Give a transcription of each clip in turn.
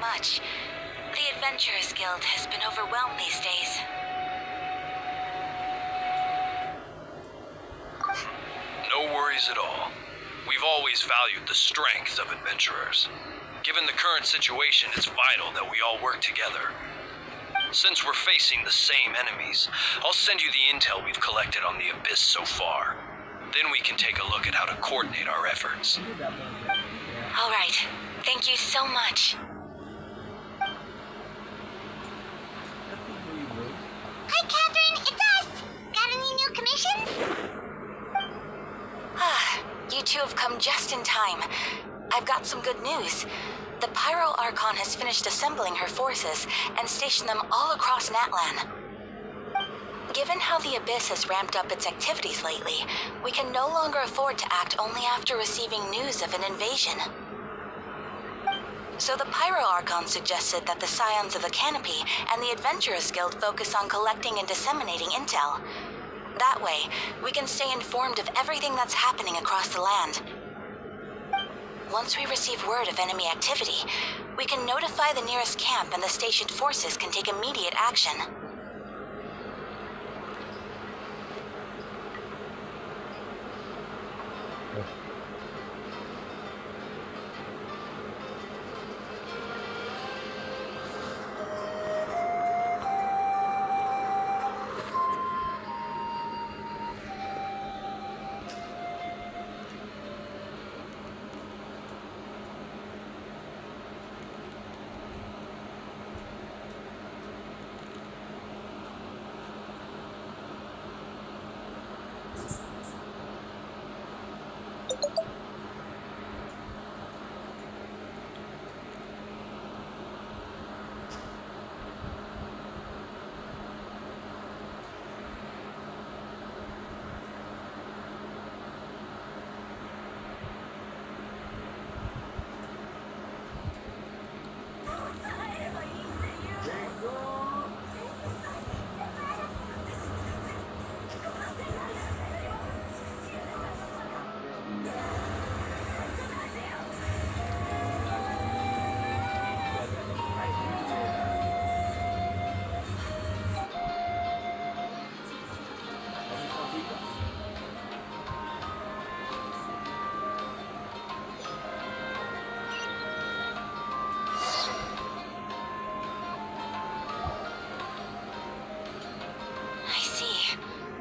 much. The Adventurers Guild has been overwhelmed these days. No worries at all. We've always valued the strength of adventurers. Given the current situation, it's vital that we all work together. Since we're facing the same enemies, I'll send you the intel we've collected on the Abyss so far. Then we can take a look at how to coordinate our efforts. All right. Thank you so much. Hi, Catherine. It's us. Got any new commissions? You two have come just in time. I've got some good news. The Pyro Archon has finished assembling her forces and stationed them all across Natlan. Given how the Abyss has ramped up its activities lately, we can no longer afford to act only after receiving news of an invasion. So the Pyro Archon suggested that the Scions of the Canopy and the Adventurers Guild focus on collecting and disseminating intel. That way, we can stay informed of everything that's happening across the land. Once we receive word of enemy activity, we can notify the nearest camp and the stationed forces can take immediate action.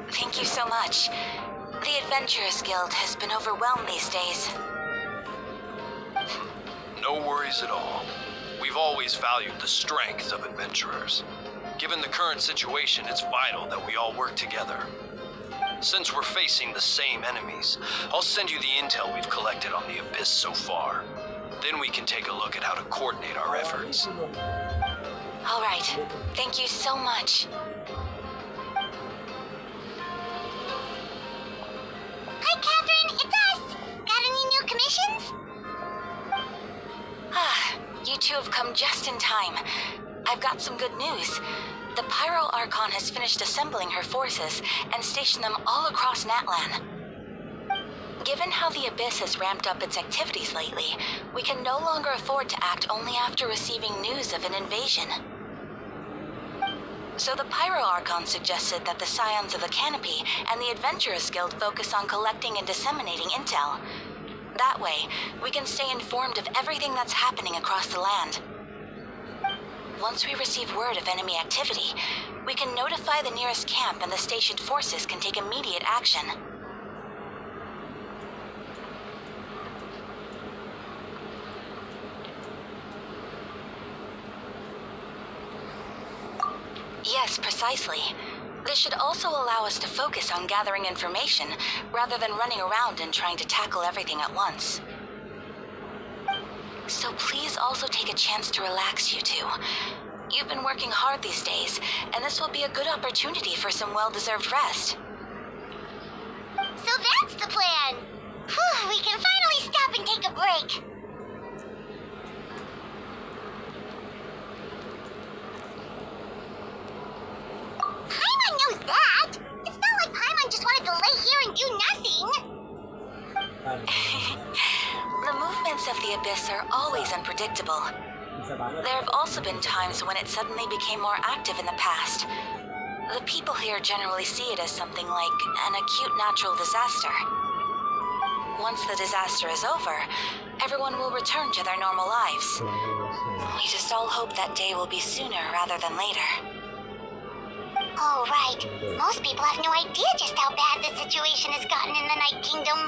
Thank you so much. The Adventurers Guild has been overwhelmed these days. No worries at all. We've always valued the strength of adventurers. Given the current situation, it's vital that we all work together. Since we're facing the same enemies, I'll send you the intel we've collected on the Abyss so far. Then we can take a look at how to coordinate our efforts. All right. Thank you so much. Hi, Catherine. It's us. Got any new commissions? You two have come just in time. I've got some good news. The Pyro Archon has finished assembling her forces and stationed them all across Natlan. Given how the Abyss has ramped up its activities lately, we can no longer afford to act only after receiving news of an invasion. So the Pyro Archon suggested that the Scions of the Canopy and the Adventurers Guild focus on collecting and disseminating intel. That way, we can stay informed of everything that's happening across the land. Once we receive word of enemy activity, we can notify the nearest camp and the stationed forces can take immediate action. Yes, precisely. This should also allow us to focus on gathering information rather than running around and trying to tackle everything at once. So please also take a chance to relax, you two. You've been working hard these days, and this will be a good opportunity for some well-deserved rest. So that's the plan. Whew, we can finally stop and take a break. Paimon knows that. It's not like Paimon just wanted to lay here and do nothing. The movements of the Abyss are always unpredictable. There have also been times when it suddenly became more active in the past. The people here generally see it as something like an acute natural disaster. Once the disaster is over, everyone will return to their normal lives. We just all hope that day will be sooner rather than later. Oh, right. Most people have no idea just how bad the situation has gotten in the Night Kingdom.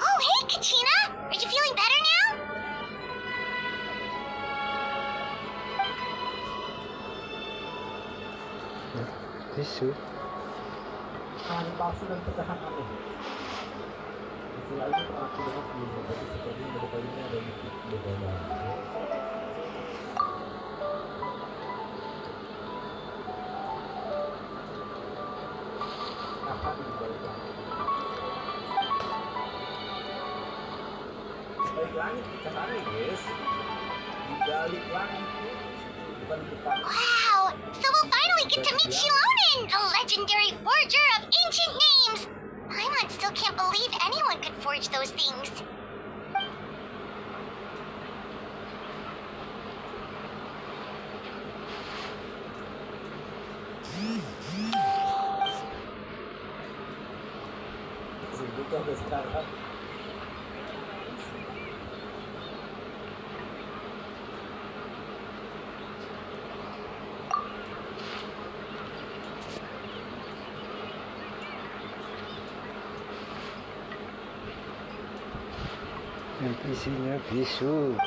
Oh, hey, Kachina! Are you feeling better now? Tisu. Hanya palsu dan pecahan aneh. Istilahnya aku dengar sebelumnya, tapi sepertinya berbeda ada berbeda. Apa di balik langit? Balik langit pecahannya, guys. Di balik langit itu bukan di depan. Wow! So we'll finally get to meet Shilonen, the legendary forger of ancient names! Paimon still can't believe anyone could forge those things. Bukan sekarang. NPC-nya bisu.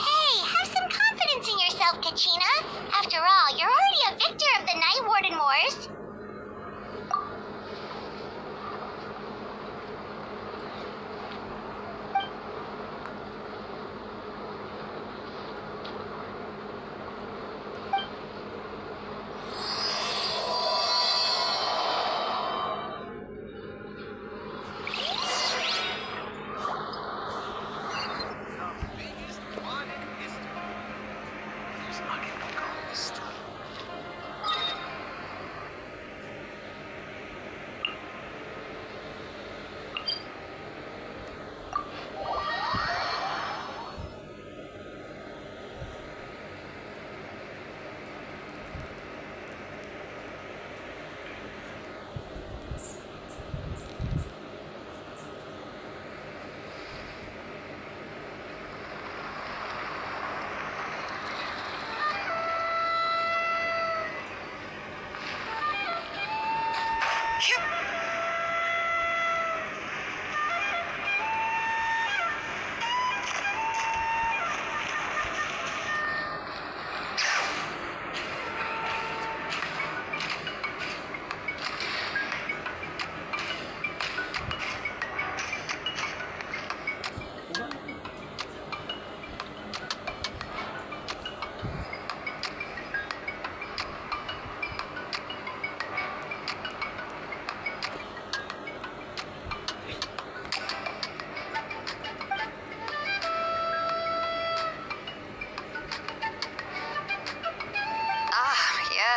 Hey, have some confidence in yourself, Kachina. After all, you're already a victor of the Night Warden Wars.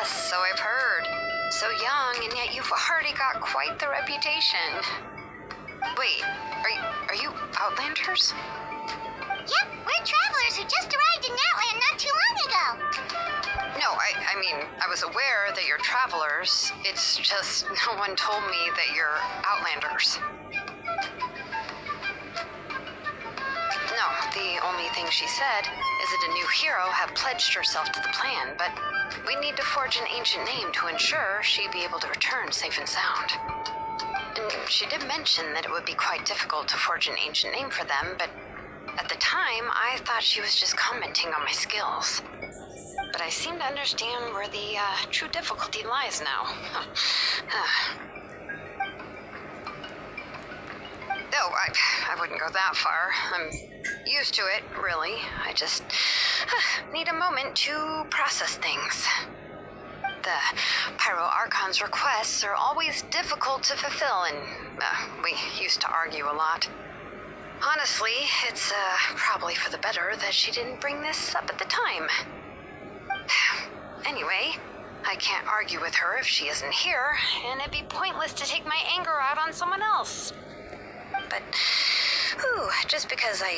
So I've heard. So young, and yet you've already got quite the reputation. Wait, are you Outlanders? Yep, we're travelers who just arrived in Natland not too long ago. No, I mean, I was aware that you're travelers. It's just no one told me that you're Outlanders. No, the only thing she said is that a new hero had pledged herself to the plan, but we need to forge an ancient name to ensure she'd be able to return safe and sound. And she did mention that it would be quite difficult to forge an ancient name for them, but at the time, I thought she was just commenting on my skills. But I seem to understand where the true difficulty lies now. No, I wouldn't go that far. I'm used to it, really. I just need a moment to process things. The Pyro Archon's requests are always difficult to fulfill, and we used to argue a lot. Honestly, it's probably for the better that she didn't bring this up at the time. Anyway, I can't argue with her if she isn't here, and it'd be pointless to take my anger out on someone else. But, just because I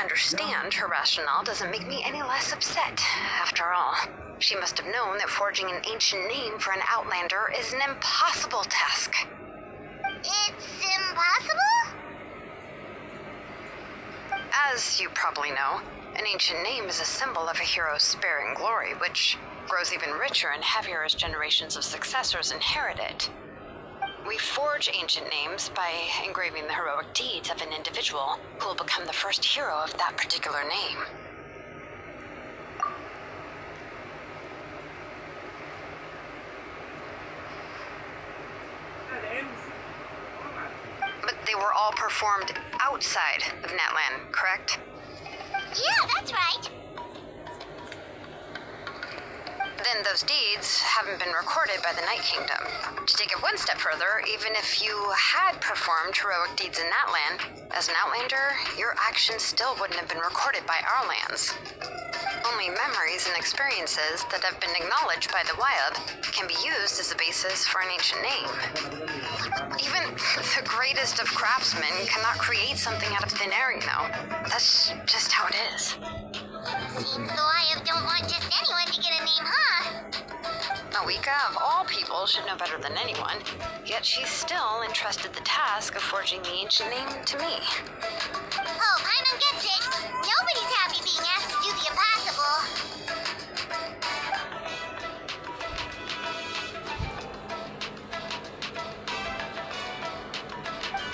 understand her rationale doesn't make me any less upset. After all, she must have known that forging an ancient name for an Outlander is an impossible task. It's impossible? As you probably know, an ancient name is a symbol of a hero's sparing glory, which grows even richer and heavier as generations of successors inherit it. We forge ancient names by engraving the heroic deeds of an individual who will become the first hero of that particular name. But they were all performed outside of Natlan, correct? Yeah, that's right. Then those deeds haven't been recorded by the Night Kingdom. To take it one step further, even if you had performed heroic deeds in that land, as an Outlander, your actions still wouldn't have been recorded by our lands. Only memories and experiences that have been acknowledged by the Wyab can be used as a basis for an ancient name. Even the greatest of craftsmen cannot create something out of thin air, you know. That's just how it is. Seems the Wyab don't want just anyone to get a name, huh? Awika, of all people, should know better than anyone, yet she's still entrusted the task of forging the ancient name to me. Oh, Paimon gets it. Nobody's happy being asked to do the impossible.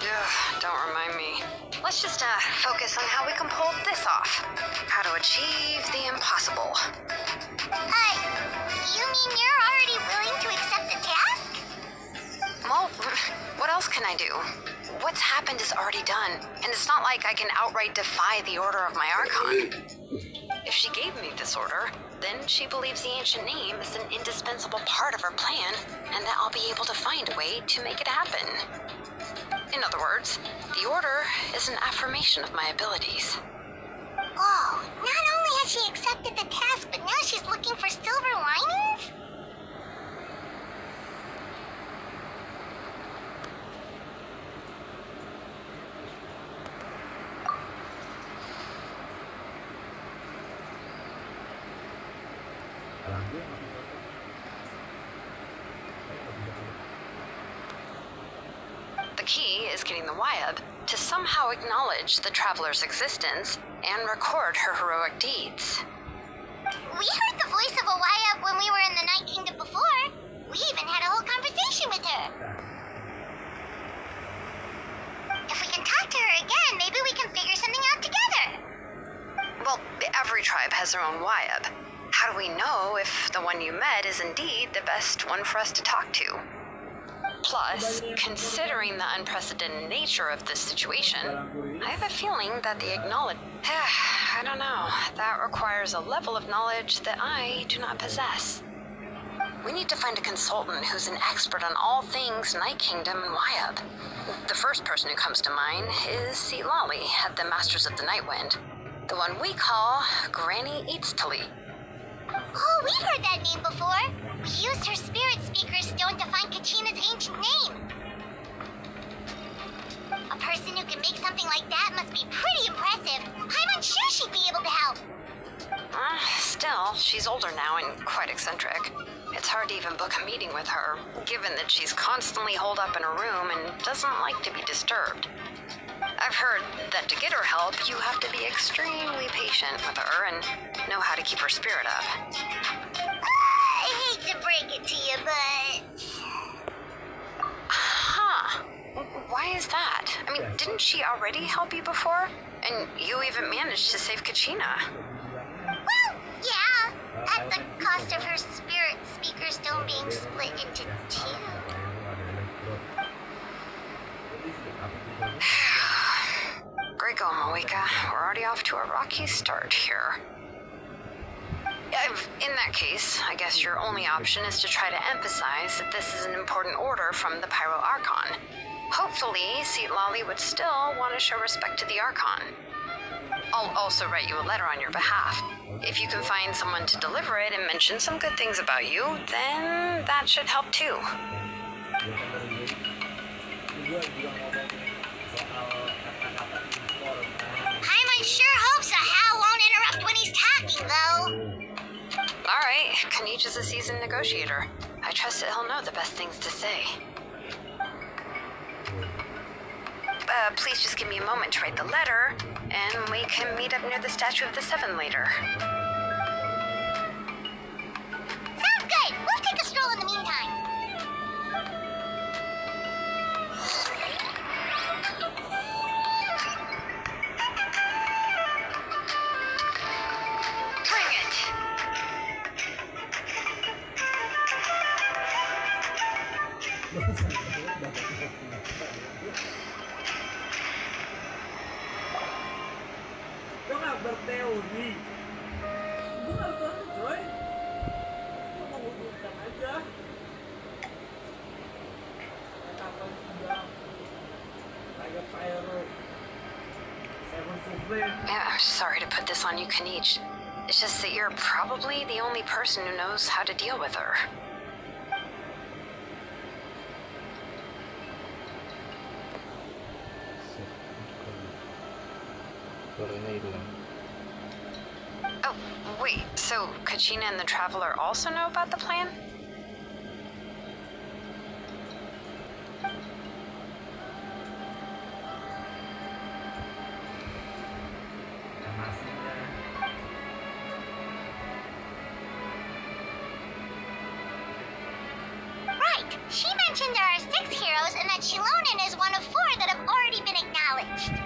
Ugh, don't remind me. Let's just focus on how we can pull this off. How to achieve the impossible. You mean you're already willing to accept the task? Well, what else can I do? What's happened is already done, and it's not like I can outright defy the order of my Archon. If she gave me this order, then she believes the ancient name is an indispensable part of her plan, and that I'll be able to find a way to make it happen. In other words, the order is an affirmation of my abilities. Oh, not only has she accepted the task, but now she's looking for silver linings? The key is getting the Wyab to somehow acknowledge the traveler's existence and record her heroic deeds. We heard the voice of a Wyab when we were in the Night Kingdom before. We even had a whole conversation with her. If we can talk to her again, maybe we can figure something out together. Well, every tribe has their own Wyab. How do we know if the one you met is indeed the best one for us to talk to? Plus, considering the unprecedented nature of this situation, I have a feeling that the I don't know. That requires a level of knowledge that I do not possess. We need to find a consultant who's an expert on all things Night Kingdom and Wyab. The first person who comes to mind is Lali at the Masters of the Nightwind. The one we call Granny Eatstali. Oh, we've heard that name before. We used her spirit speaker stone to find Kachina's ancient name. A person who can make something like that must be pretty impressive. I'm unsure she'd be able to help. Still, she's older now and quite eccentric. It's hard to even book a meeting with her, given that she's constantly holed up in her room and doesn't like to be disturbed. I've heard that to get her help, you have to be extremely patient with her and know how to keep her spirit up. I hate to break it to you, but... Huh. Why is that? I mean, didn't she already help you before? And you even managed to save Kachina. Well, yeah. At the cost of her spirit speaker stone being split into two. Great going, Malika. We're already off to a rocky start here. In that case, I guess your only option is to try to emphasize that this is an important order from the Pyro Archon. Hopefully, Lali would still want to show respect to the Archon. I'll also write you a letter on your behalf. If you can find someone to deliver it and mention some good things about you, then that should help too. Dia kan dari ini juga ngomongin soal kata-kata informan. Paimon sure hopes a Hal won't interrupt when he's talking, though. Alright, Kaniche is a seasoned negotiator. I trust that he'll know the best things to say. Please just give me a moment to write the letter, and we can meet up near the Statue of the Seven later. Sounds good. We'll take a stroll in the meantime. Bring it! Gue nggak berteori. Gue nggak tahu coy. Gue mau hubungkan aja. Kapan sudah Tiger Pyro Seven Supreme. I'm sorry to put this on you, Kaniche. It's just that you're probably the only person who knows how to deal with her. Suaranya hilang. Oh, wait, so Kachina and the Traveler also know about the plan? Hasilnya Right. She mentioned there are 6 heroes and that Shilonen is one of 4 that have already been acknowledged.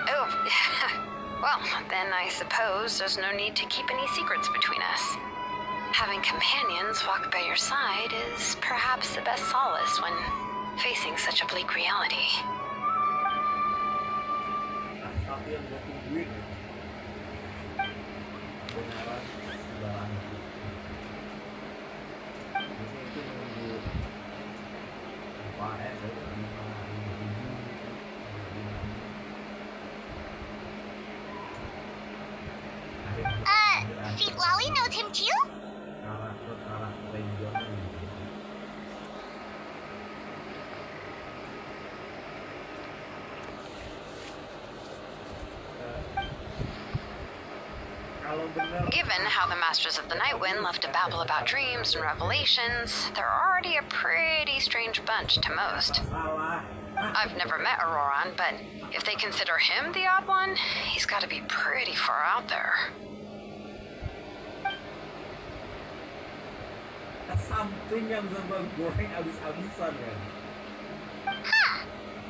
Oh, well, then I suppose there's no need to keep any secrets between us. Having companions walk by your side is perhaps the best solace when facing such a bleak reality. nah, tapi yang gue tungguin kebenaran sedalam itu. Mungkin itu nunggu apa dari 5 Seat Lolly knows him too? karakter regional gitu. Kalau bener Given how the Masters of the Nightwind love to babble about dreams and revelations, they're already a pretty strange bunch to most. salah, I've never met Auroran, but if they consider him the odd one, he's got to be pretty far out there. something yang serba goreng abis-abisan kan. Huh.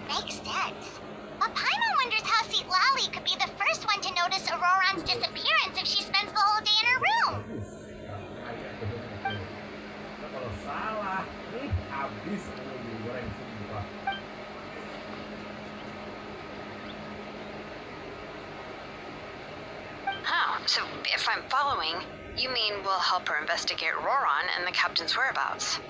Makes sense. But Paimon wonders how Seat Lolly could be the first one to notice Auroran's disappearance if she spends the whole day in her room. Bagus. Agak betul-betul. Nah, kalau salah, habis lagi goreng semua. Oh, so if I'm following, you mean we'll help her investigate Auroran and the captain's whereabouts?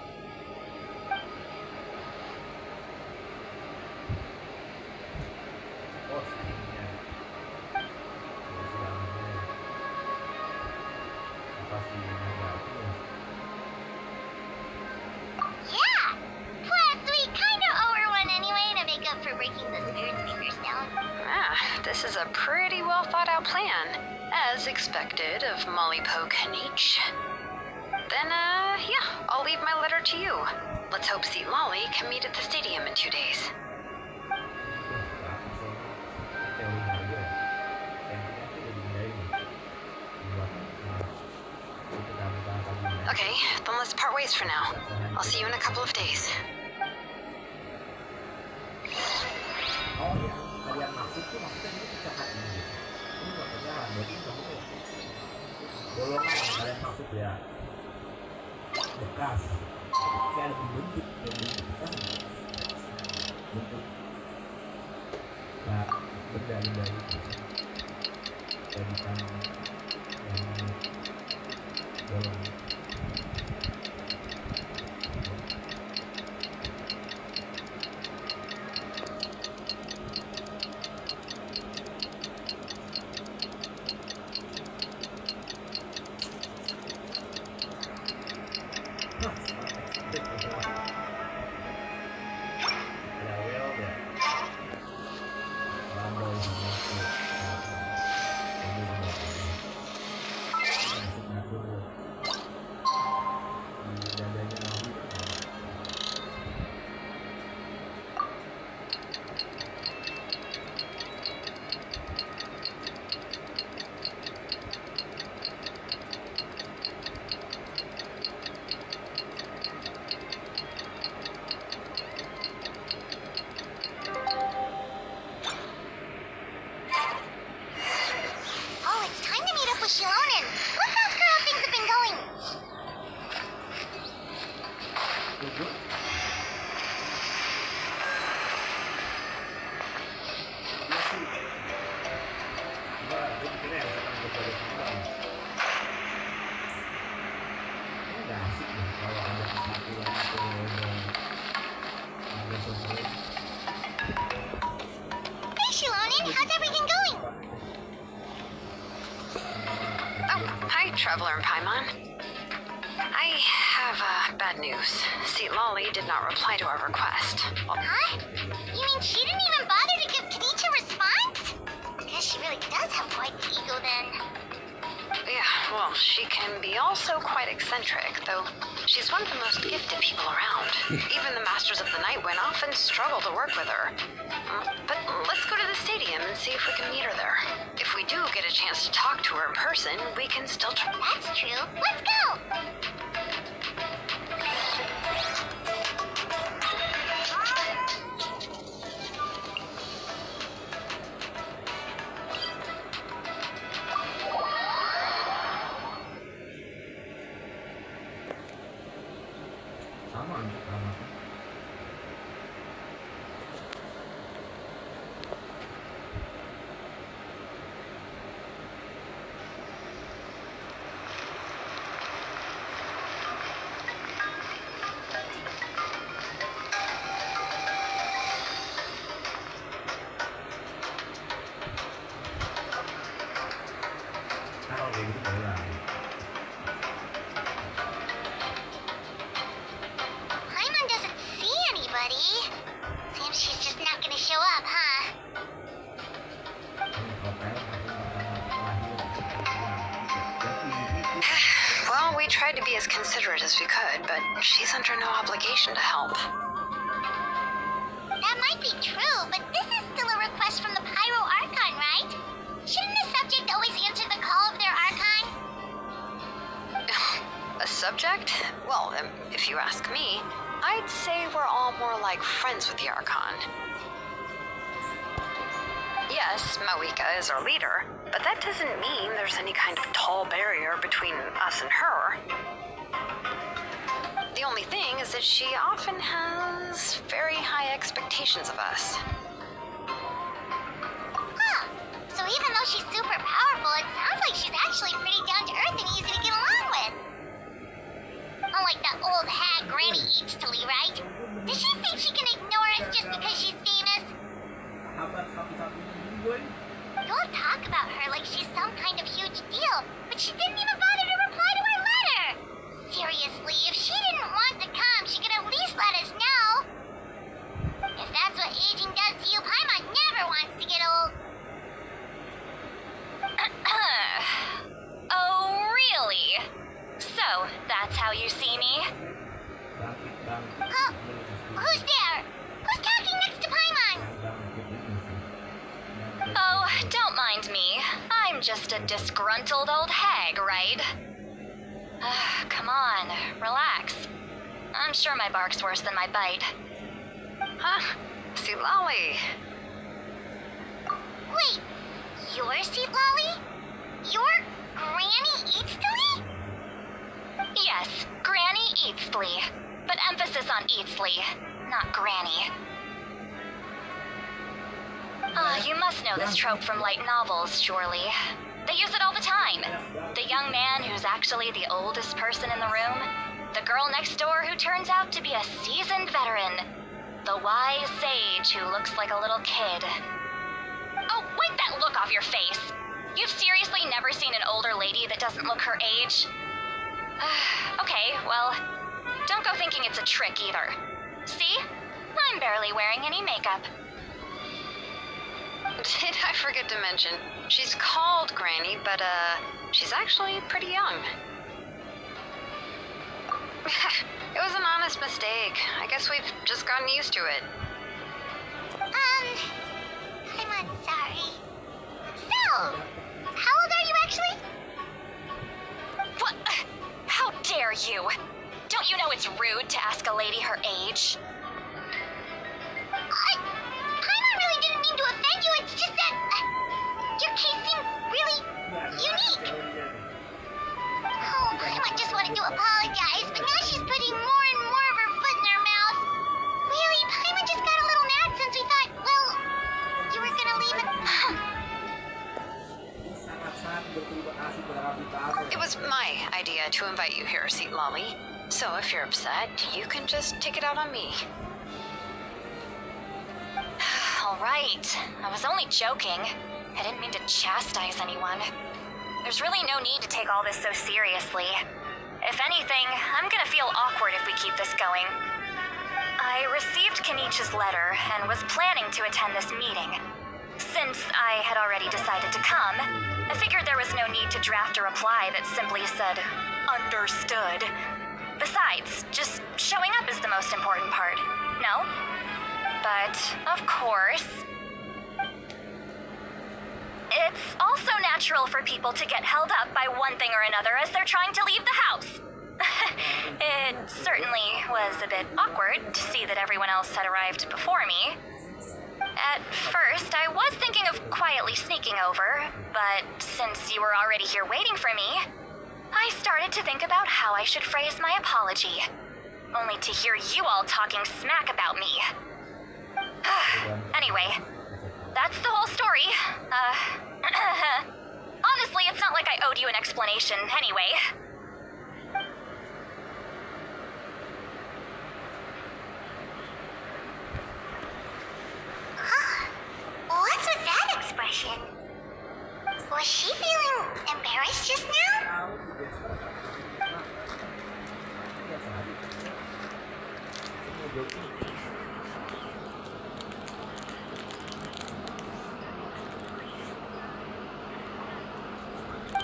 Oh, sininya. Apa sih ini berarti ya? Yeah. Plus, we kind of owe her one anyway to make up for breaking the spirit speakers down. This is a pretty well thought out plan, as expected of Molly Poe Kaniche. Then, yeah, I'll leave my letter to you. Let's hope Seat Lolly can meet at the stadium in 2 days. Okay, then let's part ways for now. I'll see you in a couple of days. Oh ya, kalian masuk tuh maksudnya ini pecahan ini gitu. Ini bukan pecahan, berarti maksudnya golongan yang kalian masuk ya bekas. Saya ada bentuk bekas. Bentuk. Nah, benda-benda itu jadikan golongan. Cermin. How's everything going? Oh, hi, Traveler and Paimon. I have bad news. See, Lolly did not reply to our request. Huh? You mean she didn't even bother to give Kenichi a response? Guess she really does have quite the ego then. Yeah, well, she can be also quite eccentric, though she's one of the most gifted people around. Even the Masters of the Night Wind often struggle to work with her. But let's go to the stadium and see if we can meet her there. If we do get a chance to talk to her in person, we can still try. That's true. Let's go! Sama anjir, sama. Kalau kayak gitu boleh lah. Paimon doesn't see anybody. Seems she's just not gonna show up, huh? Well, we tried to be as considerate as we could, but she's under no obligation to help. That might be true, but this is still a request from the Pyro Archon, right? Shouldn't the subject always answer the call of their Archon? A subject? Well, if you ask me, I'd say we're all more like friends with the Archon. Yes, Mawika is our leader, but that doesn't mean there's any kind of tall barrier between us and her. The only thing is that she often has very high expectations of us. Huh. So even though she's super powerful, it sounds like she's actually pretty down to earth and easy to get along with. Unlike that old hag Granny Eatstily, right? Does she think she can ignore us just because she's famous? Sahabat satu-satunya boy. You all talk about her like she's some kind of huge deal, but she didn't even bother to reply to our letter. Seriously, if she didn't want to come, she could at least let us know. If that's what aging does to you, Paimon never wants to get old. Oh, really? So, that's how you see me? Bangkit. Huh? Who's there? Who's talking next to Paimon? Oh, don't mind me. I'm just a disgruntled old hag, right? Come on, relax. I'm sure my bark's worse than my bite. Huh? See, Lolly. Wait, you're Seat Lolly? You're Granny Eatstily? Yes, Granny Eatsley. But emphasis on Eatsley, not Granny. You must know this trope from light novels, surely. They use it all the time. The young man who's actually the oldest person in the room. The girl next door who turns out to be a seasoned veteran. The wise sage who looks like a little kid. Oh, wipe that look off your face! You've seriously never seen an older lady that doesn't look her age? Okay, well, don't go thinking it's a trick either. See? I'm barely wearing any makeup. Did I forget to mention, she's called Granny, but she's actually pretty young. It was an honest mistake. I guess we've just gotten used to it. I'm sorry. So, how old are you actually? What? How dare you? Don't you know it's rude to ask a lady her age? Paimon really didn't mean to offend you, it's just that your case seems really unique. Oh, Paimon just wanted to apologize, but now she's putting more and more of her foot in her mouth. Really, Paimon just got a little mad since we thought, well, you were gonna leave it. It was my idea to invite you here, Seat Lolly. So if you're upset, you can just take it out on me. All right. I was only joking. I didn't mean to chastise anyone. There's really no need to take all this so seriously. If anything, I'm gonna feel awkward if we keep this going. I received Kenichi's letter and was planning to attend this meeting. Since I had already decided to come, I figured there was no need to draft a reply that simply said, "Understood." Besides, just showing up is the most important part, no? But, of course, it's also natural for people to get held up by one thing or another as they're trying to leave the house. It certainly was a bit awkward to see that everyone else had arrived before me. At first, I was thinking of quietly sneaking over, but since you were already here waiting for me, I started to think about how I should phrase my apology, only to hear you all talking smack about me. Anyway, that's the whole story. Honestly, it's not like I owed you an explanation anyway. What's with that expression? Was she feeling embarrassed just now?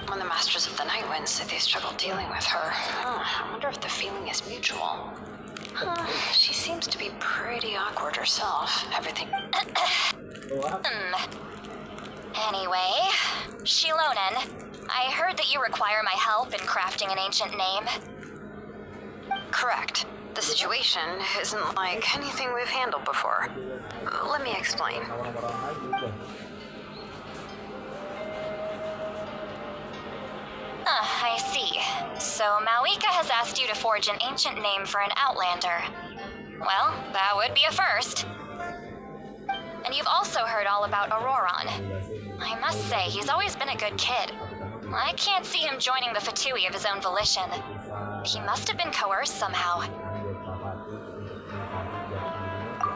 When the Masters of the Night Wind said they struggled dealing with her, I wonder if the feeling is mutual. She seems to be pretty awkward herself. Everything... Anyway, Shilonen, I heard that you require my help in crafting an ancient name. Correct. The situation isn't like anything we've handled before. Let me explain. I see. So Mawika has asked you to forge an ancient name for an Outlander. Well, that would be a first. And you've also heard all about Auroron. I must say, he's always been a good kid. I can't see him joining the Fatui of his own volition. He must have been coerced somehow.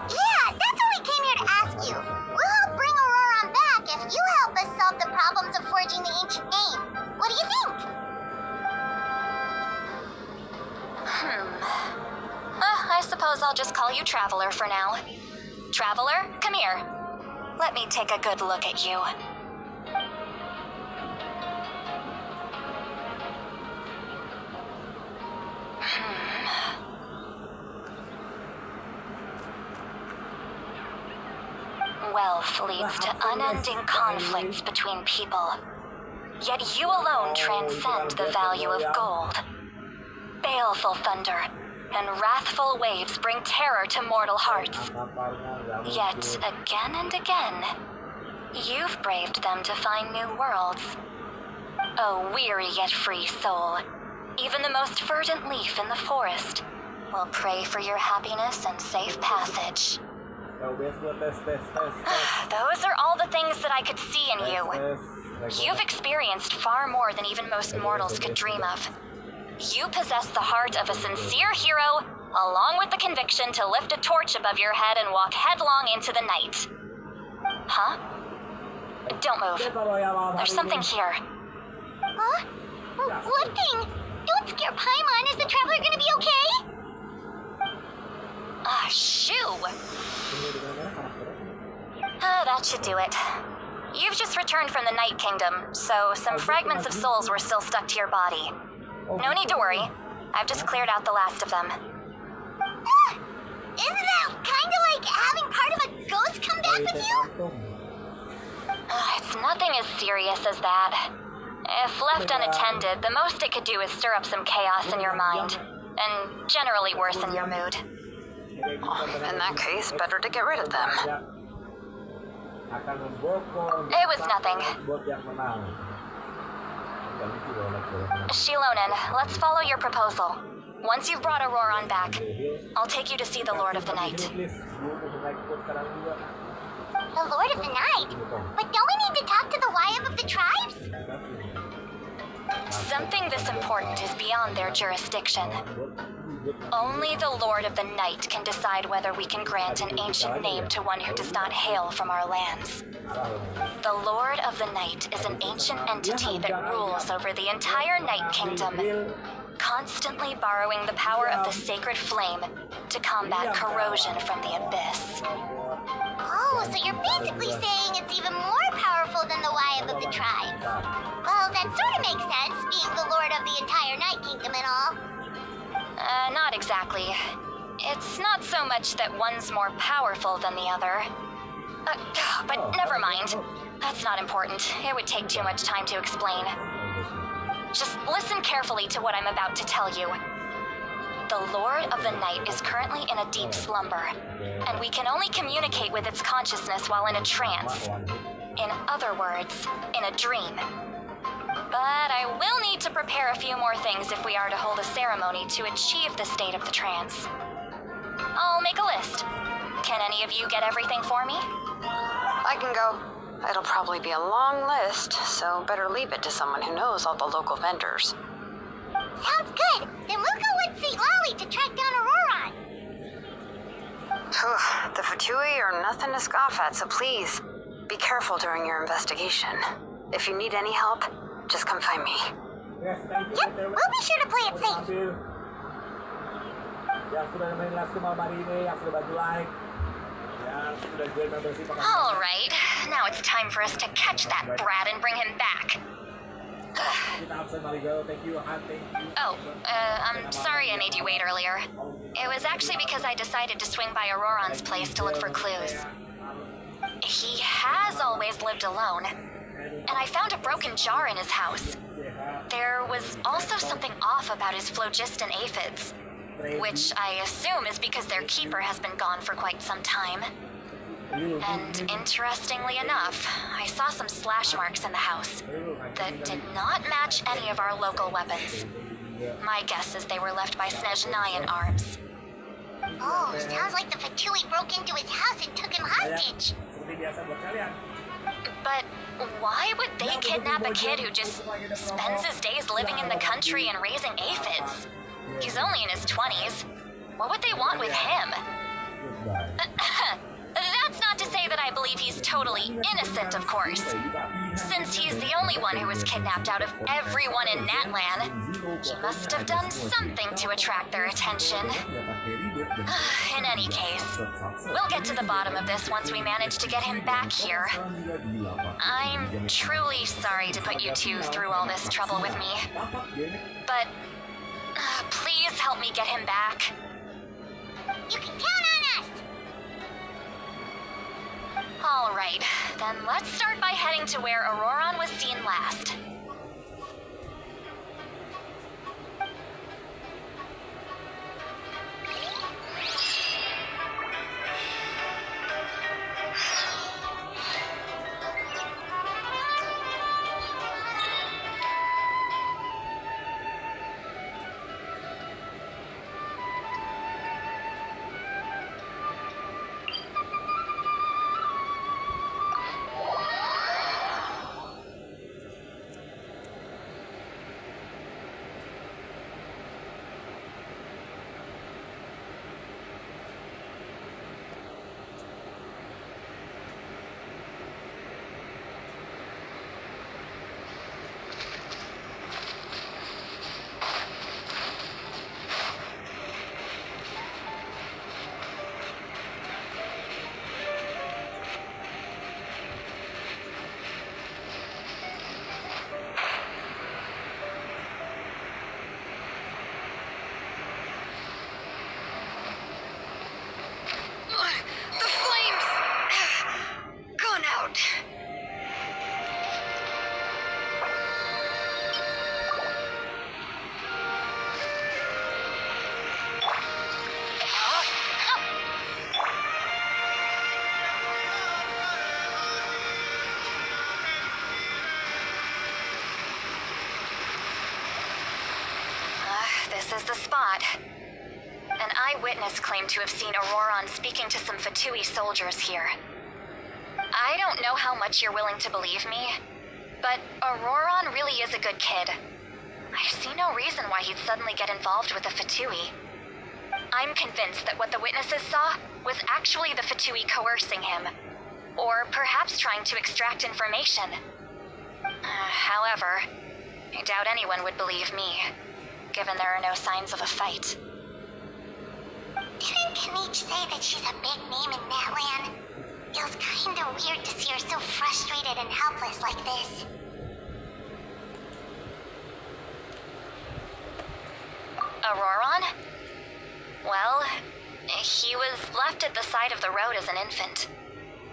Yeah, that's what we came here to ask you. We'll help bring Auroron back if you help us solve the problems of forging the ancient name. What do you think? I suppose I'll just call you Traveler for now. Traveler, come here. Let me take a good look at you. Wealth leads to unending conflicts between people. Yet you alone transcend the value of gold. Baleful thunder and wrathful waves bring terror to mortal hearts. Yet again and again, you've braved them to find new worlds. O weary yet free soul, even the most verdant leaf in the forest will pray for your happiness and safe passage. Those are all the things that I could see in you. You've experienced far more than even most mortals could dream of. You possess the heart of a sincere hero, along with the conviction to lift a torch above your head and walk headlong into the night. Huh? Don't move. There's something here. Huh? What thing? Don't scare Paimon. Is the Traveler gonna be okay? Shoo! That should do it. You've just returned from the Night Kingdom, so some fragments of souls were still stuck to your body. No need to worry. I've just cleared out the last of them. Isn't that kinda like having part of a ghost come back with you? It's nothing as serious as that. If left unattended, the most it could do is stir up some chaos in your mind, and generally worsen your mood. In that case, better to get rid of them. It was nothing. Shilonen, let's follow your proposal. Once you've brought Auroron back, I'll take you to see the Lord of the Night. The Lord of the Night? But don't we need to talk to the Wyam of the tribes? Something this important is beyond their jurisdiction. Only the Lord of the Night can decide whether we can grant an ancient name to one who does not hail from our lands. The Lord of the Night is an ancient entity that rules over the entire Night Kingdom, constantly borrowing the power of the sacred flame to combat corrosion from the abyss. Oh, so you're basically saying it's even more powerful than the Wyeth of the tribes. Well, that sort of makes sense, being the lord of the entire Night Kingdom and all. Not exactly. It's not so much that one's more powerful than the other. But never mind. That's not important. It would take too much time to explain. Just listen carefully to what I'm about to tell you. The Lord of the Night is currently in a deep slumber, and we can only communicate with its consciousness while in a trance. In other words, in a dream. But I will need to prepare a few more things if we are to hold a ceremony to achieve the state of the trance. I'll make a list. Can any of you get everything for me? I can go. It'll probably be a long list, so better leave it to someone who knows all the local vendors. Sounds good. Then we'll go with St. Lolly to track down Auroron. The Fatui are nothing to scoff at, so please, be careful during your investigation. If you need any help, just come find me. Yes, thank you. Yep, we'll be sure to play it safe. Ambil. Yang sudah main last kemarin ini, yang sudah bantu like, yang sudah join membership. All right, now it's time for us to catch that brat and bring him back. Kita absen Marigo, thank you, Han, thank you. I'm sorry I made you wait earlier. It was actually because I decided to swing by Auroron's place to look for clues. He has always lived alone, and I found a broken jar in his house. There was also something off about his phlogiston aphids, which I assume is because their keeper has been gone for quite some time. And interestingly enough, I saw some slash marks in the house that did not match any of our local weapons. My guess is they were left by Snezhnayan arms. Oh, sounds like the Fatui broke into his house and took him hostage. Seperti biasa buat kalian. But why would they kidnap a kid who just spends his days living in the country and raising aphids? He's only in his 20s. What would they want with him? That's not to say that I believe he's totally innocent, of course. Since he's the only one who was kidnapped out of everyone in Natlan, he must have done something to attract their attention. In any case, we'll get to the bottom of this once we manage to get him back here. I'm truly sorry to put you two through all this trouble with me, but please help me get him back. You can count on us. All right, then let's start by heading to where Auroron was seen last. This is the spot. An eyewitness claimed to have seen Auroron speaking to some Fatui soldiers here. I don't know how much you're willing to believe me, but Auroron really is a good kid. I see no reason why he'd suddenly get involved with the Fatui. I'm convinced that what the witnesses saw was actually the Fatui coercing him, or perhaps trying to extract information. However, I doubt anyone would believe me, given there are no signs of a fight. Didn't Kanich say that she's a big name in Natlan? Feels kinda weird to see her so frustrated and helpless like this. Auroron? Well, he was left at the side of the road as an infant,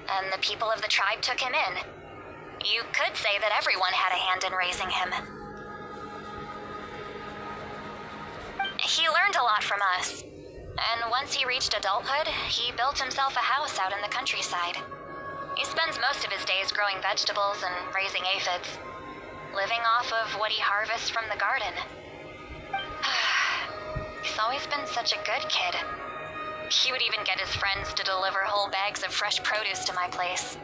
and the people of the tribe took him in. You could say that everyone had a hand in raising him. He learned a lot from us, and once he reached adulthood, he built himself a house out in the countryside. He spends most of his days growing vegetables and raising aphids, living off of what he harvests from the garden. He's always been such a good kid. He would even get his friends to deliver whole bags of fresh produce to my place.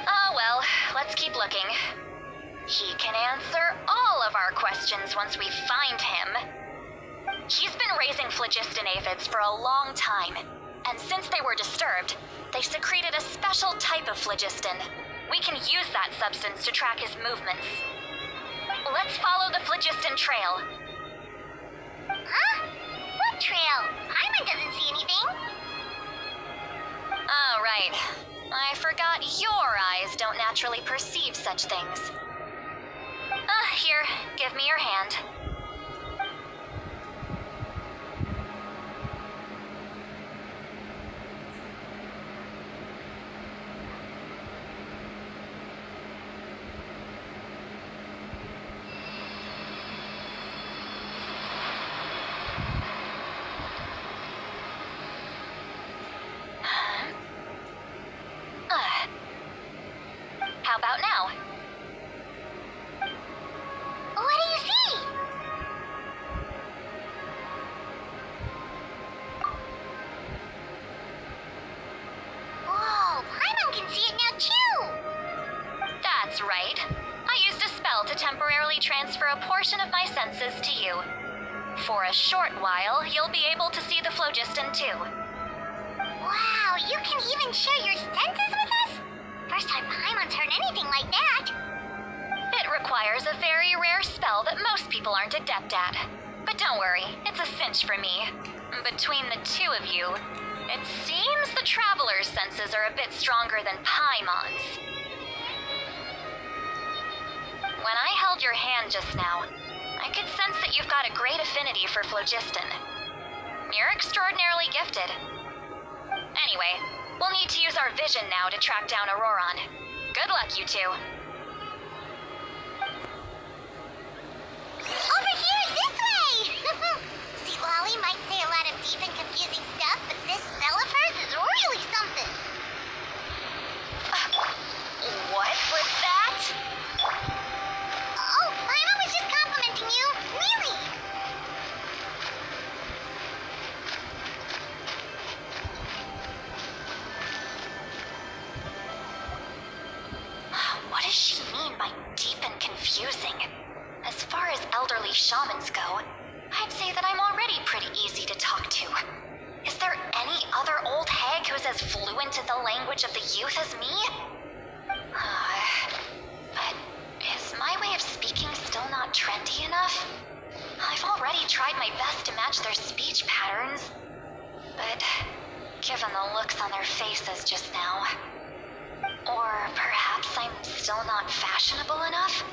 Oh well, let's keep looking. He can answer all of our questions once we find him. He's been raising phlogiston aphids for a long time, and since they were disturbed, they secreted a special type of phlogiston. We can use that substance to track his movements. Let's follow the phlogiston trail. Huh? What trail? Paimon doesn't see anything. Oh, right. I forgot your eyes don't naturally perceive such things. Here, give me your hand. How about now? What do you see? Whoa, Paimon can see it now too! That's right. I used a spell to temporarily transfer a portion of my senses to you. For a short while, you'll be able to see the phlogiston too. Wow, you can even share your senses with us? First time Paimon's heard anything like that. It requires a very rare spell that most people aren't adept at. But don't worry, it's a cinch for me. Between the two of you, it seems the Traveler's senses are a bit stronger than Paimon's. When I held your hand just now, I could sense that you've got a great affinity for phlogiston. You're extraordinarily gifted. Anyway, we'll need to use our vision now to track down Auroron. Good luck, you two. Over here, this way! See, Lolly might say a lot of deep and confusing stuff, but this spell of hers is really something. What was that? Oh, Paimon was just complimenting you. Really? What does she mean by deep and confusing? As far as elderly shamans go, I'd say that I'm already pretty easy to talk to. Is there any other old hag who's as fluent in the language of the youth as me? But is my way of speaking still not trendy enough? I've already tried my best to match their speech patterns, but given the looks on their faces just now, or perhaps I'm still not fashionable enough?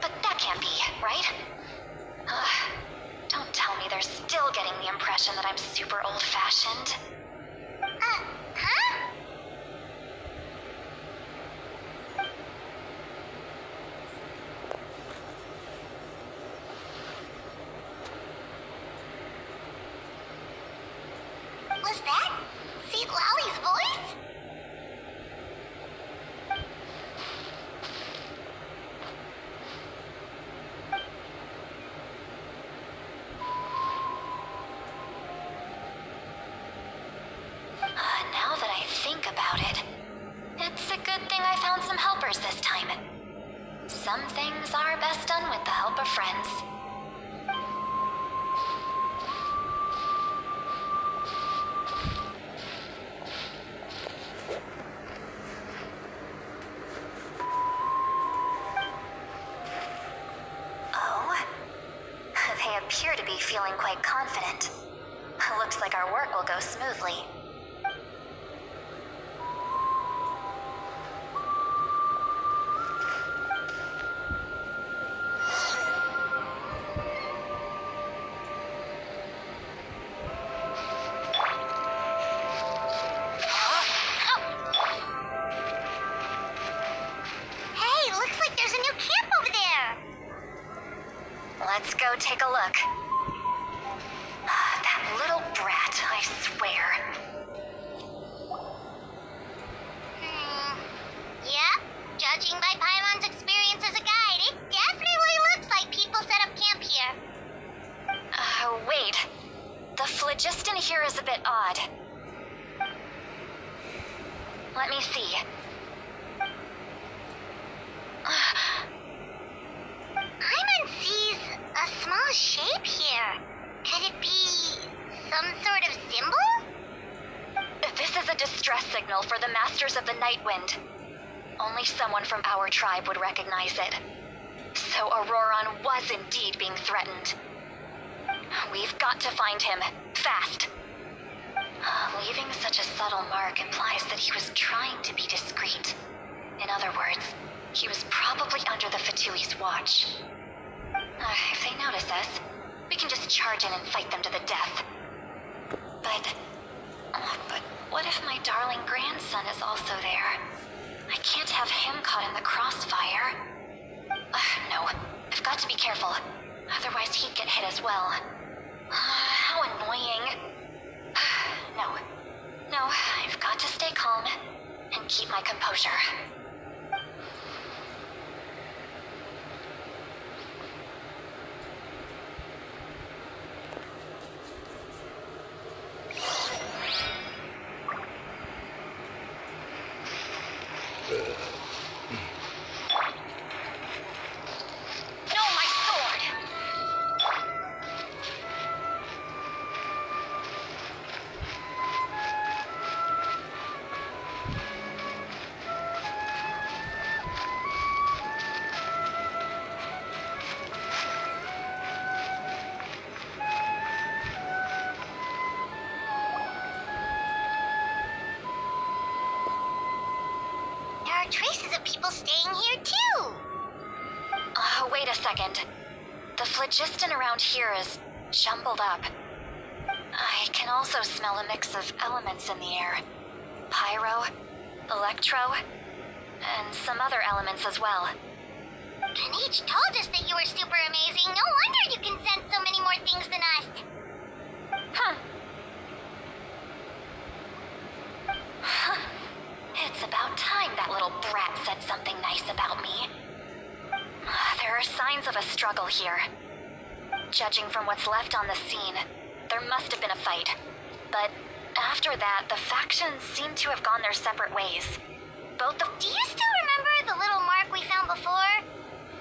But that can't be, right? Don't tell me they're still getting the impression that I'm super old-fashioned. Huh? Was that Seed Lolly's voice? Now that I think about it, it's a good thing I found some helpers this time. some things are best done with the help of friends. Oh? They appear to be feeling quite confident. Looks like our work will go smoothly. Hey, looks like there's a new camp over there. Let's go take a look. That little brat, I swear. Yep, judging by Paimon's experience as a guide, it definitely looks like people set up camp here. Wait. The phlogiston here is a bit odd. Let me see. Paimon sees a small shape here. Could it be some sort of symbol? This is a distress signal for the Masters of the Night Wind. Only someone from our tribe would recognize it. So Auroron was indeed being threatened. We've got to find him, fast. Leaving such a subtle mark implies that he was trying to be discreet. In other words, he was probably under the Fatui's watch. If they notice us, we can just charge in and fight them to the death. But what if my darling grandson is also there? I can't have him caught in the crossfire. No, I've got to be careful. Otherwise he'd get hit as well. How annoying. No, I've got to stay calm and keep my composure. No, my sword! There are traces of people staying here too. Wait a second. The phlogiston around here is jumbled up. I can also smell a mix of elements in the air. Pyro, electro, and some other elements as well. Kanich told us that you were super amazing. No wonder you can sense so many more things than us. It's about time that little brat said something nice about me. There are signs of a struggle here. Judging from what's left on the scene, there must have been a fight. But after that, the factions seem to have gone their separate ways. Do you still remember the little mark we found before?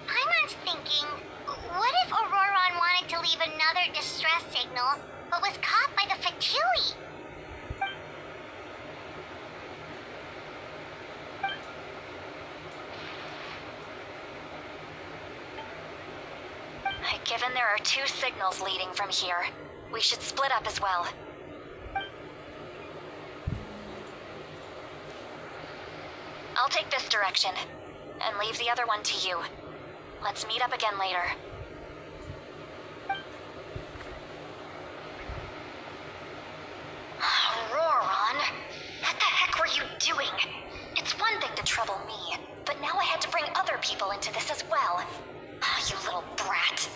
Paimon's thinking, what if Auroron wanted to leave another distress signal, but was caught by the Fatui? Given there are 2 signals leading from here, we should split up as well. I'll take this direction, and leave the other one to you. Let's meet up again later. Auroron, what the heck were you doing? It's one thing to trouble me, but now I had to bring other people into this as well. You little brat.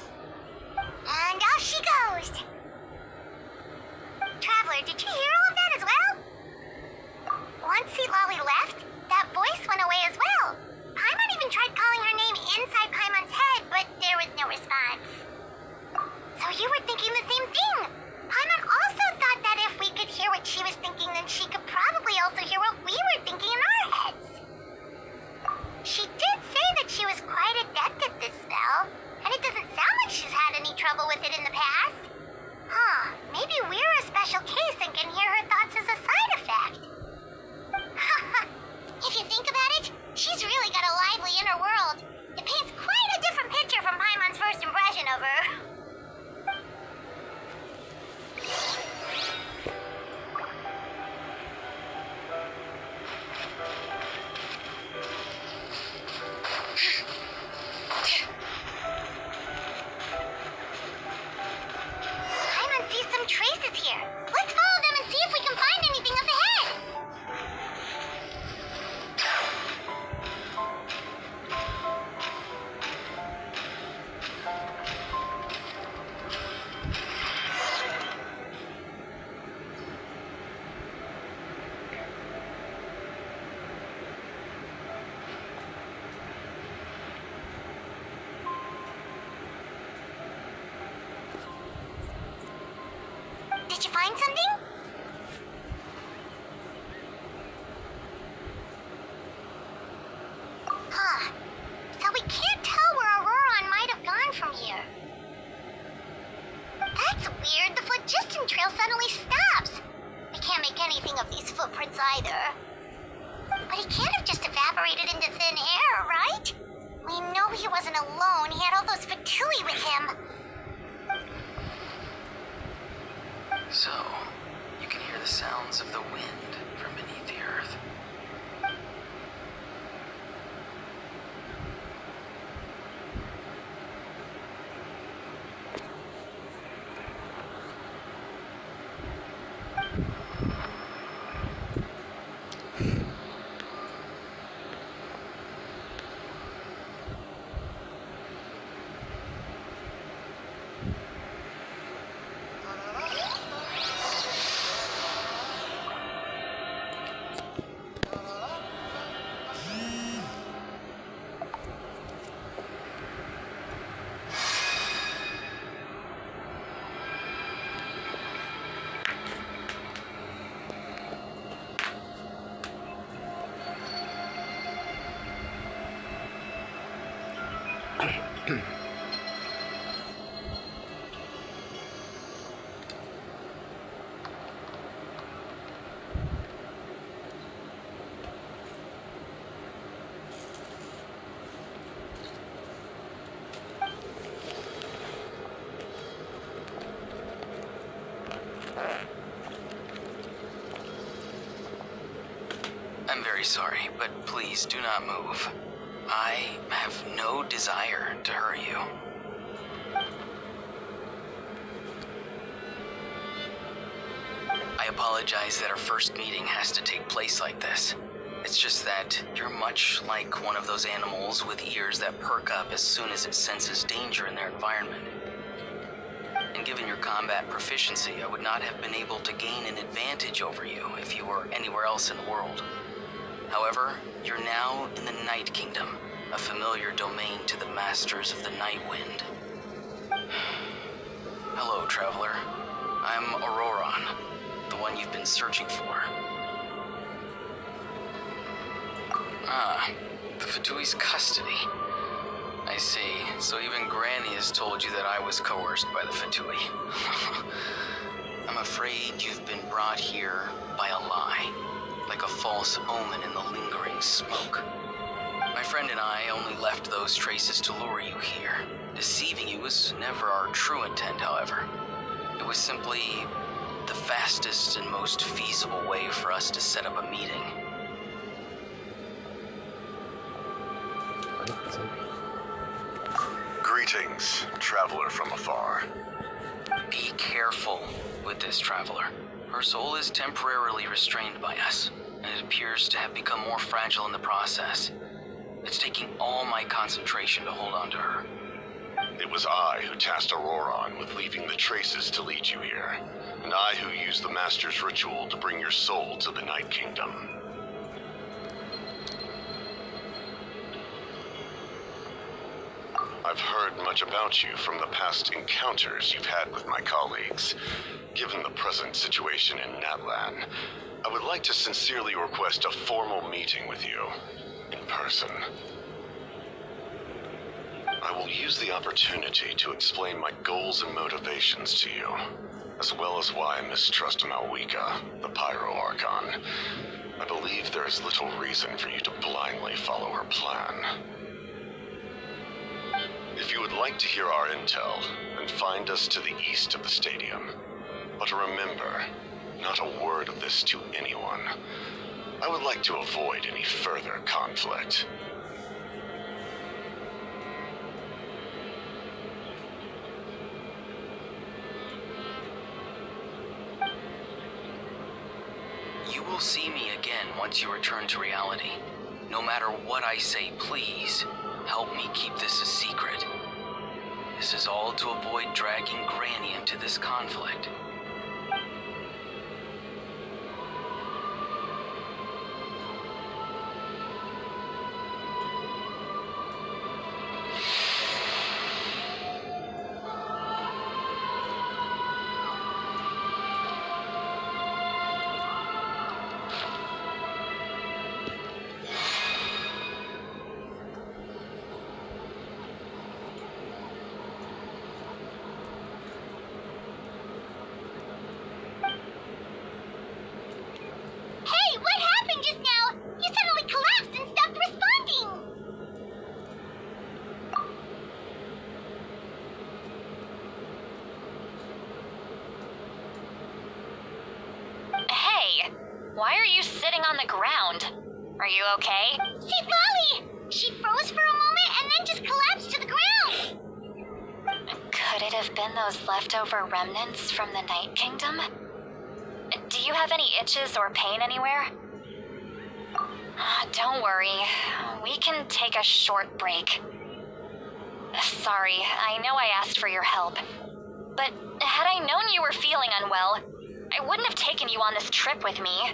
And off she goes. Traveler, did you hear all of that as well? Once Lolly left, that voice went away as well. Paimon even tried calling her name inside Paimon's head, but there was no response. So you were thinking the same thing. Paimon also thought that if we could hear what she was thinking, then she could probably also hear what we were thinking in our heads. She did say that she was quite adept find something? Huh. So we can't tell where Auroron might have gone from here. That's weird. The phlogiston trail suddenly stops. We can't make anything of these footprints either. But he can't have just evaporated into thin air, right? We know he wasn't alone. He had all those Fatui with him. So, you can hear the sounds of the wind from beneath the earth. I'm very sorry, but please do not move. I have no desire to hurt you. I apologize that our first meeting has to take place like this. It's just that you're much like one of those animals with ears that perk up as soon as it senses danger in their environment. And given your combat proficiency, I would not have been able to gain an advantage over you if you were anywhere else in the world. However, you're now in the Night Kingdom, a familiar domain to the Masters of the Night Wind. Hello, Traveler. I'm Auroron, the one you've been searching for. Ah, the Fatui's custody. I see. So even Granny has told you that I was coerced by the Fatui. I'm afraid you've been brought here by a lie, like a false omen in the lingering smoke. My friend and I only left those traces to lure you here. Deceiving you was never our true intent, however. It was simply the fastest and most feasible way for us to set up a meeting. Greetings, traveler from afar. Be careful with this traveler. Her soul is temporarily restrained by us, and it appears to have become more fragile in the process. It's taking all my concentration to hold on to her. It was I who tasked Auroron with leaving the traces to lead you here, and I who used the Master's ritual to bring your soul to the Night Kingdom. I've heard much about you from the past encounters you've had with my colleagues. Given the present situation in Natlan, I would like to sincerely request a formal meeting with you, in person. I will use the opportunity to explain my goals and motivations to you, as well as why I mistrust Malwika, the Pyro Archon. I believe there is little reason for you to blindly follow her plan. If you would like to hear our intel, then find us to the east of the stadium. But remember, not a word of this to anyone. I would like to avoid any further conflict. You will see me again once you return to reality. No matter what I say, please, help me keep this a secret. This is all to avoid dragging Granny into this conflict. Why are you sitting on the ground? Are you okay? See, Lolly! She froze for a moment and then just collapsed to the ground! Could it have been those leftover remnants from the Night Kingdom? Do you have any itches or pain anywhere? Don't worry. We can take a short break. Sorry, I know I asked for your help. But had I known you were feeling unwell, I wouldn't have taken you on this trip with me.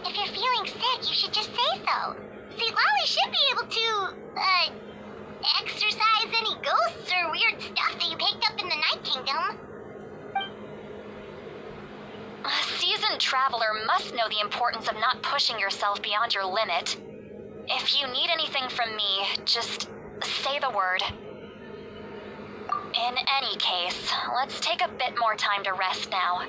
If you're feeling sick, you should just say so. See, Lolly should be able to, exorcise any ghosts or weird stuff that you picked up in the Night Kingdom. A seasoned traveler must know the importance of not pushing yourself beyond your limit. If you need anything from me, just say the word. In any case, let's take a bit more time to rest now.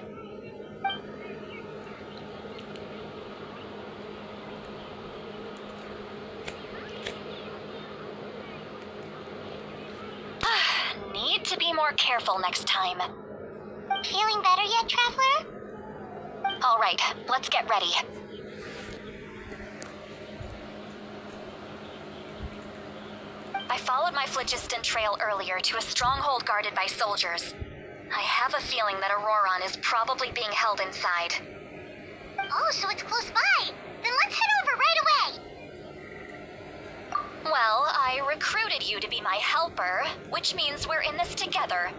Need to be more careful next time. Feeling better yet, Traveler? All right, let's get ready. I followed my phlogiston trail earlier to a stronghold guarded by soldiers. I have a feeling that Auroron is probably being held inside. Oh, so it's close by. Then let's head over right away. Well, I recruited you to be my helper, which means we're in this together.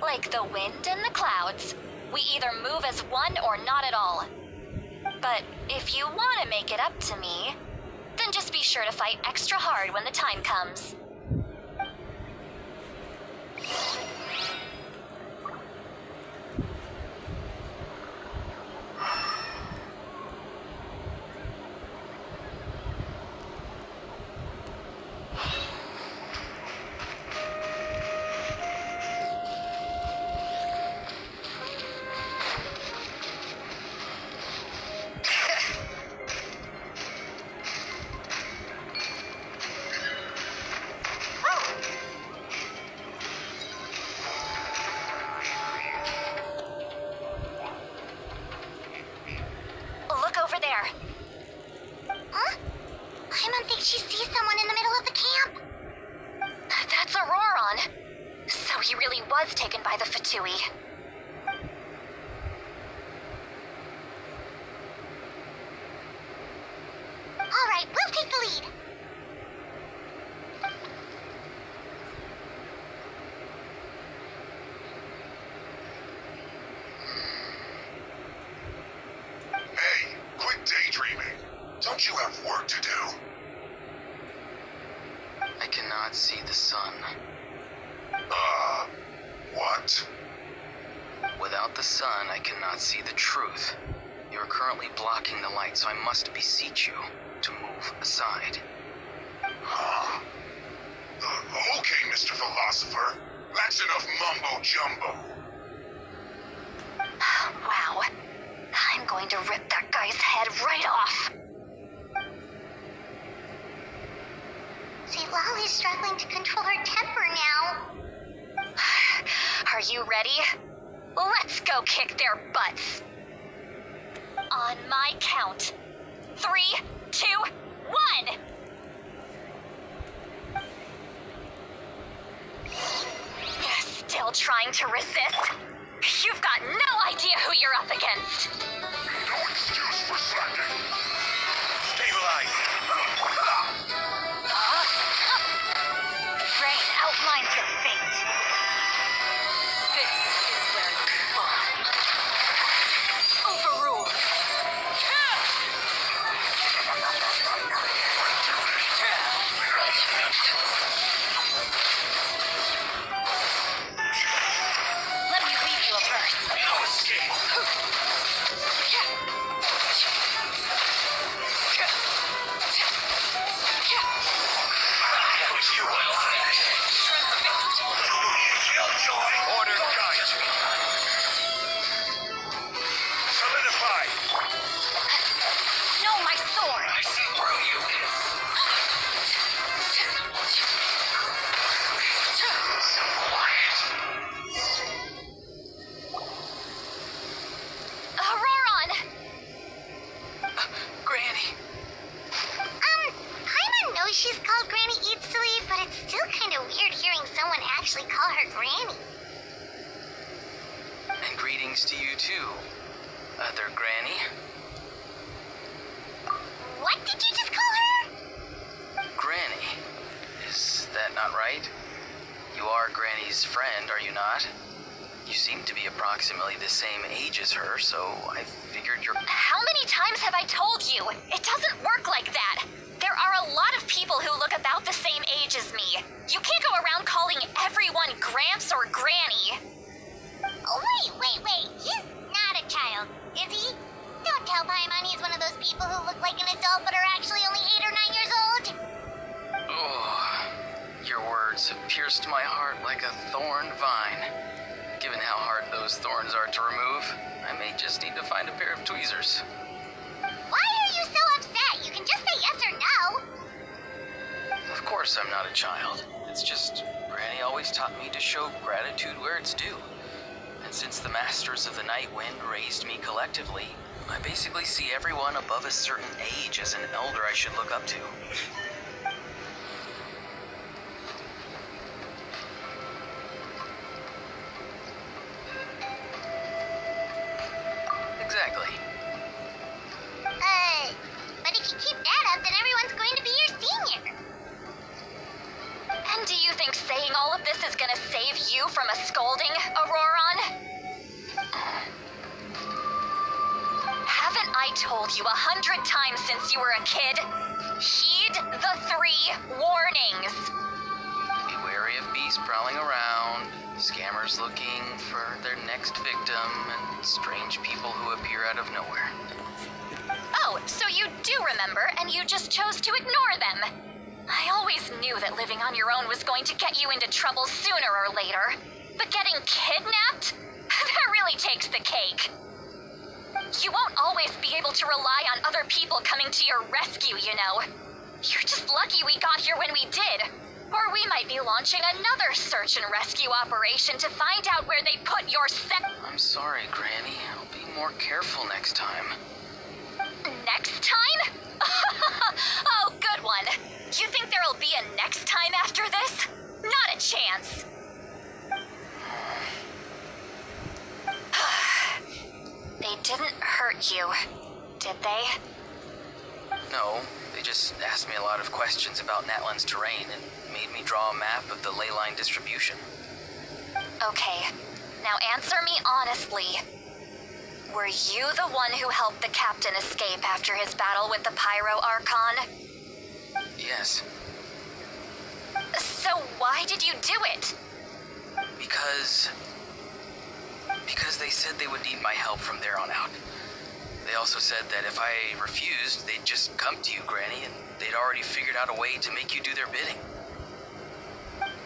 Like the wind and the clouds. We either move as one or not at all. But if you want to make it up to me, then just be sure to fight extra hard when the time comes. Look over there. Huh? I don't think she sees someone in the middle of the camp. That's Auroron. So he really was taken by the Fatui. All right, we'll take the lead. Hey, quit daydreaming. Don't you have work to do? I cannot see the sun. What? Without the sun, I cannot see the truth. You are currently blocking the light, so I must beseech you to move aside. Huh? Okay, Mr. Philosopher. That's enough mumbo-jumbo. Wow. I'm going to rip that guy's head right off. See, Lolly's struggling to control her temper now. Are you ready? Let's go kick their butts. On my count. 3, 2, 1. Still trying to resist? You've got no idea who you're up against. No excuse for slacking. Stabilize. Rain outlines the fate. This is where you fall. Overruled. Let me she's called Granny Eats to Leave, but it's still kind of weird hearing someone actually call her Granny. And greetings to you too, other Granny. What did you just call her? Granny. Is that not right? You are Granny's friend, are you not? You seem to be approximately the same age as her, so I figured you're... How many times have I told you? It doesn't work like that. There are a lot of people who look about the same age as me. You can't go around calling everyone Gramps or Granny. Oh, wait. He's not a child, is he? Don't tell Paimon he's one of those people who look like an adult but are actually only 8 or 9 years old. Oh, your words have pierced my heart like a thorn vine. Given how hard those thorns are to remove, I may just need to find a pair of tweezers. Why are you so upset? You can just say yes or no. Of course I'm not a child. It's just Granny always taught me to show gratitude where it's due. And since the Masters of the Night Wind raised me collectively, I basically see everyone above a certain age as an elder I should look up to. Exactly. But if you keep that up, then everyone's going to be your senior. And do you think saying all of this is gonna save you from a scolding, Auroron? Haven't I told you 100 times since you were a kid? Heed the 3 warnings. Be wary of beasts prowling around, scammers looking for their next victim, and strange people who appear out of nowhere. Oh, so you do remember, and you just chose to ignore them. I always knew that living on your own was going to get you into trouble sooner or later. But getting kidnapped? That really takes the cake. You won't always be able to rely on other people coming to your rescue, you know. You're just lucky we got here when we did. Or we might be launching another search and rescue operation to find out where they put your I'm sorry, Granny. I'll be more careful next time. Next time? Oh, good one. You think there'll be a next time after this? Not a chance. They didn't hurt you, did they? No, they just asked me a lot of questions about Natlan's terrain and made me draw a map of the ley line distribution. Okay, now answer me honestly. Were you the one who helped the captain escape after his battle with the Pyro Archon? Yes. So why did you do it? Because they said they would need my help from there on out. They also said that if I refused, they'd just come to you, Granny, and they'd already figured out a way to make you do their bidding.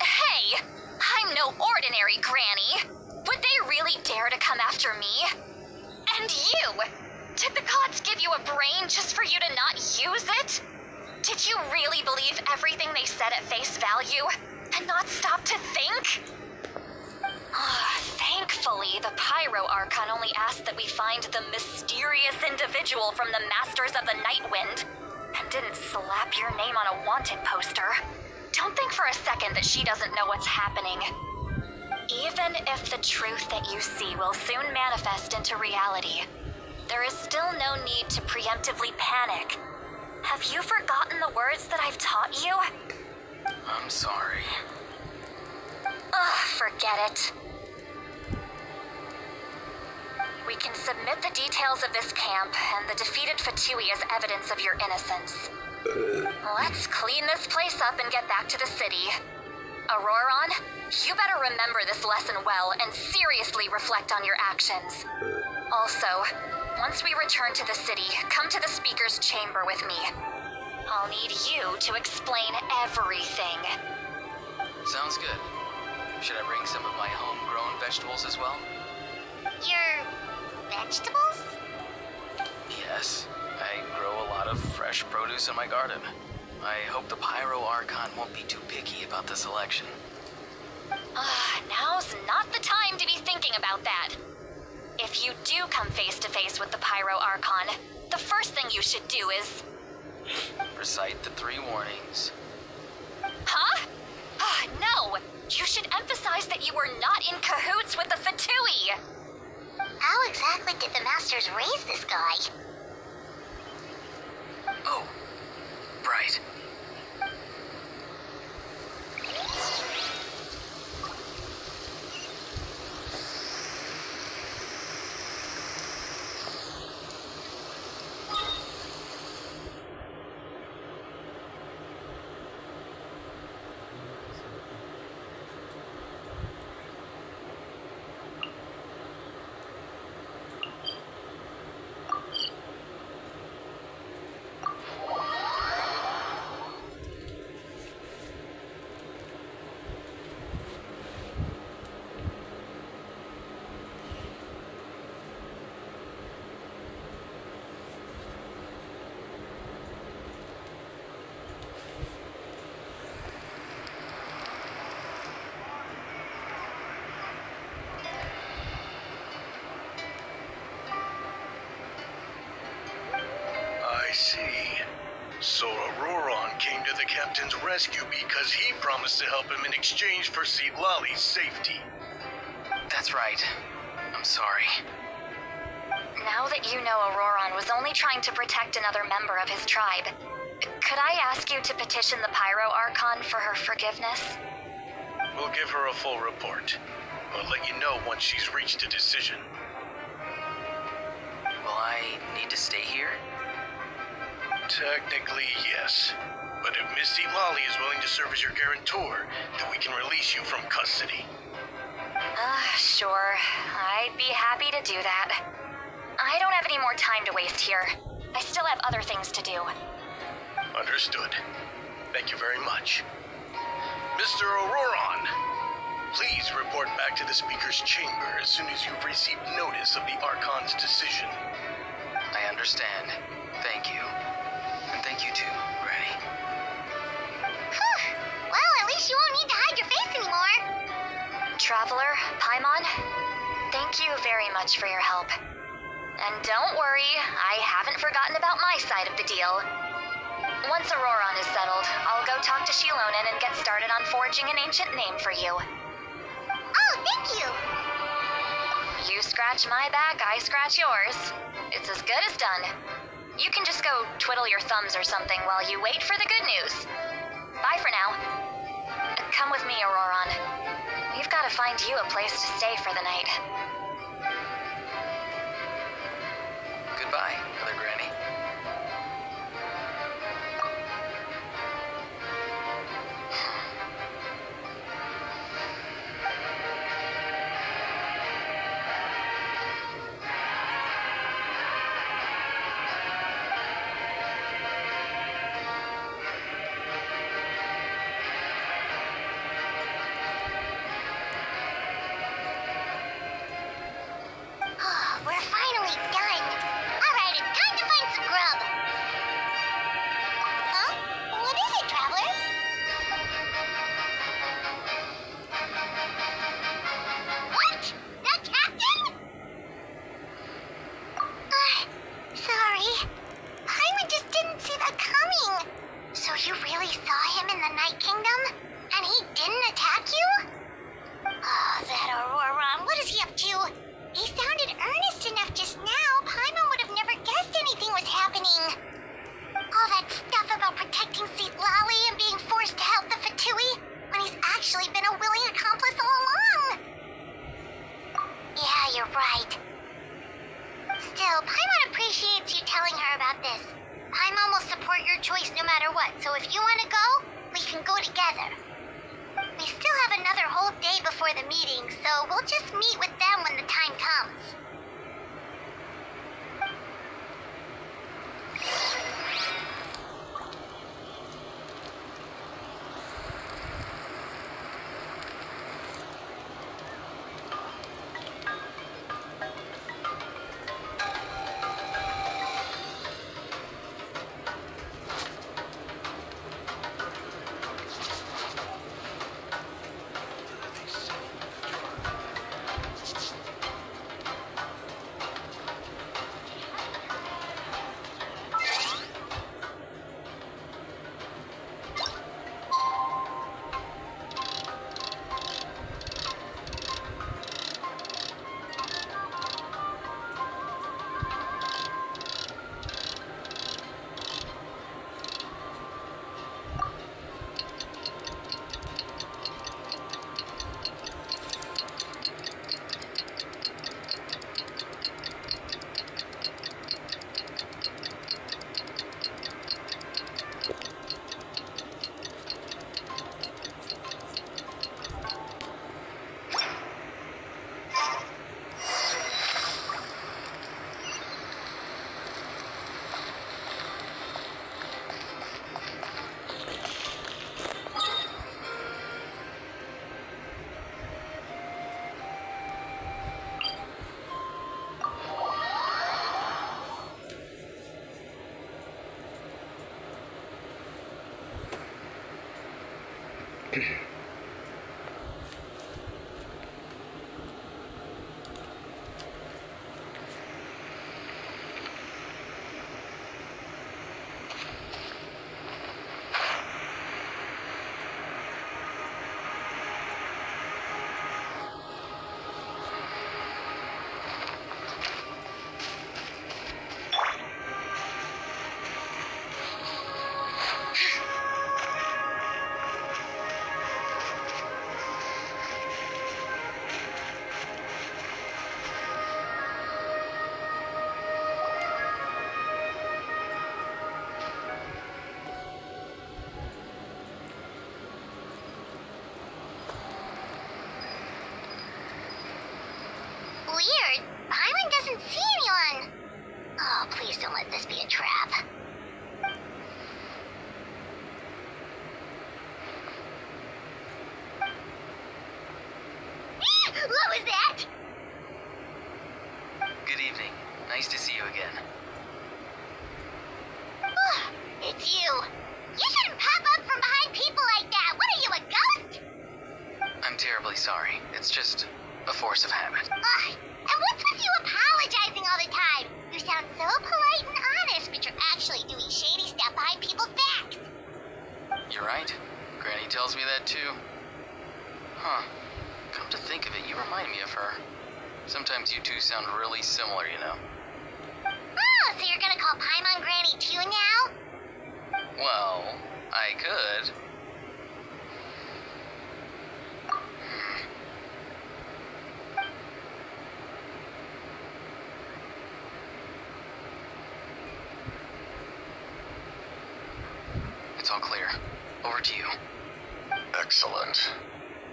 Hey, I'm no ordinary Granny. Would they really dare to come after me? And you! Did the gods give you a brain just for you to not use it? Did you really believe everything they said at face value and not stop to think? Thankfully, the Pyro Archon only asked that we find the mysterious individual from the Masters of the Night Wind and didn't slap your name on a wanted poster. Don't think for a second that she doesn't know what's happening. Even if the truth that you see will soon manifest into reality, there is still no need to preemptively panic. Have you forgotten the words that I've taught you? I'm sorry. Forget it. We can submit the details of this camp and the defeated Fatui as evidence of your innocence. Let's clean this place up and get back to the city. Auroron, you better remember this lesson well and seriously reflect on your actions. Also, once we return to the city, come to the speaker's chamber with me. I'll need you to explain everything. Sounds good. Should I bring some of my homegrown vegetables as well? Your vegetables? Yes. I grow a lot of fresh produce in my garden. I hope the Pyro Archon won't be too picky about the selection. Now's not the time to be thinking about that. If you do come face to face with the Pyro Archon, the first thing you should do is... Recite the 3 warnings. You should emphasize that you were not in cahoots with the Fatui! How exactly did the Masters raise this guy? Oh, right. I see. So Auroron came to the captain's rescue because he promised to help him in exchange for Citlali's safety. That's right. I'm sorry. Now that you know Auroron was only trying to protect another member of his tribe, could I ask you to petition the Pyro Archon for her forgiveness? We'll give her a full report. We'll let you know once she's reached a decision. Will I need to stay here? Technically, yes. But if Miss Citlali is willing to serve as your guarantor, then we can release you from custody. Sure. I'd be happy to do that. I don't have any more time to waste here. I still have other things to do. Understood. Thank you very much. Mr. Auroron, please report back to the Speaker's chamber as soon as you've received notice of the Archon's decision. I understand. Thank you. And thank you too, Granny. Whew. Well, at least you won't need to hide your face anymore. Traveler, Paimon, thank you very much for your help. And don't worry, I haven't forgotten about my side of the deal. Once Auroron is settled, I'll go talk to Shilonen and get started on forging an ancient name for you. Oh, thank you. You scratch my back, I scratch yours. It's as good as done. You can just go twiddle your thumbs or something while you wait for the good news. Bye for now. Come with me, Auroron. We've got to find you a place to stay for the night. Goodbye, Mother Granny. We're finally done. All right, it's time to find some grub. Huh? What is it, Traveler? What? The captain? Sorry. Paimon just didn't see that coming. So you really saw him in the Night Kingdom? And he didn't attack you? Oh, that Auroron. What is he up to? He sounded earnest enough just now. Paimon would have never guessed anything was happening. All that stuff about protecting Citlali and being forced to help the Fatui when he's actually been a willing accomplice all along. Yeah, you're right. Still, Paimon appreciates you telling her about this. Paimon will support your choice no matter what, so if you want to go, we can go together. We still have another whole day before the meeting, so we'll just meet with them when the time comes. Weird. Paimon doesn't see anyone. Oh, please don't let this be a trap. What was that? Good evening. Nice to see you again. It's you. You shouldn't pop up from behind people like that. What are you, a ghost? I'm terribly sorry. It's just a force of habit. And what's with you apologizing all the time? You sound so polite and honest, but you're actually doing shady stuff behind people's backs. You're right. Granny tells me that too. Huh. Come to think of it, you remind me of her. Sometimes you two sound really similar, you know. Oh, so you're gonna call Paimon Granny too now? Well, I could. It's all clear. Over to you. Excellent.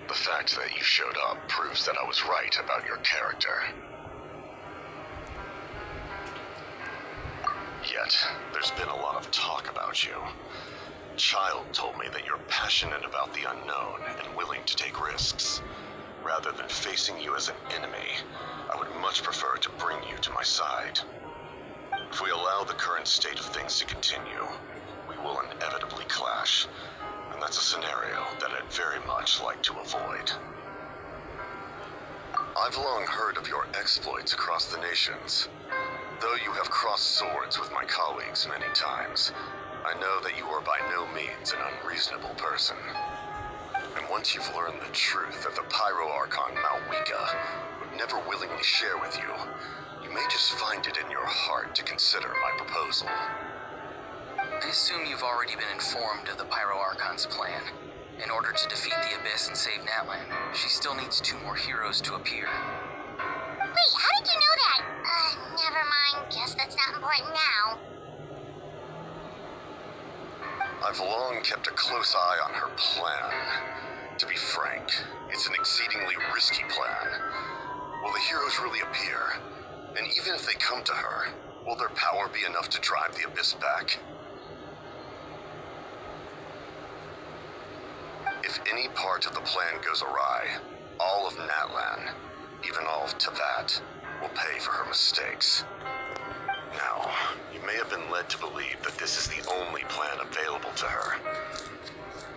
The fact that you showed up proves that I was right about your character. Yet, there's been a lot of talk about you. Child told me that you're passionate about the unknown and willing to take risks. Rather than facing you as an enemy, I would much prefer to bring you to my side. If we allow the current state of things to continue, we will inevitably clash, and that's a scenario that I'd very much like to avoid. I've long heard of your exploits across the nations. Though you have crossed swords with my colleagues many times, I know that you are by no means an unreasonable person. And once you've learned the truth that the Pyro Archon Malwika would never willingly share with you, you may just find it in your heart to consider my proposal. I assume you've already been informed of the Pyro Archon's plan. In order to defeat the Abyss and save Natlan, she still needs 2 more heroes to appear. Wait, how did you know that? Never mind. Guess that's not important now. I've long kept a close eye on her plan. To be frank, it's an exceedingly risky plan. Will the heroes really appear? And even if they come to her, will their power be enough to drive the Abyss back? If any part of the plan goes awry, all of Natlan, even all of Teyvat, will pay for her mistakes. Now, you may have been led to believe that this is the only plan available to her.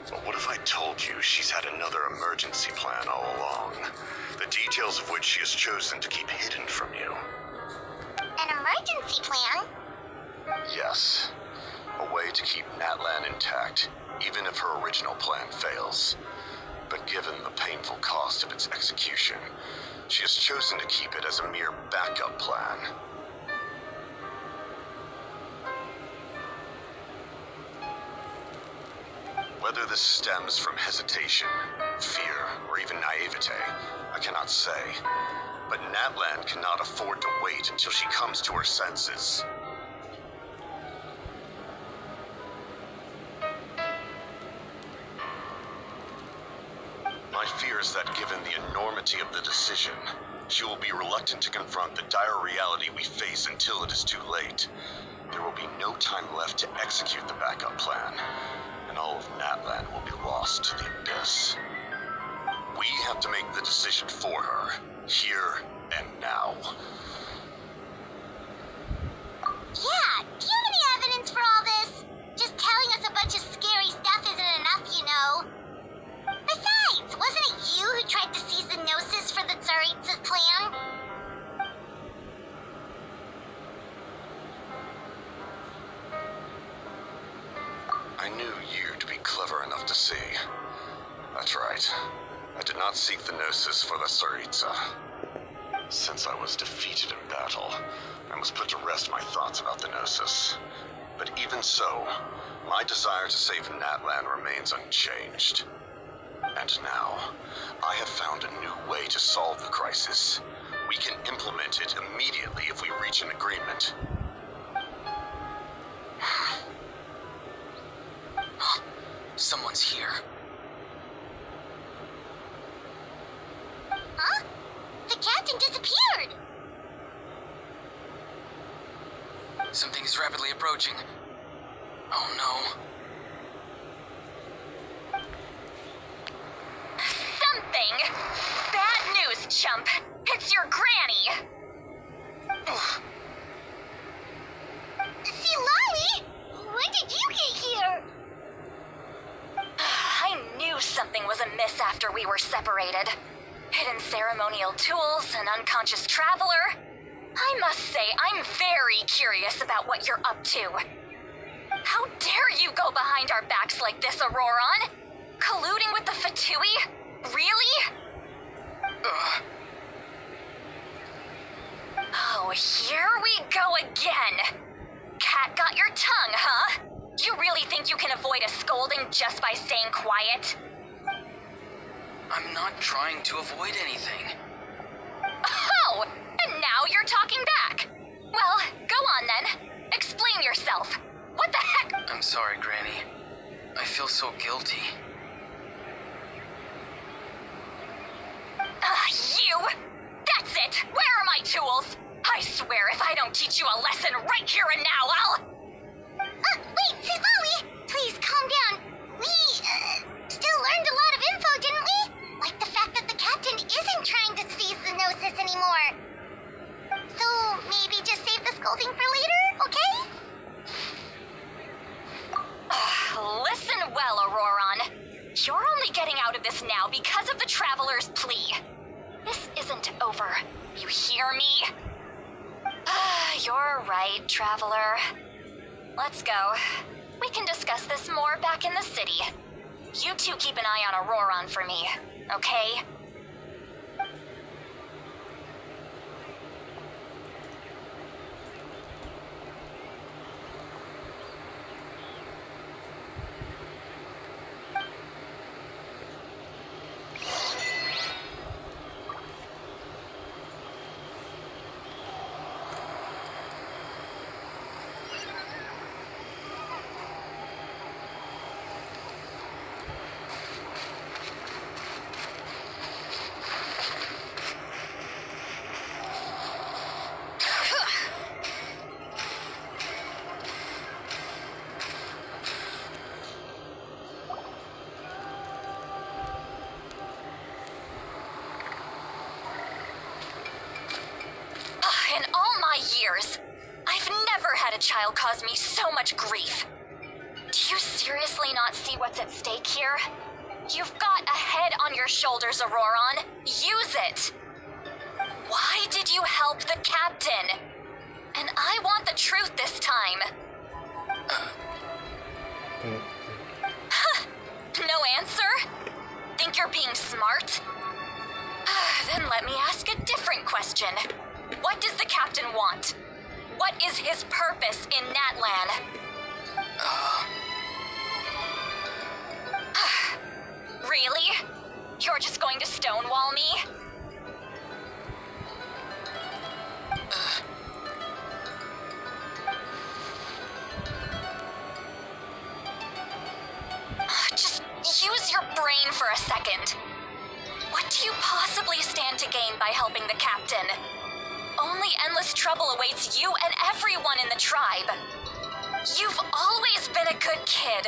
But what if I told you she's had another emergency plan all along, the details of which she has chosen to keep hidden from you? An emergency plan? Yes, a way to keep Natlan intact, even if her original plan fails. But given the painful cost of its execution, she has chosen to keep it as a mere backup plan. Whether this stems from hesitation, fear, or even naivete, I cannot say. But Natlan cannot afford to wait until she comes to her senses. My fear is that given the enormity of the decision, she will be reluctant to confront the dire reality we face until it is too late. There will be no time left to execute the backup plan, and all of Natlan will be lost to the Abyss. We have to make the decision for her, here and now. Yeah, do you have any evidence for all this? Just telling us a bunch of scary stuff isn't enough, you know. to see. That's right. I did not seek the Gnosis for the Tsaritsa. Since I was defeated in battle, I must put to rest my thoughts about the Gnosis. But even so, my desire to save Natlan remains unchanged. And now, I have found a new way to solve the crisis. We can implement it immediately if we reach an agreement. Someone's here. Huh? The captain disappeared! Something is rapidly approaching. Oh no. Something? Bad news, chump. It's your granny. Ugh. See, Lolly? When did you get here? I knew something was amiss after we were separated. Hidden ceremonial tools, an unconscious traveler. I must say, I'm very curious about what you're up to. How dare you go behind our backs like this, Auroron? Colluding with the Fatui? Really? Ugh. Oh, here we go again. Cat got your tongue, huh? You really think you can avoid a scolding just by staying quiet? I'm not trying to avoid anything. Oh, and now you're talking back. Well, go on then. Explain yourself. What the heck? I'm sorry, Granny. I feel so guilty. You! That's it! Where are my tools? I swear if I don't teach you a lesson right here and now, I'll... Wait, Lolly! Please, calm down. We, still learned a lot of info, didn't we? Like the fact that the captain isn't trying to seize the Gnosis anymore. So, maybe just save the scolding for later, okay? Listen well, Auroron. You're only getting out of this now because of the Traveler's plea. This isn't over. You hear me? You're right, Traveler. Let's go. We can discuss this more back in the city. You two keep an eye on Auroron for me, okay? In all my years, I've never had a child cause me so much grief. Do you seriously not see what's at stake here? You've got a head on your shoulders, Auroron. Use it! Why did you help the captain? And I want the truth this time. No answer? Think you're being smart? Then let me ask a different question. What does the captain want? What is his purpose in Natlan? Really? You're just going to stonewall me? Just use your brain for a second. What do you possibly stand to gain by helping the captain? Only endless trouble awaits you and everyone in the tribe. You've always been a good kid.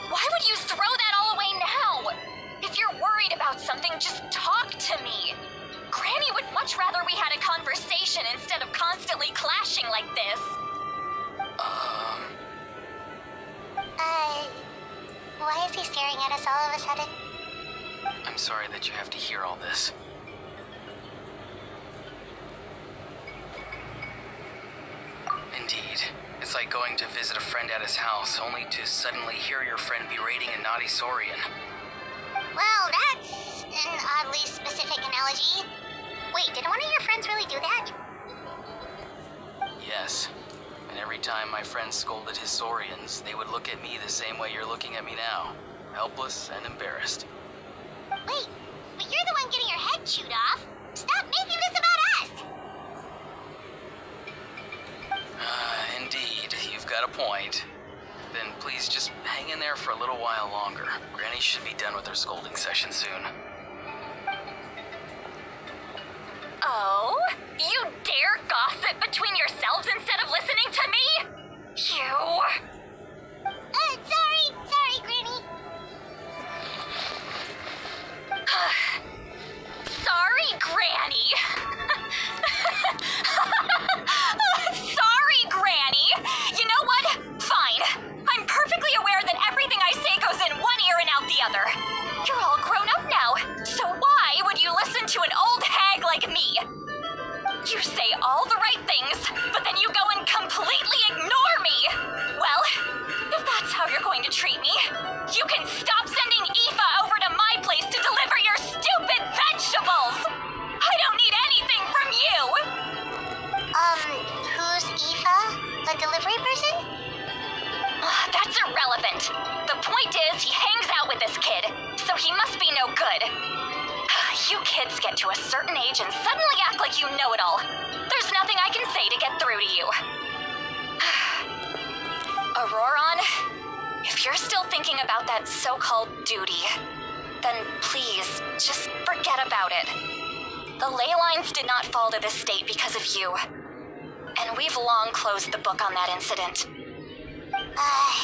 Why would you throw that all away now? If you're worried about something, just talk to me. Granny would much rather we had a conversation instead of constantly clashing like this. Why is he staring at us all of a sudden? I'm sorry that you have to hear all this. Indeed. As it's like going to visit a friend at his house, only to suddenly hear your friend berating a naughty Saurian. Well, that's an oddly specific analogy. Wait, did one of your friends really do that? Yes. And every time my friend scolded his Saurians, they would look at me the same way you're looking at me now. Helpless and embarrassed. Wait, but you're the one getting your head chewed off. Stop making this about us! Indeed, you've got a point. Then please just hang in there for a little while longer. Granny should be done with her scolding session soon. Oh? You dare gossip between yourselves instead of listening to me? You... Sorry, Granny. Sorry, Granny. Sorry, Granny. You know what? Fine. I'm perfectly aware that everything I say goes in one ear and out the other. You're all grown up now, so why would you listen to an old hag like me? You say all the right things, but then you go and completely ignore me. Well, if that's how you're going to treat me, you can stop sending Aoife over to my place to deliver your stupid vegetables. I don't need anything from you. Who's Aoife? A delivery person? That's irrelevant. The point is, he hangs out with this kid, so he must be no good. You kids get to a certain age and suddenly act like you know it all. There's nothing I can say to get through to you. Auroron, if you're still thinking about that so-called duty, then please, just forget about it. The ley lines did not fall to this state because of you. And we've long closed the book on that incident.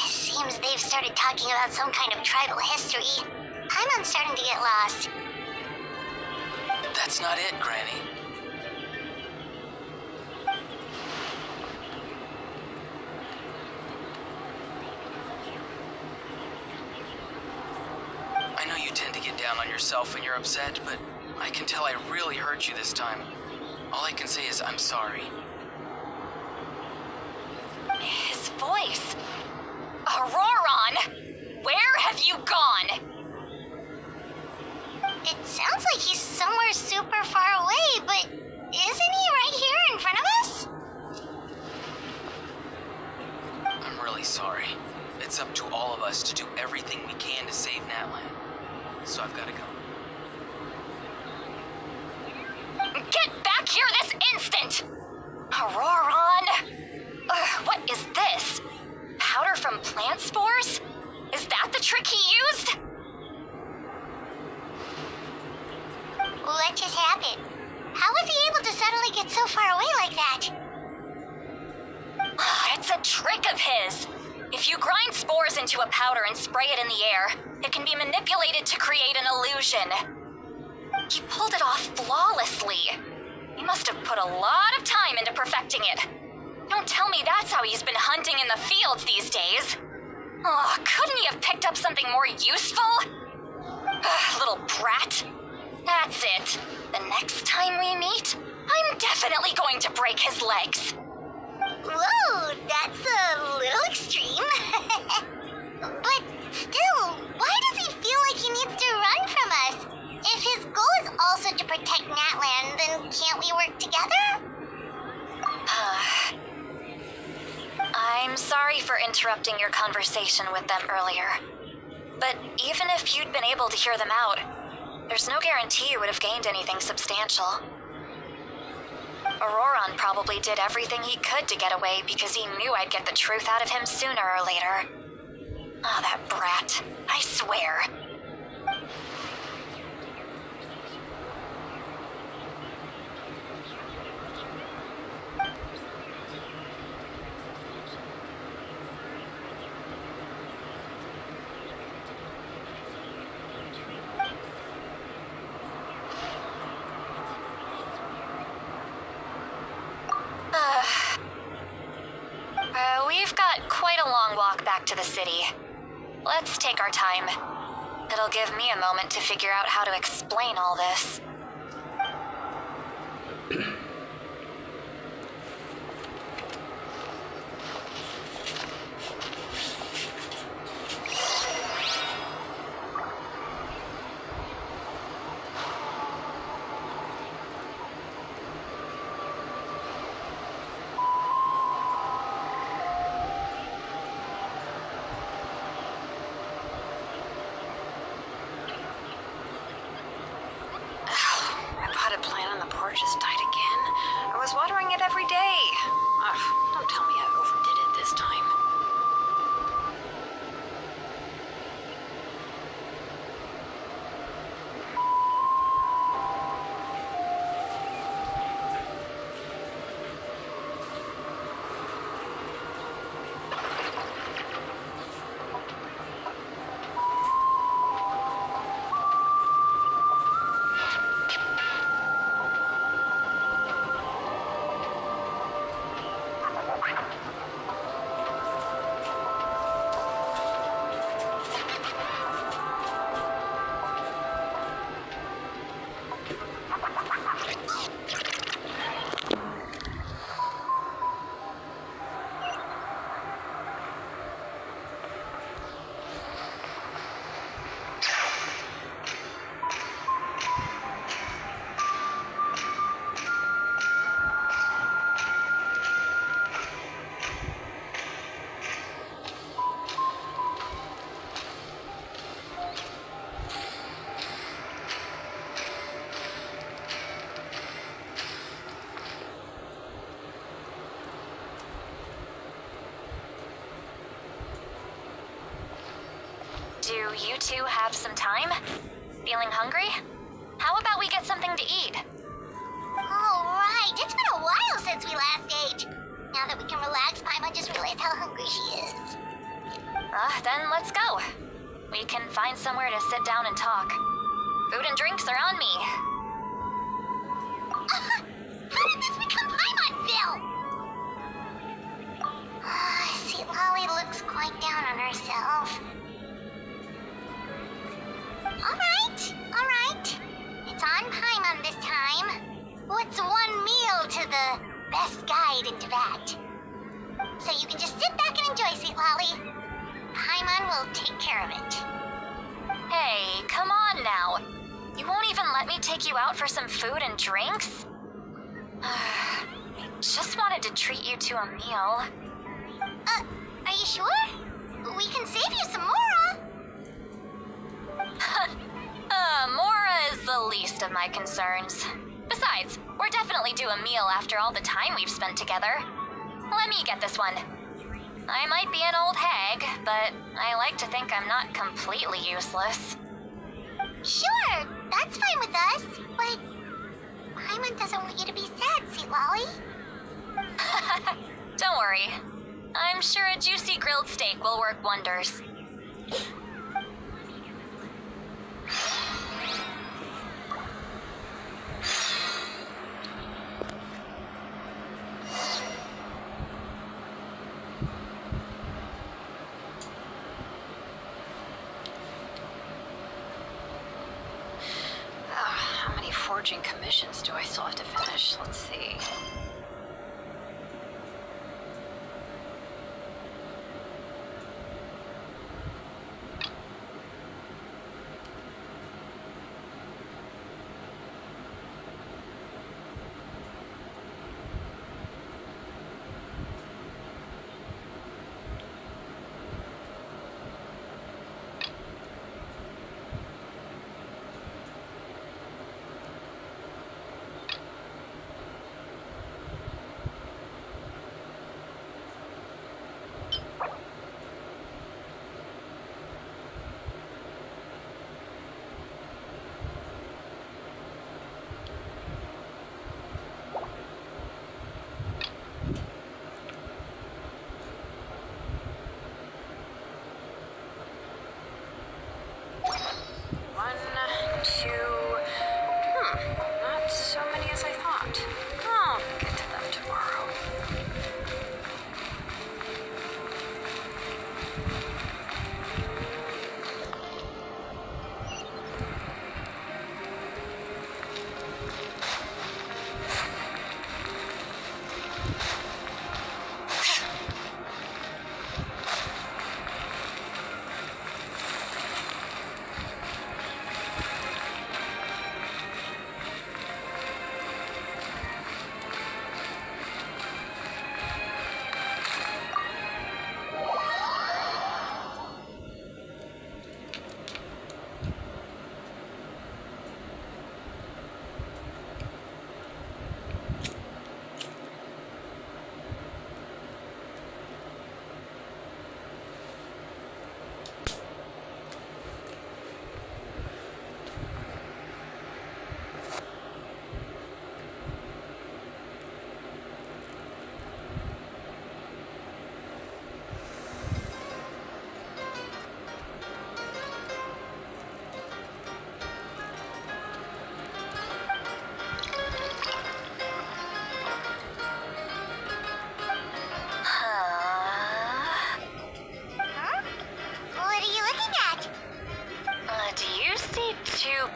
Seems they've started talking about some kind of tribal history. I'm starting to get lost. That's not it, Granny. I know you tend to get down on yourself when you're upset, but I can tell I really hurt you this time. All I can say is I'm sorry. His voice. Auroron! Where have you gone? It sounds like he's somewhere super far away, but isn't he right here in front of us? I'm really sorry. It's up to all of us to do everything we can to save Natlan. So I've got to go. Get back here this instant! Auroron! What is this? Powder from plant spores? Is that the trick he used? What just happened? How was he able to suddenly get so far away like that? It's a trick of his. If you grind spores into a powder and spray it in the air, it can be manipulated to create an illusion. He pulled it off flawlessly. He must have put a lot of time into perfecting it. Don't tell me that's how he's been hunting in the fields these days. Oh, couldn't he have picked up something more useful? Little brat. That's it. The next time we meet, I'm definitely going to break his legs. Whoa, that's a little extreme. But still, why does he feel like he needs to run from us? If his goal is also to protect Natlan, then can't we work together? I'm sorry for interrupting your conversation with them earlier. But even if you'd been able to hear them out, there's no guarantee you would have gained anything substantial. Auroron probably did everything he could to get away because he knew I'd get the truth out of him sooner or later. Oh, that brat. I swear. We've got quite a long walk back to the city. Let's take our time. It'll give me a moment to figure out how to explain all this. you two have some time? Feeling hungry? How about we get something to eat? Oh, right. It's been a while since we last ate. Now that we can relax, Paimon just realized how hungry she is. Then let's go. We can find somewhere to sit down and talk. Food and drinks are on me. How did this become Paimonville? See, Lolly looks quite down on herself. Alright. It's on Paimon this time. What's one meal to the best guide into that? So you can just sit back and enjoy, sweet Lolly. Paimon will take care of it. Hey, come on now. You won't even let me take you out for some food and drinks? I just wanted to treat you to a meal. Are you sure? We can save you some Mora. Mora is the least of my concerns. Besides, we're definitely due a meal after all the time we've spent together. Let me get this one. I might be an old hag, but I like to think I'm not completely useless. Sure, that's fine with us, but Paimon doesn't want you to be sad, sweet Lolly. Don't worry. I'm sure a juicy grilled steak will work wonders. How many forging commissions do I still have to finish? Let's see. Not so many as I thought. I'll get to them tomorrow.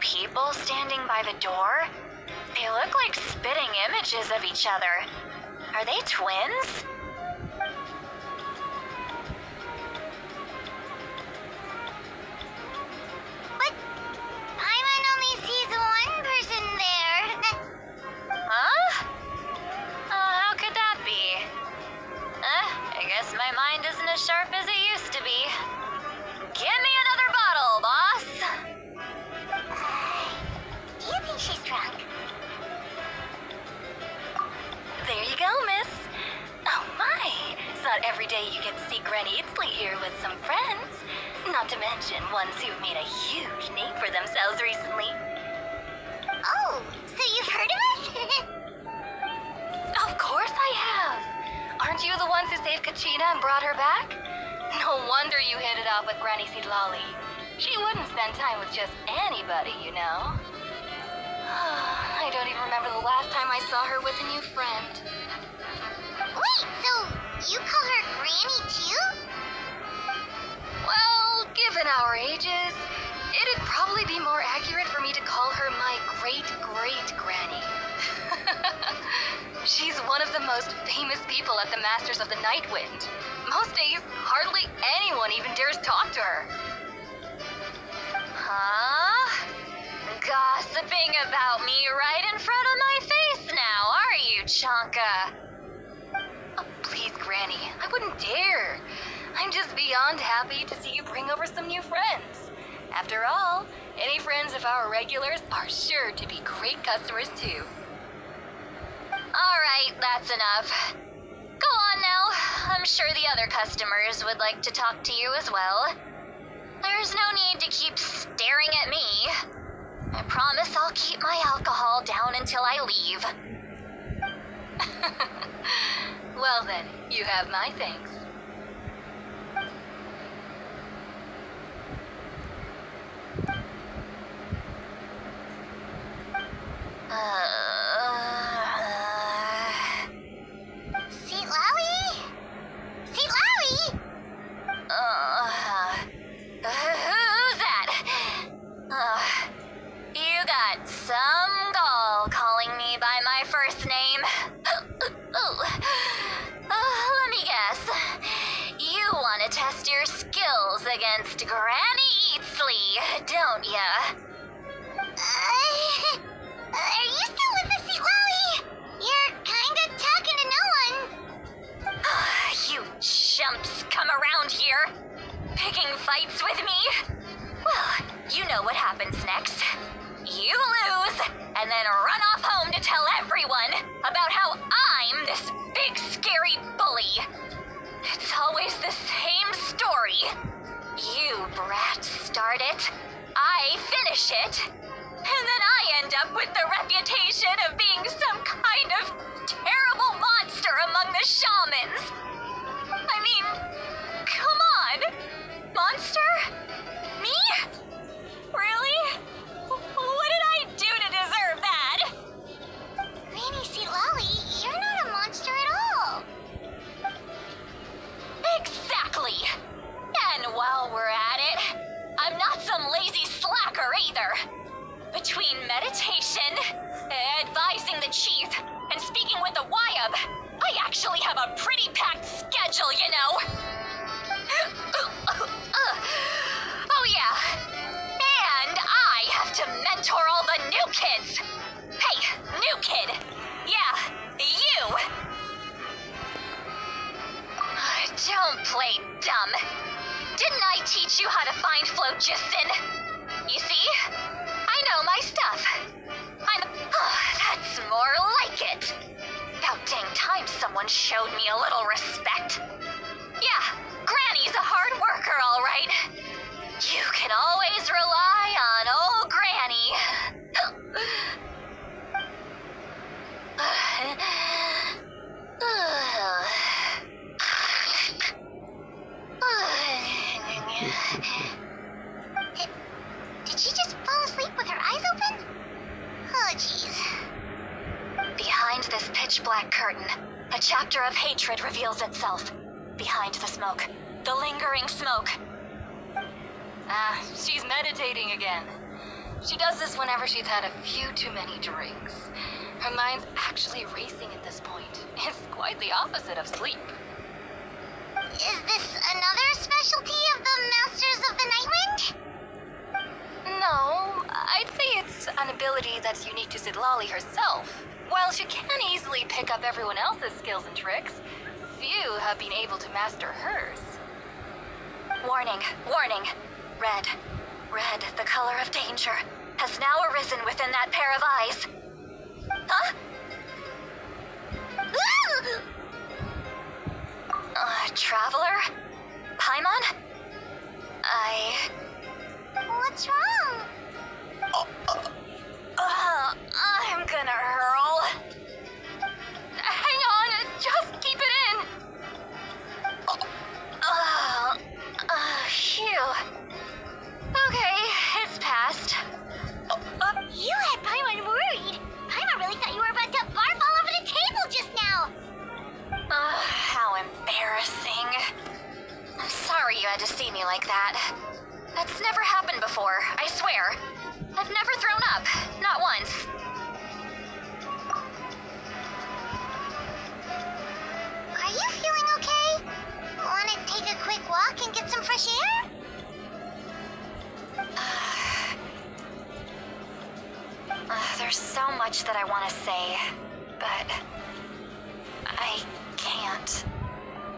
People standing by the door? They look like spitting images of each other. Are they twins? But Paimon only sees one person there. Huh? How could that be? I guess my mind isn't as sharp as it used to be. Give me another bottle, boss! Do you think she's drunk? There you go, miss. Oh my, it's not every day you get to see Granny Itzley here with some friends. Not to mention ones who've made a huge name for themselves recently. Oh, so you've heard of us? Of course I have. Aren't you the ones who saved Kachina and brought her back? No wonder you hit it off with Granny Sidlali. She wouldn't spend time with just anybody, you know. I don't even remember the last time I saw her with a new friend. Wait, so you call her Granny too? Well, given our ages, it'd probably be more accurate for me to call her my great-great-granny. She's one of the most famous people at the Masters of the Nightwind. Most days, hardly anyone even dares talk to her. Huh? Gossiping about me right in front of my face now, are you, Chanka? Oh, please, Granny, I wouldn't dare. I'm just beyond happy to see you bring over some new friends. After all, any friends of our regulars are sure to be great customers too. All right, that's enough. Go on now. I'm sure the other customers would like to talk to you as well. There's no need to keep staring at me. I promise I'll keep my alcohol down until I leave. Well then, you have my thanks. Sidlali? Sidlali? Who's that? You got some gall calling me by my first name. Let me guess. You want to test your skills against Granny Eatsley, don't ya? Are you still with us, Sidlali? You're kinda talking to no one. You chumps come around here, picking fights with me? Well, you know what happens next. You lose, and then run off home to tell everyone about how I'm this big scary bully. It's always the same story. You brats start it, I finish it, and then I end up with the reputation of being some kind of terrible monster among the shamans. I mean, come on. Monster? Me? Really? What did I do to deserve that? Granny Sidlali, you're not a monster at all. Exactly. And while we're at it, I'm not some lazy slacker either. Between meditation, advising the chief, and speaking with the Wyab, I actually have a pretty packed schedule, you know. Oh yeah. And I have to mentor all the new kids. Hey, new kid. Yeah, you. Don't play dumb. Didn't I teach you how to find phlogiston? You see? I know my stuff. That's more like it. About dang time someone showed me a little respect. Yeah, Granny's a hard worker, all right. You can always rely on old Granny. Did she just fall asleep with her eyes open? Oh, jeez. Behind this pitch-black curtain, a chapter of hatred reveals itself. Behind the smoke, the lingering smoke. She's meditating again. She does this whenever she's had a few too many drinks. Her mind's actually racing at this point. It's quite the opposite of sleep. Is this another specialty of the Masters of the Nightwind? No, I'd say it's an ability that's unique to Sidlali herself. While she can easily pick up everyone else's skills and tricks, few have been able to master hers. Warning, warning. Red, the color of danger, has now arisen within that pair of eyes. Huh? Traveler? Paimon? What's wrong? I'm gonna hurl. Hang on, just keep it in. Phew. Okay, it's passed. You had Paimon worried. Paimon really thought you were about to barf all over the table just now. How embarrassing. I'm sorry you had to see me like that. That's never happened before, I swear. I've never thrown up, not once. Are you feeling okay? Want to take a quick walk and get some fresh air? There's so much that I want to say, but I can't.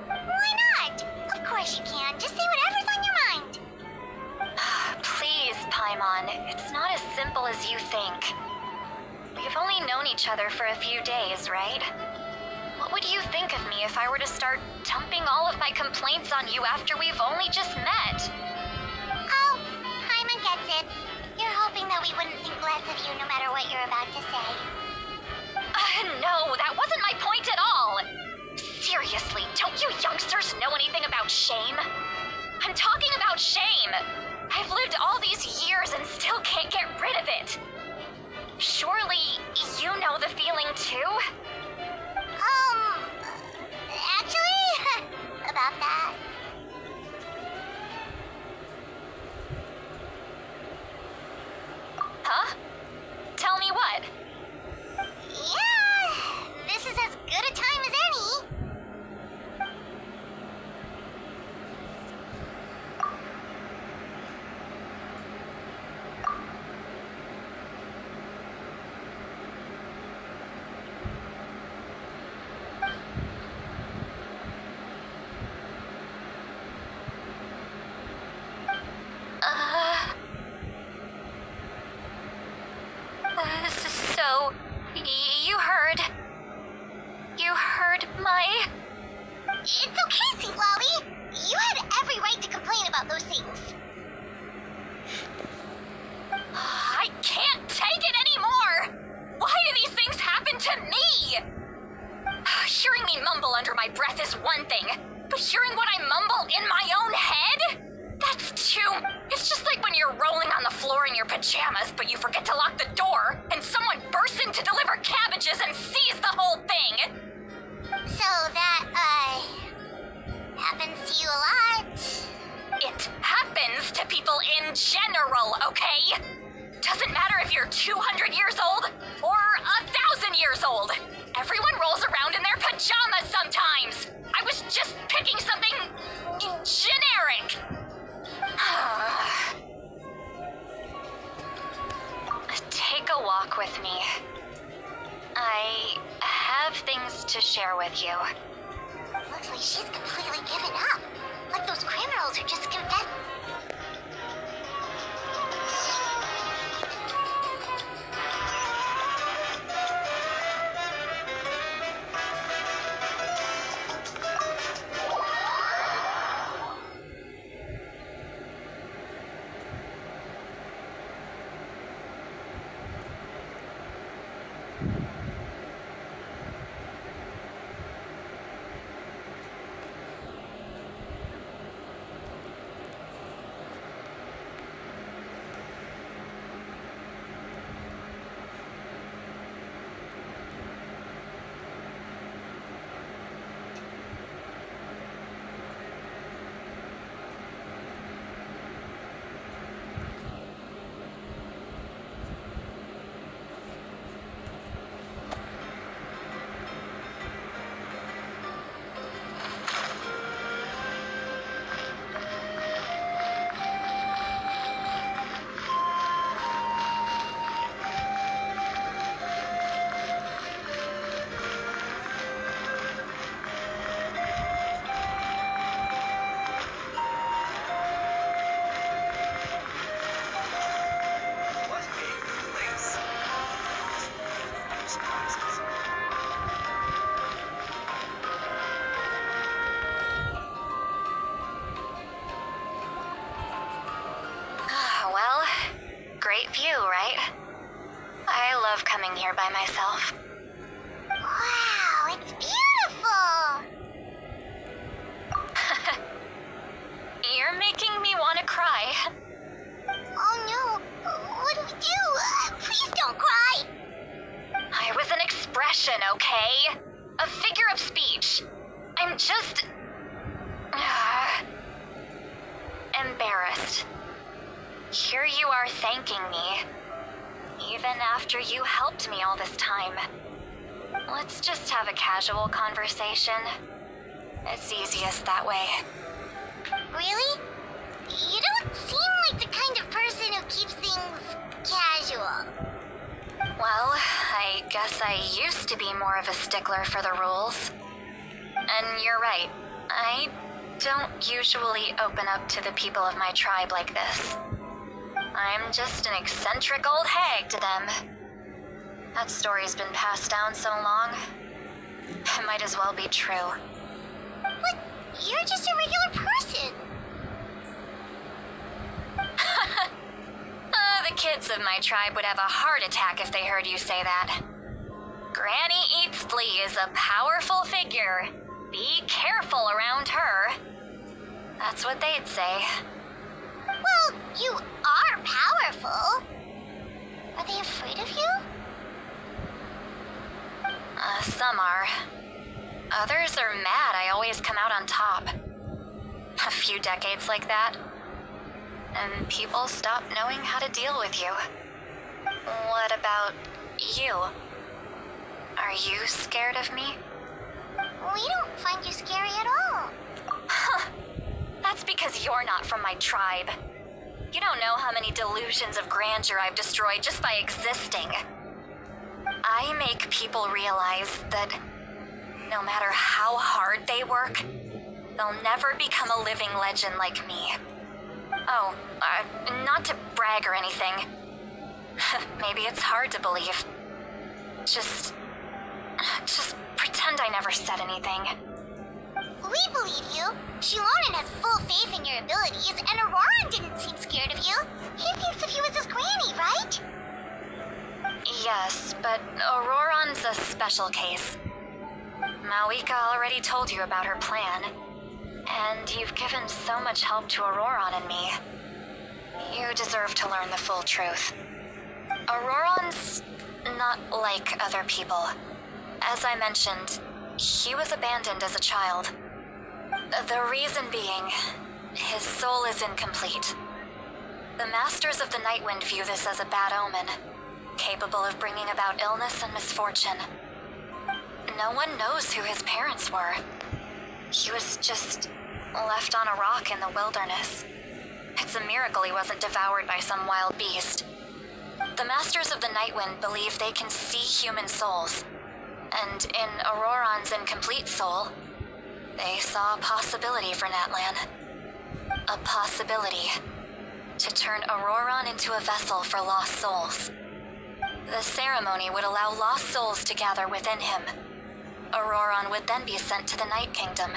Why not? Of course you can. Just say whatever's on your mind. Please, Paimon, it's not as simple as you think. We've only known each other for a few days, right? What would you think of me if I were to start dumping all of my complaints on you after we've only just met? Oh, Paimon gets it. You're hoping that we wouldn't think less of you no matter what you're about to say. No, that wasn't my point at all. Seriously, don't you youngsters know anything about shame? I'm talking about shame. I've lived all these years and still can't get rid of it. Surely, you know the feeling too? Actually, about that. Huh? Tell me what? Yeah, this is as good a time as any. So, you heard my... It's okay, St. Lolly. You had every right to complain about those things. I can't take it anymore! Why do these things happen to me? Hearing me mumble under my breath is one thing, but hearing what I mumble in my own head? That's too... It's just like when you're rolling on the floor in your pajamas, but you forget to lock the door, and someone bursts in to deliver cabbages and sees the whole thing! So that, happens to you a lot. It happens to people in general, okay? Doesn't matter if you're 200 years old or 1,000 years old. Everyone rolls around in their pajamas sometimes. I was just picking something generic. Take a walk with me. I have things to share with you. Looks like she's completely given up. Like those criminals who just confessed. great view, right? I love coming here by myself. Wow, it's beautiful! You're making me want to cry. Oh no, what do we do? Please don't cry! I was an expression, okay? A figure of speech. I'm just... embarrassed. Here you are thanking me, even after you helped me all this time. Let's just have a casual conversation. It's easiest that way. Really? You don't seem like the kind of person who keeps things casual. Well, I guess I used to be more of a stickler for the rules. And you're right, I don't usually open up to the people of my tribe like this. I'm just an eccentric old hag to them. That story's been passed down so long, it might as well be true. But you're just a regular person. The kids of my tribe would have a heart attack if they heard you say that. Granny Eatsley is a powerful figure. Be careful around her. That's what they'd say. Well, you are powerful. Are they afraid of you? Some are. Others are mad I always come out on top. A few decades like that, and people stop knowing how to deal with you. What about you? Are you scared of me? We don't find you scary at all. Huh. That's because you're not from my tribe. You don't know how many delusions of grandeur I've destroyed just by existing. I make people realize that no matter how hard they work, they'll never become a living legend like me. Oh, not to brag or anything. Maybe it's hard to believe. Just pretend I never said anything. We believe you. Shilonen has full faith in your abilities, and Auroran didn't seem scared of you. He thinks of you as his granny, right? Yes, but Auroran's a special case. Mawika already told you about her plan, and you've given so much help to Auroran and me. You deserve to learn the full truth. Auroran's not like other people. As I mentioned, he was abandoned as a child. The reason being, his soul is incomplete. The Masters of the Nightwind view this as a bad omen, capable of bringing about illness and misfortune. No one knows who his parents were. He was just left on a rock in the wilderness. It's a miracle he wasn't devoured by some wild beast. The Masters of the Nightwind believe they can see human souls, and in Auroran's incomplete soul, they saw a possibility for Natlan. A possibility to turn Auroran into a vessel for lost souls. The ceremony would allow lost souls to gather within him. Auroran would then be sent to the Night Kingdom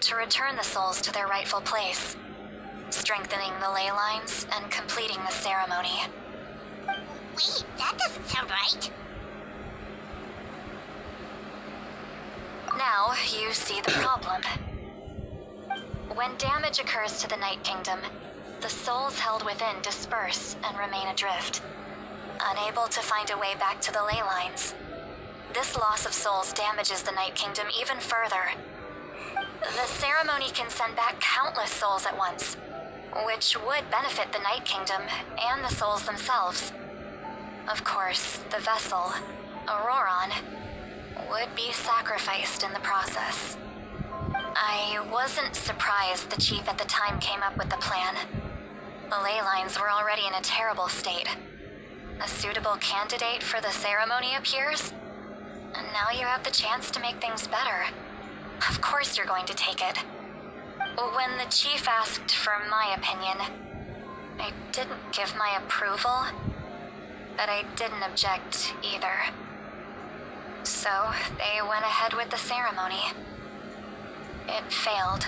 to return the souls to their rightful place, strengthening the ley lines and completing the ceremony. Wait, that doesn't sound right. Now you see the problem. When damage occurs to the Night Kingdom, the souls held within disperse and remain adrift, unable to find a way back to the ley lines. This loss of souls damages the Night Kingdom even further. The ceremony can send back countless souls at once, which would benefit the Night Kingdom and the souls themselves. Of course, the vessel, Auroran, would be sacrificed in the process. I wasn't surprised the chief at the time came up with the plan. The ley lines were already in a terrible state. A suitable candidate for the ceremony appears, and now you have the chance to make things better. Of course you're going to take it. When the chief asked for my opinion, I didn't give my approval, but I didn't object either. So they went ahead with the ceremony. It failed,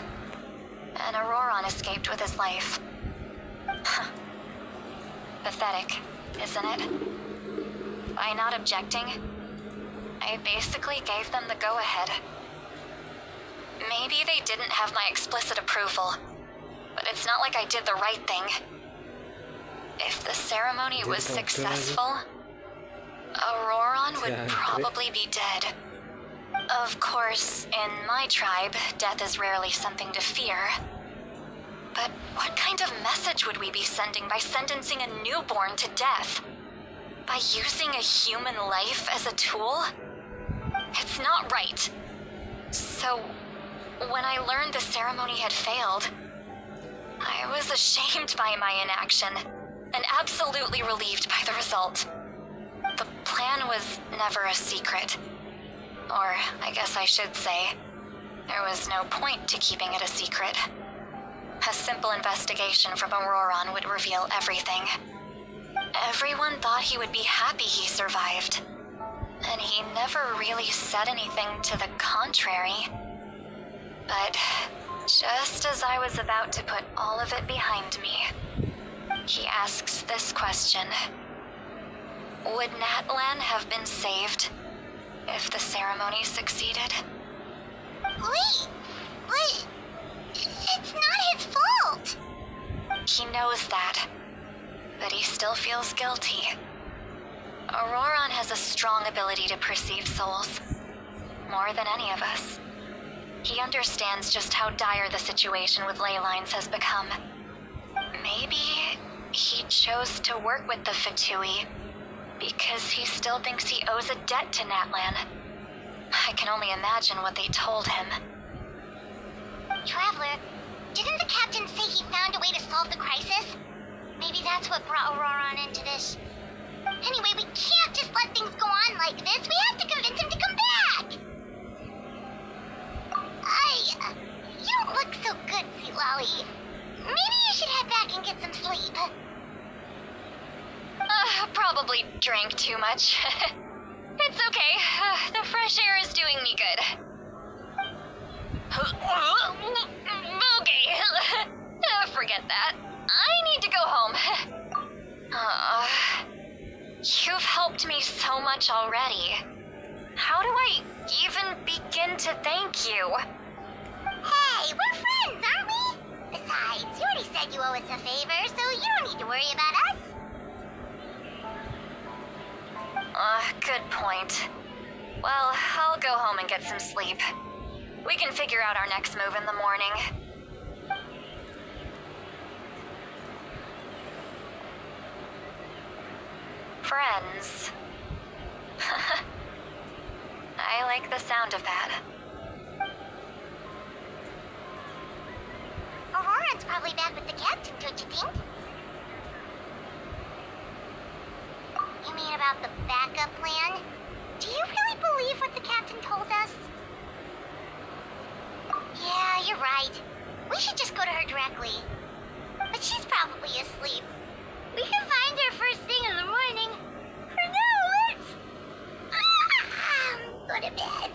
and Auroran escaped with his life. Pathetic, isn't it? By not objecting, I basically gave them the go-ahead. Maybe they didn't have my explicit approval, but it's not like I did the right thing. If the ceremony was successful, Auroron would probably be dead. Of course, in my tribe, death is rarely something to fear. But what kind of message would we be sending by sentencing a newborn to death? By using a human life as a tool? It's not right. So, when I learned the ceremony had failed, I was ashamed by my inaction, and absolutely relieved by the result. The plan was never a secret. Or, I guess I should say, there was no point to keeping it a secret. A simple investigation from Auroron would reveal everything. Everyone thought he would be happy he survived, and he never really said anything to the contrary. But just as I was about to put all of it behind me, he asks this question. Would Natlan have been saved if the ceremony succeeded? Wait, but it's not his fault. He knows that, but he still feels guilty. Auroron has a strong ability to perceive souls, more than any of us. He understands just how dire the situation with ley lines has become. Maybe he chose to work with the Fatui because he still thinks he owes a debt to Natlan. I can only imagine what they told him. Traveler, didn't the captain say he found a way to solve the crisis? Maybe that's what brought Auroron into this. Anyway, we can't just let things go on like this. We have to convince him to come back! You don't look so good, Silali. Maybe you should head back and get some sleep. Probably drank too much. It's okay. The fresh air is doing me good. Okay. Forget that. I need to go home. You've helped me so much already. How do I even begin to thank you? Hey, we're friends, aren't we? Besides, you already said you owe us a favor, so you don't need to worry about us. Good point. Well, I'll go home and get some sleep. We can figure out our next move in the morning. Friends. I like the sound of that. Auroron's probably back with the captain, don't you think? You mean about the backup plan? Do you really believe what the captain told us? Yeah, you're right. We should just go to her directly. But she's probably asleep. We can find her first thing in the morning. Or no, let's... go to bed.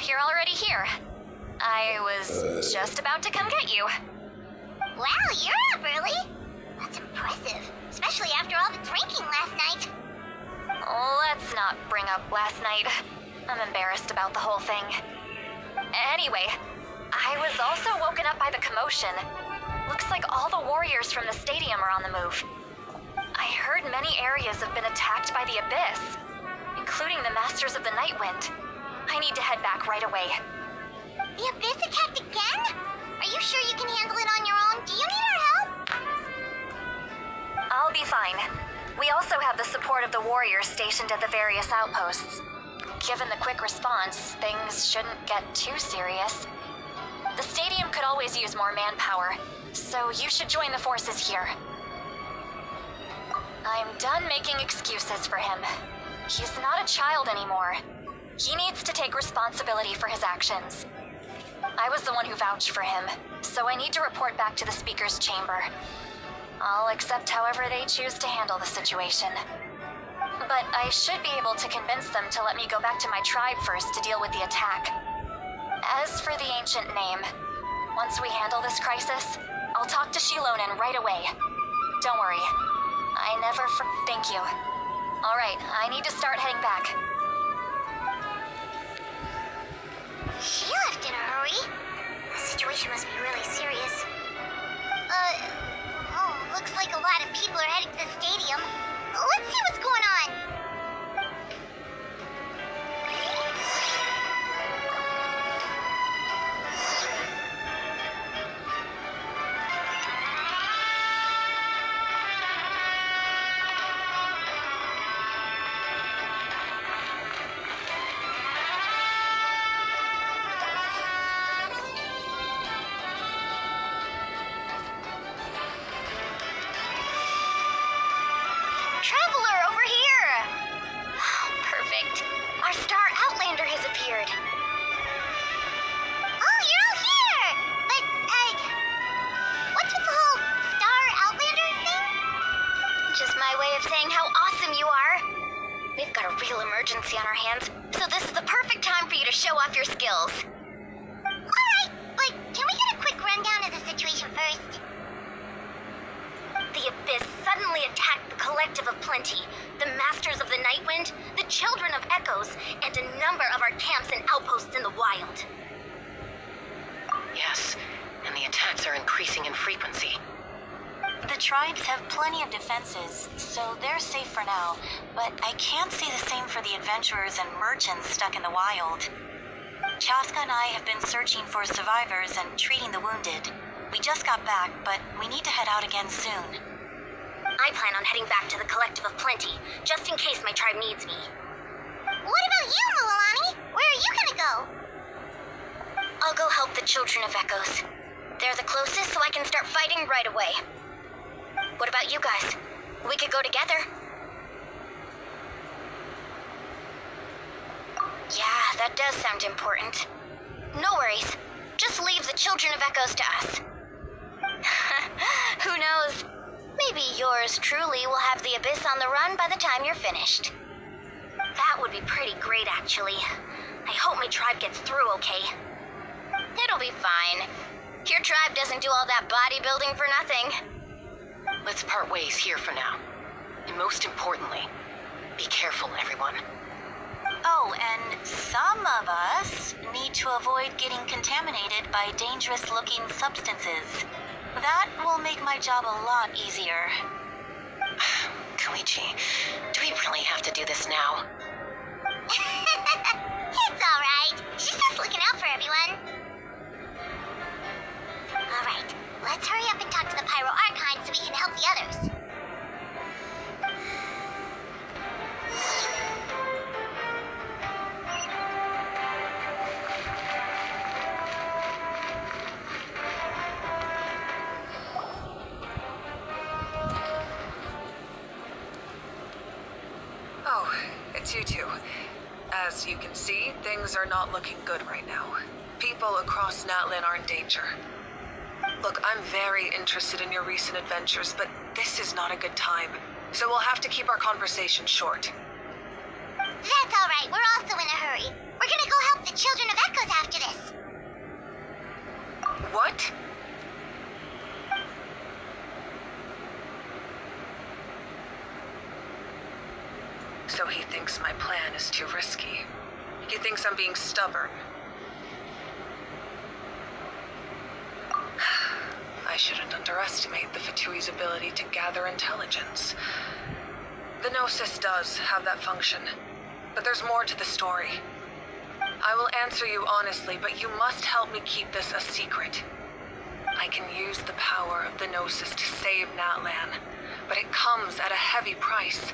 you're already here. I was just about to come get you. Wow, you're up early. That's impressive, especially after all the drinking last night. Let's not bring up last night. I'm embarrassed about the whole thing. Anyway, I was also woken up by the commotion. Looks like all the warriors from the stadium are on the move. I heard many areas have been attacked by the Abyss, including the Masters of the Nightwind. I need to head back right away. The Abyss attacked again? Are you sure you can handle it on your own? Do you need our help? I'll be fine. We also have the support of the warriors stationed at the various outposts. Given the quick response, things shouldn't get too serious. The stadium could always use more manpower, so you should join the forces here. I'm done making excuses for him. He's not a child anymore. He needs to take responsibility for his actions. I was the one who vouched for him, so I need to report back to the Speaker's chamber. I'll accept however they choose to handle the situation. But I should be able to convince them to let me go back to my tribe first to deal with the attack. As for the ancient name, once we handle this crisis, I'll talk to Shilonen right away. Don't worry. Thank you. Alright, I need to start heading back. She left in a hurry. The situation must be really serious. Looks like a lot of people are heading to the stadium. Let's see what's going on. Traveler, over here! Oh, perfect. Our star Outlander has appeared. Oh, you're all here! But, what's with the whole Star Outlander thing? Just my way of saying how awesome you are. We've got a real emergency on our hands, so this is the perfect time for you to show off your skills. Alright, but can we get a quick rundown of the situation first? The Abyss suddenly attacked the Collective of Plenty, the Masters of the Nightwind, the Children of Echoes, and a number of our camps and outposts in the wild. Yes, and the attacks are increasing in frequency. The tribes have plenty of defenses, so they're safe for now, but I can't say the same for the adventurers and merchants stuck in the wild. Chaska and I have been searching for survivors and treating the wounded. We just got back, but we need to head out again soon. I plan on heading back to the Collective of Plenty, just in case my tribe needs me. What about you, Mulalani? Where are you gonna go? I'll go help the Children of Echoes. They're the closest, so I can start fighting right away. What about you guys? We could go together. Yeah, that does sound important. No worries. Just leave the Children of Echoes to us. Who knows? Maybe yours truly will have the Abyss on the run by the time you're finished. That would be pretty great, actually. I hope my tribe gets through okay. It'll be fine. Your tribe doesn't do all that bodybuilding for nothing. Let's part ways here for now. And most importantly, be careful, everyone. Oh, and some of us need to avoid getting contaminated by dangerous-looking substances. That will make my job a lot easier. Koichi, do we really have to do this now? It's alright. She's just looking out for everyone. Alright, let's hurry up and talk to the Pyro Archon so we can help the others. Oh, it's you two. As you can see, things are not looking good right now. People across Natlin are in danger. Look, I'm very interested in your recent adventures, but this is not a good time. So we'll have to keep our conversation short. That's alright, we're also in a hurry. We're gonna go help the Children of Echoes after this. What? So he thinks my plan is too risky. He thinks I'm being stubborn. I shouldn't underestimate the Fatui's ability to gather intelligence. The Gnosis does have that function, but there's more to the story. I will answer you honestly, but you must help me keep this a secret. I can use the power of the Gnosis to save Natlan, but it comes at a heavy price.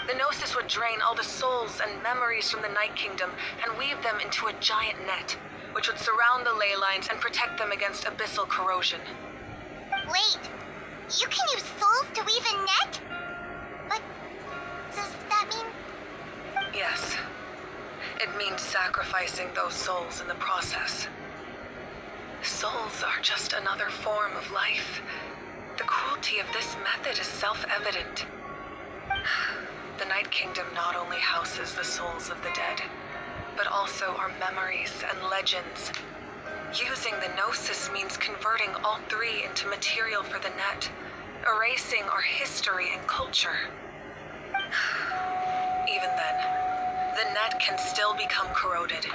The Gnosis would drain all the souls and memories from the Night Kingdom and weave them into a giant net, which would surround the ley lines and protect them against abyssal corrosion. Wait, you can use souls to weave a net? But does that mean... Yes. It means sacrificing those souls in the process. Souls are just another form of life. The cruelty of this method is self-evident. The Night Kingdom not only houses the souls of the dead, but also our memories and legends. Using the Gnosis means converting all three into material for the net, erasing our history and culture. Even then, the net can still become corroded.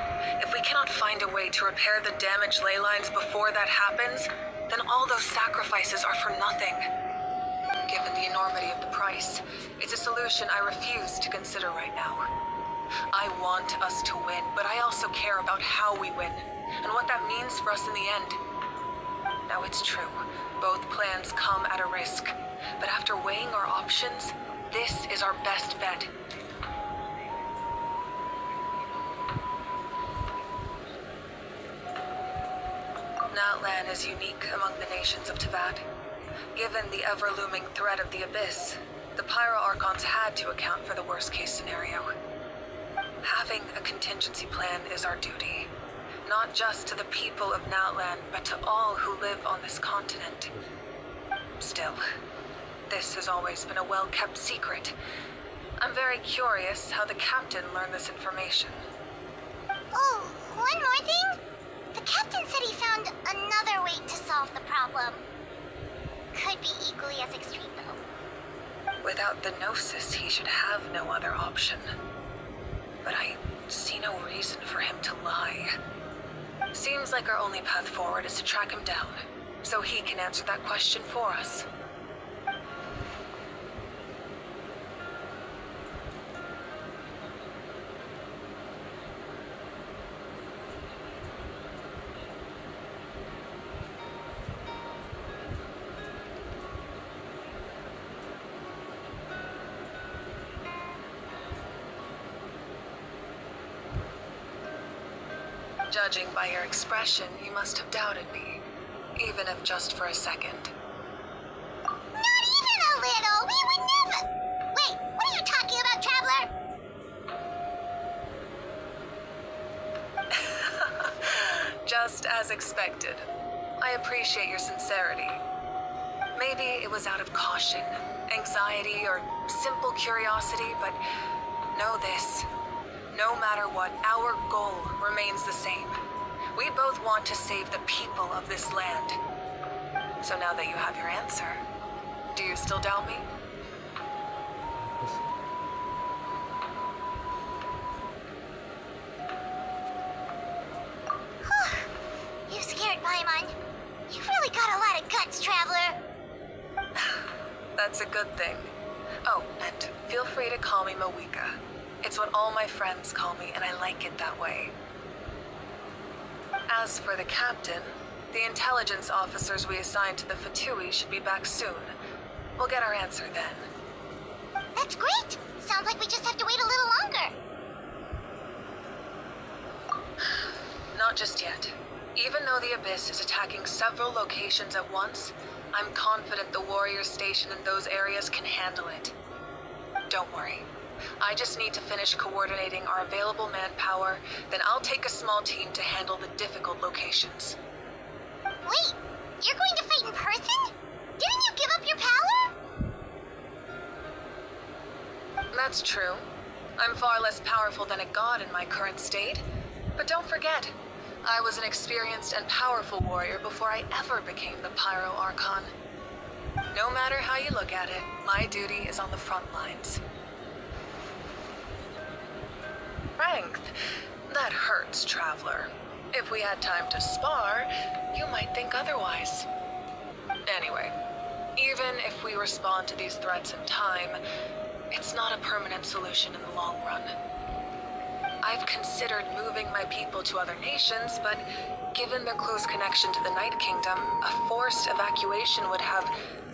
If we cannot find a way to repair the damaged ley lines before that happens, then all those sacrifices are for nothing. Given the enormity of the price, it's a solution I refuse to consider right now. I want us to win, but I also care about how we win, and what that means for us in the end. Now it's true, both plans come at a risk, but after weighing our options, this is our best bet. Natlan is unique among the nations of Tavad. Given the ever-looming threat of the Abyss, the Pyro Archons had to account for the worst-case scenario. Having a contingency plan is our duty, not just to the people of Natlan, but to all who live on this continent. Still, this has always been a well-kept secret. I'm very curious how the captain learned this information. Oh, one more thing? The captain said he found another way to solve the problem. Could be equally as extreme, though. Without the Gnosis, he should have no other option. But I see no reason for him to lie. Seems like our only path forward is to track him down, so he can answer that question for us. Judging by your expression, you must have doubted me, even if just for a second. Not even a little! We would never... Wait, what are you talking about, Traveler? Just as expected. I appreciate your sincerity. Maybe it was out of caution, anxiety, or simple curiosity, but know this. No matter what, our goal remains the same. We both want to save the people of this land. So now that you have your answer, do you still doubt me? You scared Paimon. You've really got a lot of guts, Traveler. That's a good thing. Oh, and feel free to call me Mawika. It's what all my friends call me, and I like it that way. As for the captain, the intelligence officers we assigned to the Fatui should be back soon. We'll get our answer then. That's great. Sounds like we just have to wait a little longer. Not just yet. Even though the Abyss is attacking several locations at once, I'm confident the warriors stationed in those areas can handle it. Don't worry. I just need to finish coordinating our available manpower, then I'll take a small team to handle the difficult locations. Wait, you're going to fight in person? Didn't you give up your power? That's true. I'm far less powerful than a god in my current state. But don't forget, I was an experienced and powerful warrior before I ever became the Pyro Archon. No matter how you look at it, my duty is on the front lines. Strength? That hurts, Traveler. If we had time to spar, you might think otherwise. Anyway, even if we respond to these threats in time, it's not a permanent solution in the long run. I've considered moving my people to other nations, but given their close connection to the Night Kingdom, a forced evacuation would have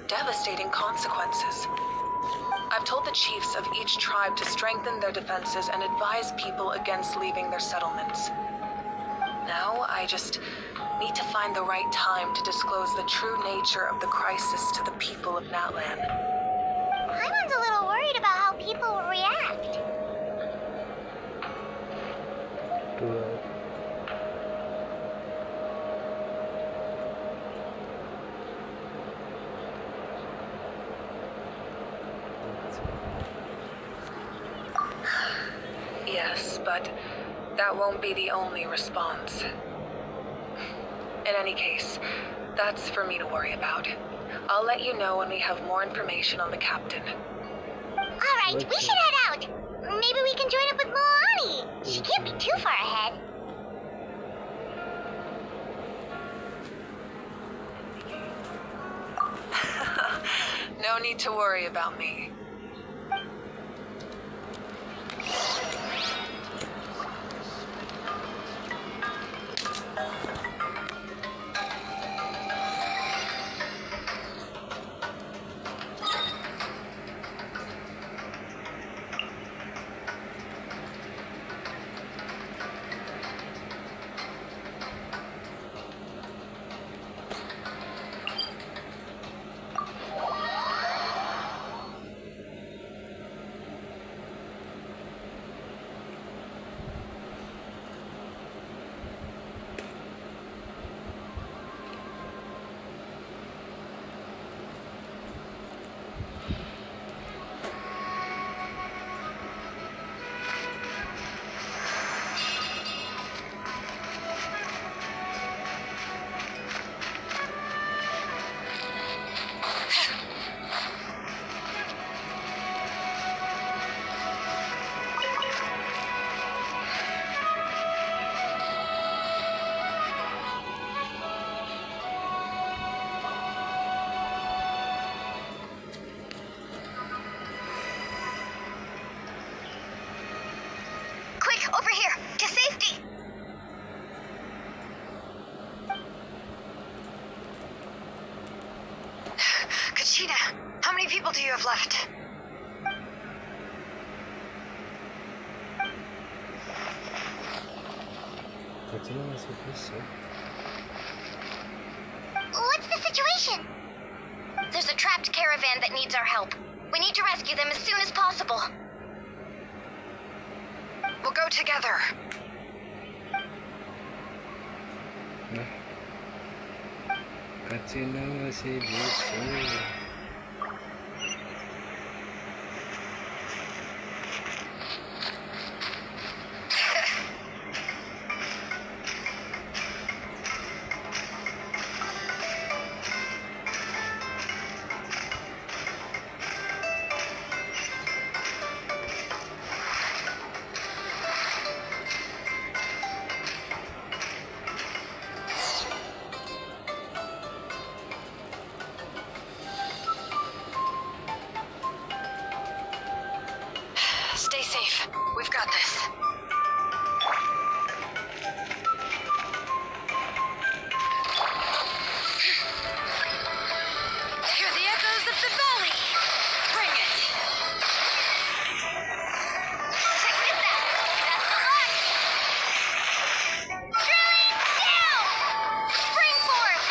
devastating consequences. I've told the chiefs of each tribe to strengthen their defenses and advise people against leaving their settlements. Now, I just need to find the right time to disclose the true nature of the crisis to the people of Natlan. Paimon's a little worried about how people will react. Yes, but that won't be the only response. In any case, that's for me to worry about. I'll let you know when we have more information on the captain. Alright, we should head out. Maybe we can join up with Moani. She can't be too far ahead. No need to worry about me. Over here, to safety! Kachina, how many people do you have left? What's the situation? There's a trapped caravan that needs our help. We need to rescue them as soon as possible. We'll go together. Kacina masih bisa. Stay safe. We've got this. Hear the echoes of the valley. Bring it. Check this out. That's the luck. Drilling down! Springboard!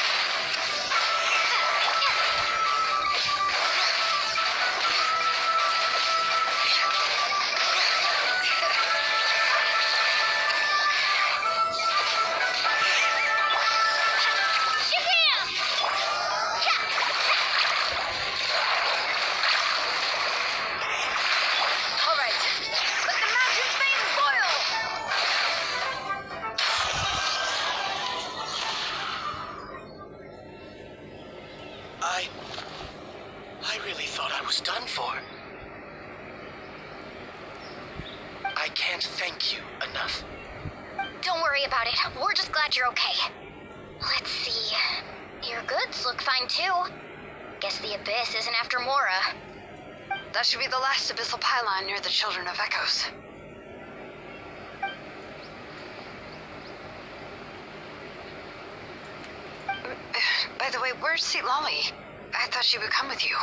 enough. Don't worry about it. We're just glad you're okay. Let's see. Your goods look fine too. Guess the Abyss isn't after Mora. That should be the last abyssal pylon near the Children of Echoes. By the way, where's Seat Lolly? I thought she would come with you.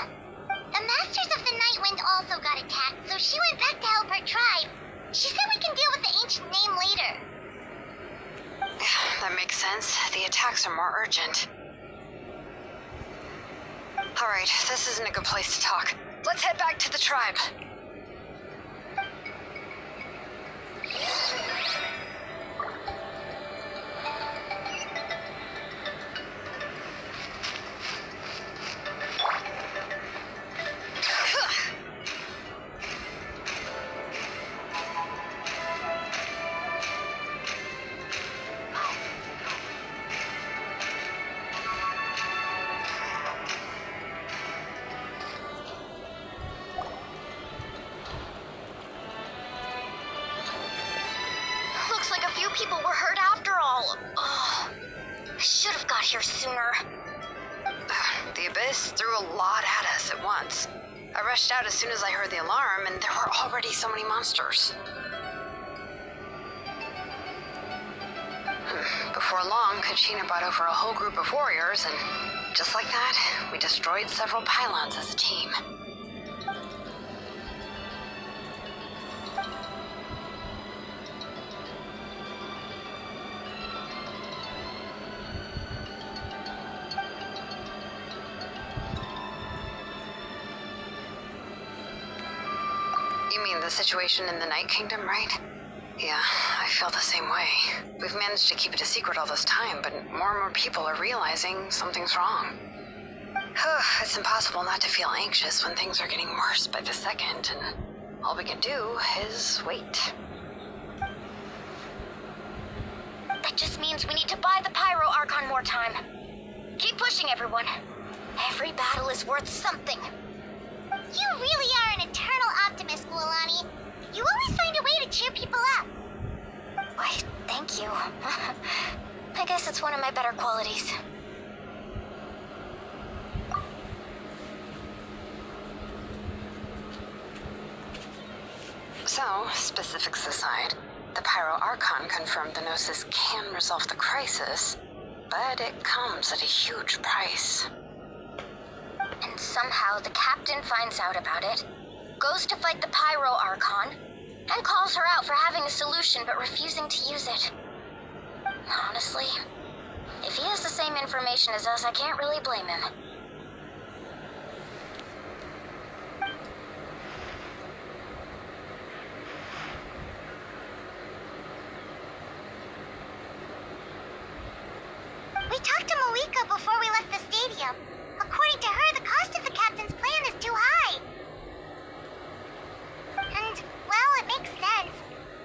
The Masters of the Nightwind also got attacked, so she went back to help her tribe. She said we can deal with the ancient name later. That makes sense. The attacks are more urgent. Alright, this isn't a good place to talk. Let's head back to the tribe. Looks like a few people were hurt after all. Oh, I should have got here sooner. The Abyss threw a lot at us at once. I rushed out as soon as I heard the alarm, and there were already so many monsters. Before long, Kachina brought over a whole group of warriors, and just like that, we destroyed several pylons as a team. You mean the situation in the Night Kingdom, right? Yeah, I feel the same way. We've managed to keep it a secret all this time, but more and more people are realizing something's wrong. It's impossible not to feel anxious when things are getting worse by the second, and all we can do is wait. That just means we need to buy the Pyro Archon more time. Keep pushing, everyone. Every battle is worth something. You really are an eternal optimist, Gualani. You always find a way to cheer people up. Why, thank you. I guess it's one of my better qualities. So, specifics aside, the Pyro Archon confirmed the Gnosis can resolve the crisis, but it comes at a huge price. And somehow the captain finds out about it, goes to fight the Pyro Archon, and calls her out for having a solution but refusing to use it. Honestly, if he has the same information as us, I can't really blame him. We talked to Moika before we left the stadium. According to her, the cost of the captain's plan is too high. And, well, it makes sense.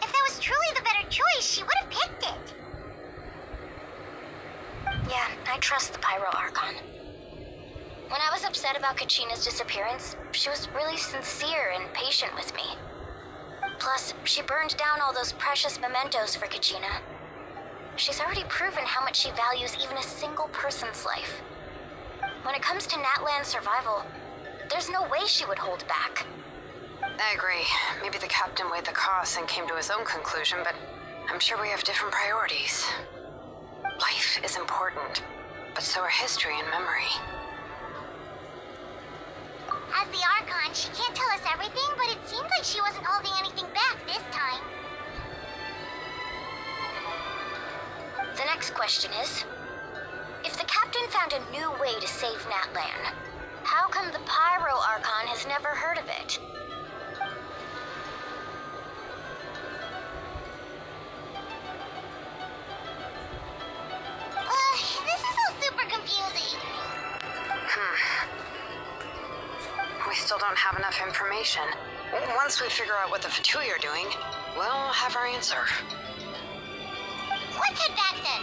If that was truly the better choice, she would have picked it. Yeah, I trust the Pyro Archon. When I was upset about Kachina's disappearance, she was really sincere and patient with me. Plus, she burned down all those precious mementos for Kachina. She's already proven how much she values even a single person's life. When it comes to Natlan's survival, there's no way she would hold back. I agree. Maybe the captain weighed the costs and came to his own conclusion, but I'm sure we have different priorities. Life is important, but so are history and memory. As the Archon, she can't tell us everything, but it seemed like she wasn't holding anything back this time. The next question is, if the captain found a new way to save Natlan, how come the Pyro Archon has never heard of it? This is all super confusing. We still don't have enough information. Once we figure out what the Fatui are doing, we'll have our answer. Let's head back then.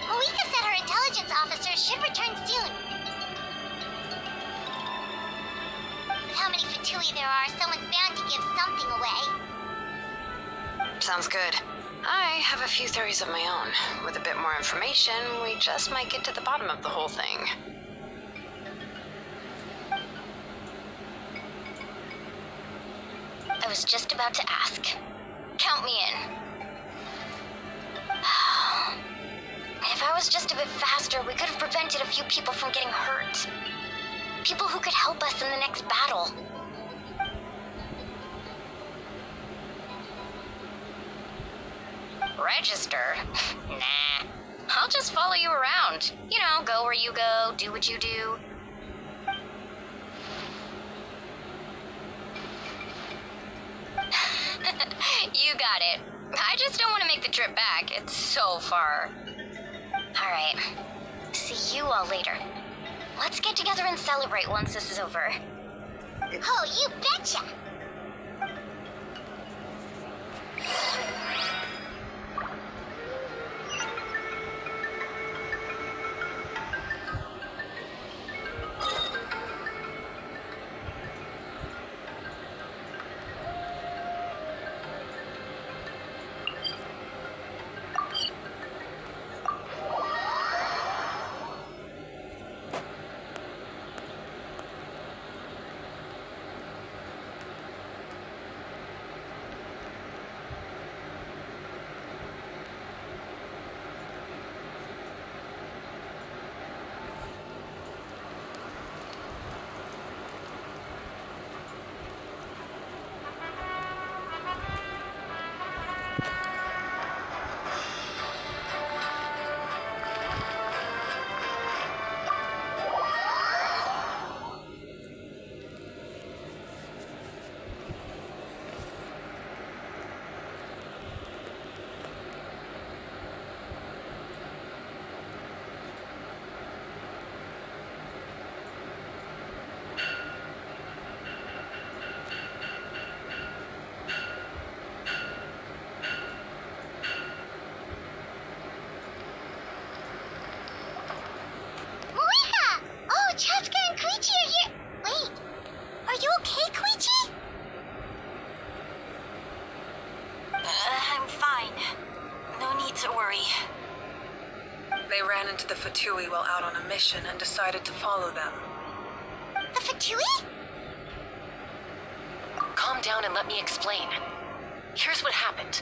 Moika said her intelligence officers should return soon. With how many Fatui there are, someone's bound to give something away. Sounds good. I have a few theories of my own. With a bit more information, we just might get to the bottom of the whole thing. I was just about to ask. Count me in. If I was just a bit faster, we could have prevented a few people from getting hurt. People who could help us in the next battle. Register? Nah. I'll just follow you around. You know, go where you go, do what you do. You got it. I just don't want to make the trip back. It's so far. Alright. See you all later. Let's get together and celebrate once this is over. Oh, you betcha! They ran into the Fatui while out on a mission and decided to follow them. The Fatui? Calm down and let me explain. Here's what happened.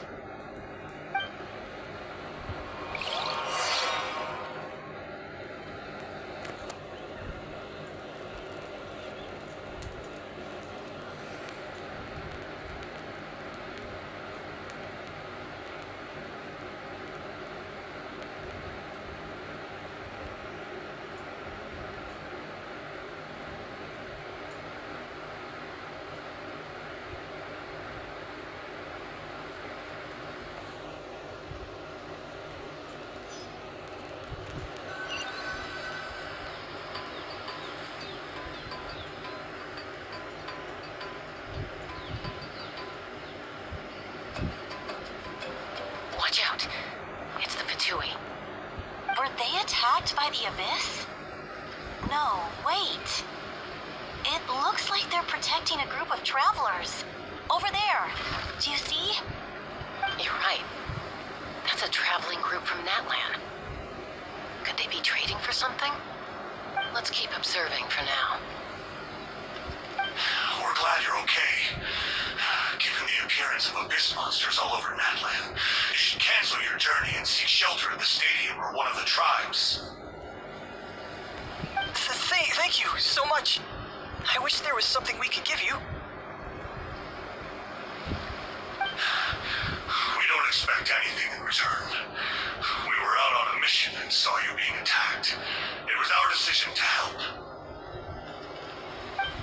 Watch out. It's the Fatui. Were they attacked by the Abyss? No, wait. It looks like they're protecting a group of travelers. Over there. Do you see? You're right. That's a traveling group from Natlan. Could they be trading for something? Let's keep observing for now. We're glad you're okay. Given the appearance of abyss monsters all over Natlan, you should cancel your journey and seek shelter at the stadium or one of the tribes. Thank you so much. I wish there was something we could give you. We don't expect anything in return. We were out on a mission and saw you being attacked. It was our decision to help.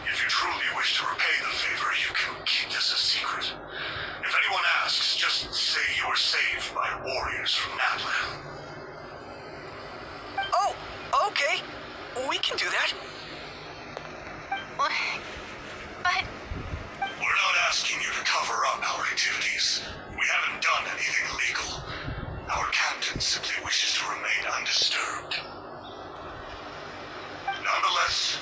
If you truly wish to repay the favor, you can keep this a secret. If anyone asks, just say you were saved by warriors from Natlan. Oh, okay. We can do that. But... We're not asking you to cover up our activities. We haven't done anything illegal. Our captain simply wishes to remain undisturbed. Nonetheless,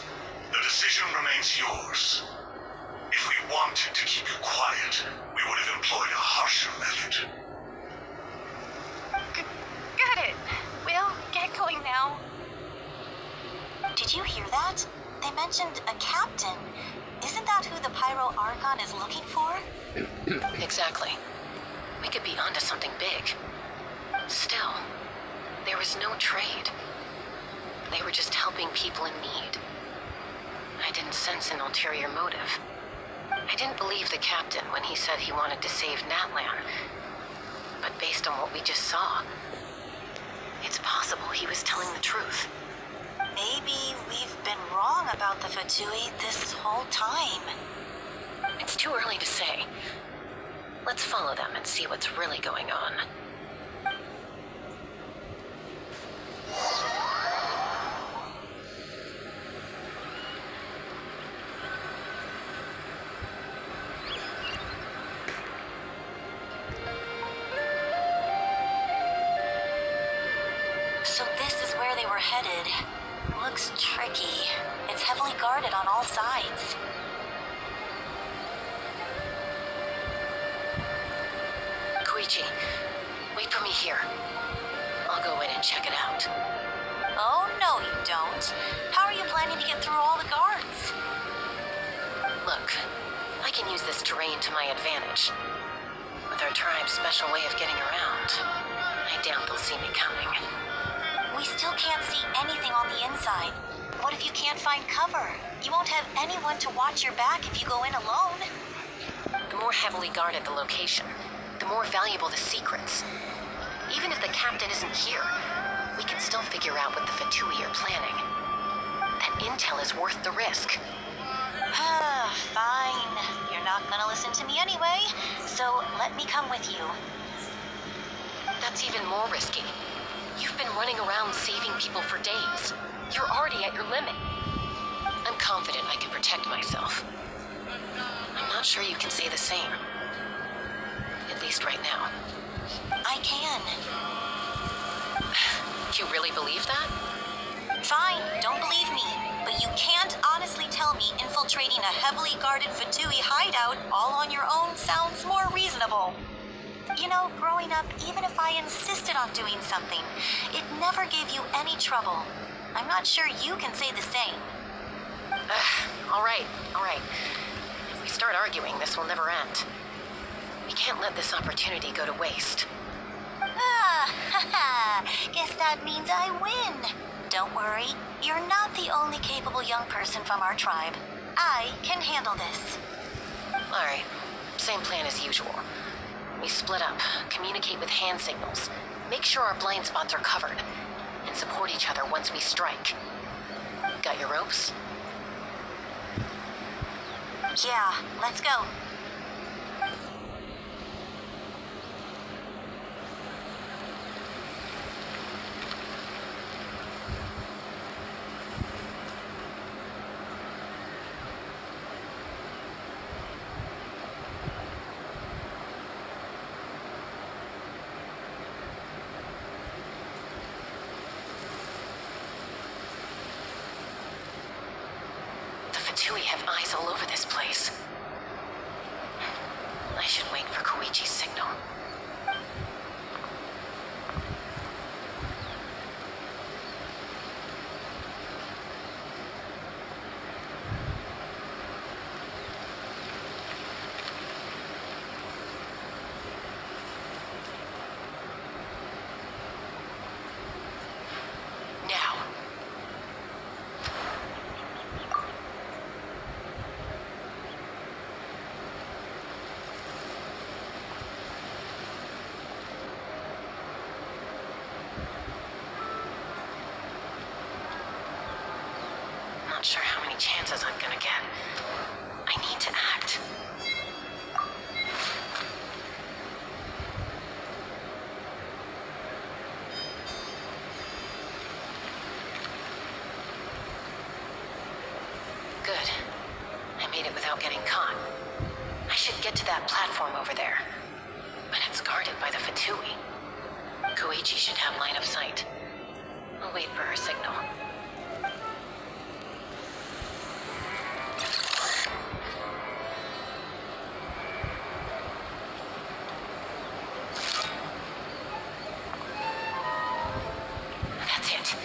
the decision remains yours. If we wanted to keep you quiet, we would have employed a harsher method. Did you hear that? They mentioned a captain. Isn't that who the Pyro Archon is looking for? Exactly. We could be onto something big. Still, there was no trade. They were just helping people in need. I didn't sense an ulterior motive. I didn't believe the captain when he said he wanted to save Natlan. But based on what we just saw, it's possible he was telling the truth. Maybe we've been wrong about the Fatui this whole time. It's too early to say. Let's follow them and see what's really going on. So this is where they were headed. Looks tricky. It's heavily guarded on all sides. Koichi, wait for me here. I'll go in and check it out. Oh, no you don't. How are you planning to get through all the guards? Look, I can use this terrain to my advantage. With our tribe's special way of getting around, I doubt they'll see me coming. We still can't see anything on the inside. What if you can't find cover? You won't have anyone to watch your back if you go in alone. The more heavily guarded the location, the more valuable the secrets. Even if the captain isn't here, we can still figure out what the Fatui are planning. That intel is worth the risk. Fine. You're not gonna listen to me anyway, so let me come with you. That's even more risky. You've been running around saving people for days. You're already at your limit. I'm confident I can protect myself. I'm not sure you can say the same. At least right now. I can. You really believe that? Fine, don't believe me. But you can't honestly tell me infiltrating a heavily guarded Fatui hideout all on your own sounds more reasonable. You know, growing up, even if I insisted on doing something, it never gave you any trouble. I'm not sure you can say the same. All right. If we start arguing, this will never end. We can't let this opportunity go to waste. Guess that means I win. Don't worry, you're not the only capable young person from our tribe. I can handle this. All right, same plan as usual. We split up, communicate with hand signals, make sure our blind spots are covered, and support each other once we strike. Got your ropes? Yeah, let's go. Fatui have eyes all over this place. I should wait for Koichi's signal. Not sure how many chances I'm gonna get. I need to act. Good. I made it without getting caught. I should get to that platform over there. But it's guarded by the Fatui. Koichi should have line of sight. I'll wait for her signal. That's it.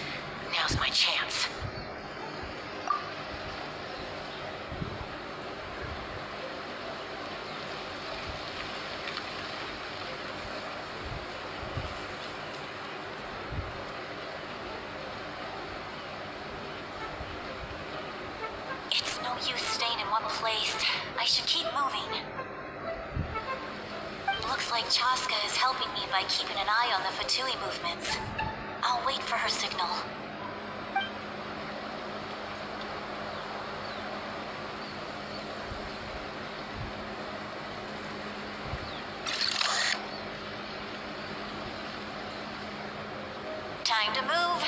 Now's my chance. use staying in one place. I should keep moving. Looks like Chaska is helping me by keeping an eye on the Fatui movements. I'll wait for her signal. Time to move.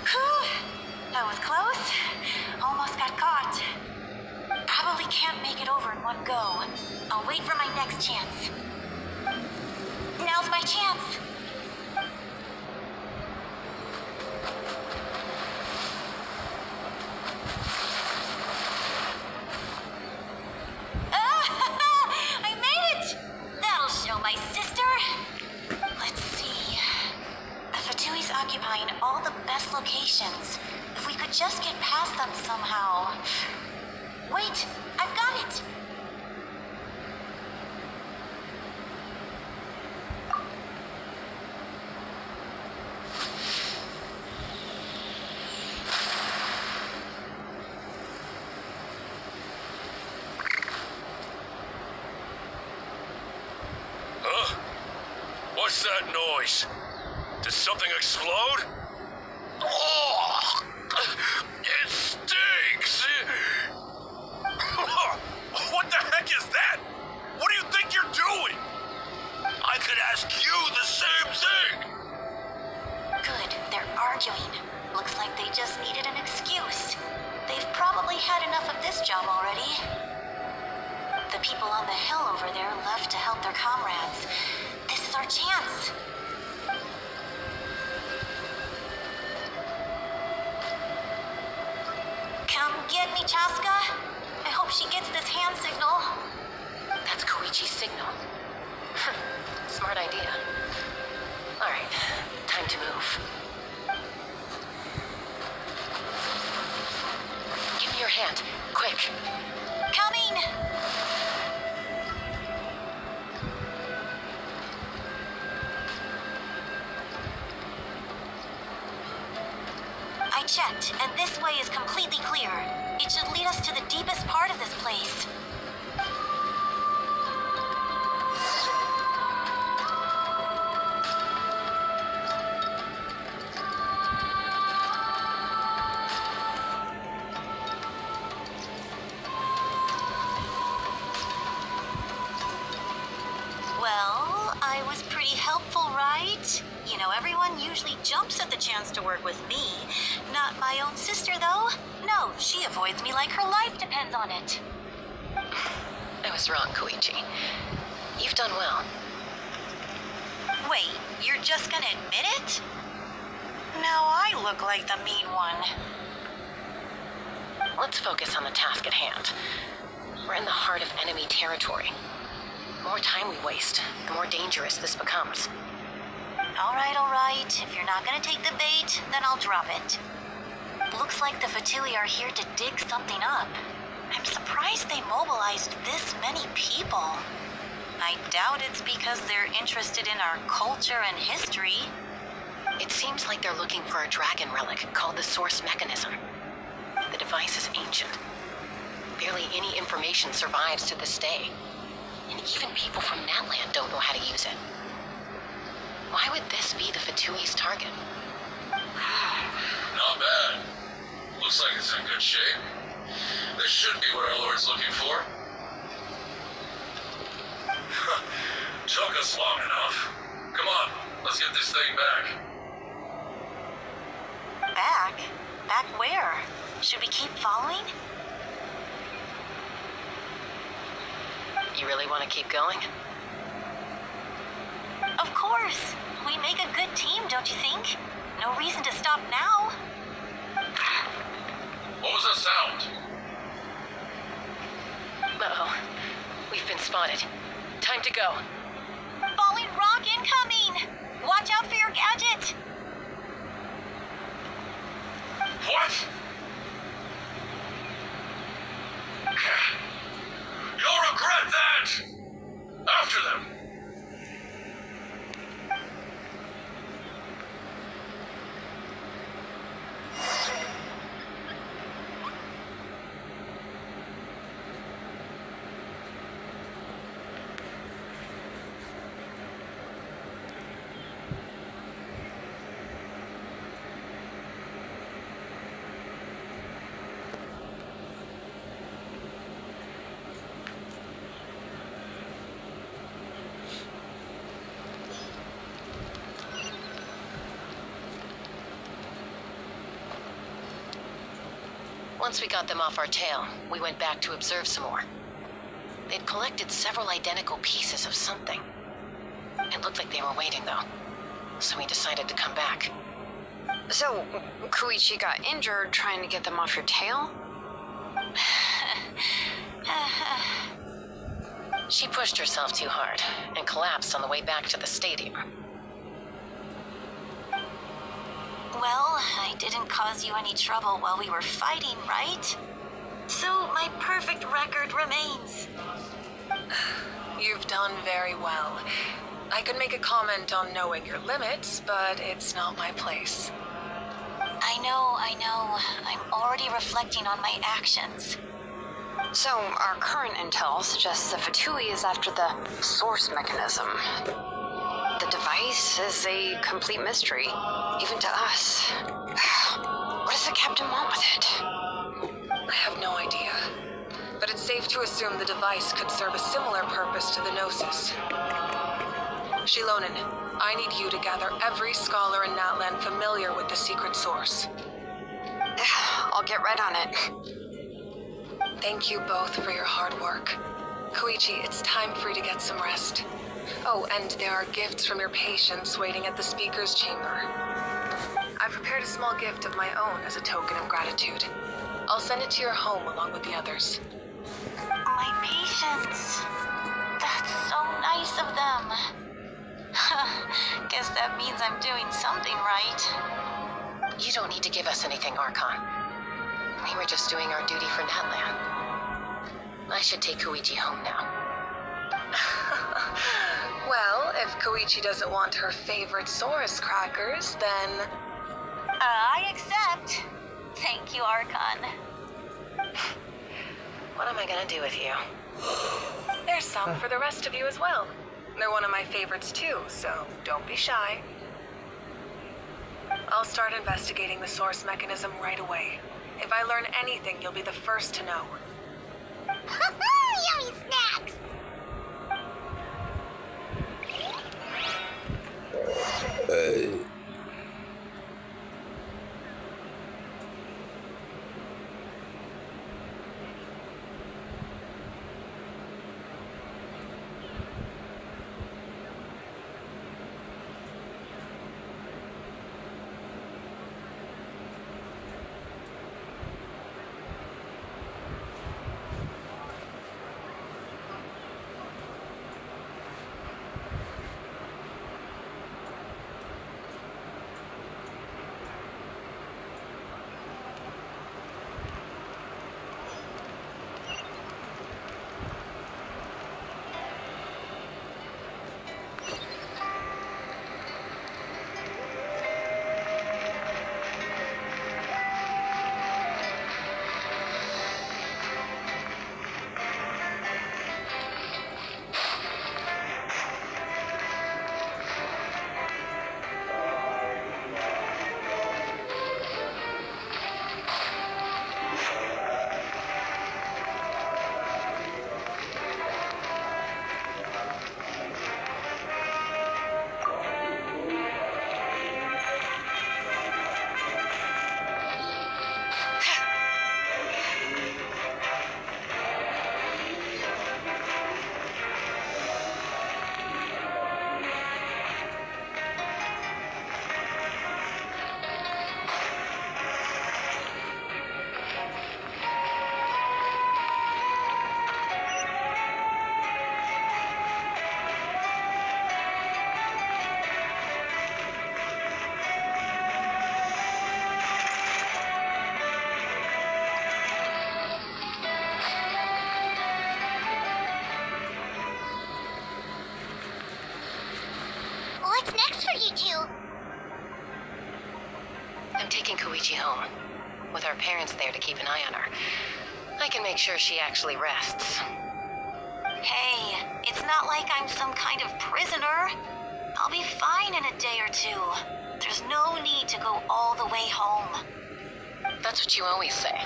Whew. That was close. Almost got caught. Probably can't make it over in one go. I'll wait for my next chance. Now's my chance. I made it! That'll show my sister. Let's see. The Fatui's occupying all the best locations. If we could just get past them somehow. Wait, I've got it! Huh? What's that noise? Did something explode? Oh! It stinks! What the heck is that? What do you think you're doing? I could ask you the same thing! Good, they're arguing. Looks like they just needed an excuse. They've probably had enough of this job already. The people on the hill over there left to help their comrades. This is our chance. Come get me, Chaska. I hope she gets this hand signal. That's Koichi's signal. Smart idea. Alright, time to move. Give me your hand, quick. Coming! I checked, and this way is completely clear. It should lead us to the deepest part of this place. Well, I was pretty helpful, right? You know, everyone usually jumps at the chance to work with me. Not my own sister, though. No, she avoids me like her life depends on it. I was wrong, Koichi. You've done well. Wait, you're just gonna admit it? Now I look like the mean one. Let's focus on the task at hand. We're in the heart of enemy territory. The more time we waste, the more dangerous this becomes. All right. If you're not gonna take the bait, then I'll drop it. Looks like the Fatui are here to dig something up. I'm surprised they mobilized this many people. I doubt it's because they're interested in our culture and history. It seems like they're looking for a dragon relic called the Source Mechanism. The device is ancient. Barely any information survives to this day. And even people from Natland don't know how to use it. Why would this be the Fatui's target? Not bad. Looks like it's in good shape. This should be what our Lord's looking for. Took us long enough. Come on, let's get this thing back. Back? Back where? Should we keep following? You really want to keep going? Of course. We make a good team, don't you think? No reason to stop now. What was that sound? Uh-oh. We've been spotted. Time to go. Falling rock incoming! Watch out for your gadget! What? You'll regret that! After them! Once we got them off our tail, we went back to observe some more. They'd collected several identical pieces of something. It looked like they were waiting, though, so we decided to come back. So, Koichi got injured trying to get them off your tail? She pushed herself too hard and collapsed on the way back to the stadium. Well, I didn't cause you any trouble while we were fighting, right? So my perfect record remains. You've done very well. I could make a comment on knowing your limits, but it's not my place. I know. I'm already reflecting on my actions. So, our current intel suggests that Fatui is after the source mechanism. The device is a complete mystery, even to us. What does the captain want with it? I have no idea. But it's safe to assume the device could serve a similar purpose to the Gnosis. Shilonen, I need you to gather every scholar in Natlan familiar with the secret source. I'll get right on it. Thank you both for your hard work. Koichi, it's time for you to get some rest. Oh, and there are gifts from your patients waiting at the speaker's chamber. I've prepared a small gift of my own as a token of gratitude. I'll send it to your home along with the others. My patients. That's so nice of them. Guess that means I'm doing something right. You don't need to give us anything, Archon. We were just doing our duty for Natlan. I should take Koichi home now. Well, if Koichi doesn't want her favorite Saurus crackers, then... I accept. Thank you, Archon. What am I gonna do with you? There's some for the rest of you as well. They're one of my favorites too, so don't be shy. I'll start investigating the source mechanism right away. If I learn anything, you'll be the first to know. Yummy snacks! What's next for you two? I'm taking Koichi home, with our parents there to keep an eye on her. I can make sure she actually rests. Hey, it's not like I'm some kind of prisoner. I'll be fine in a day or two. There's no need to go all the way home. That's what you always say.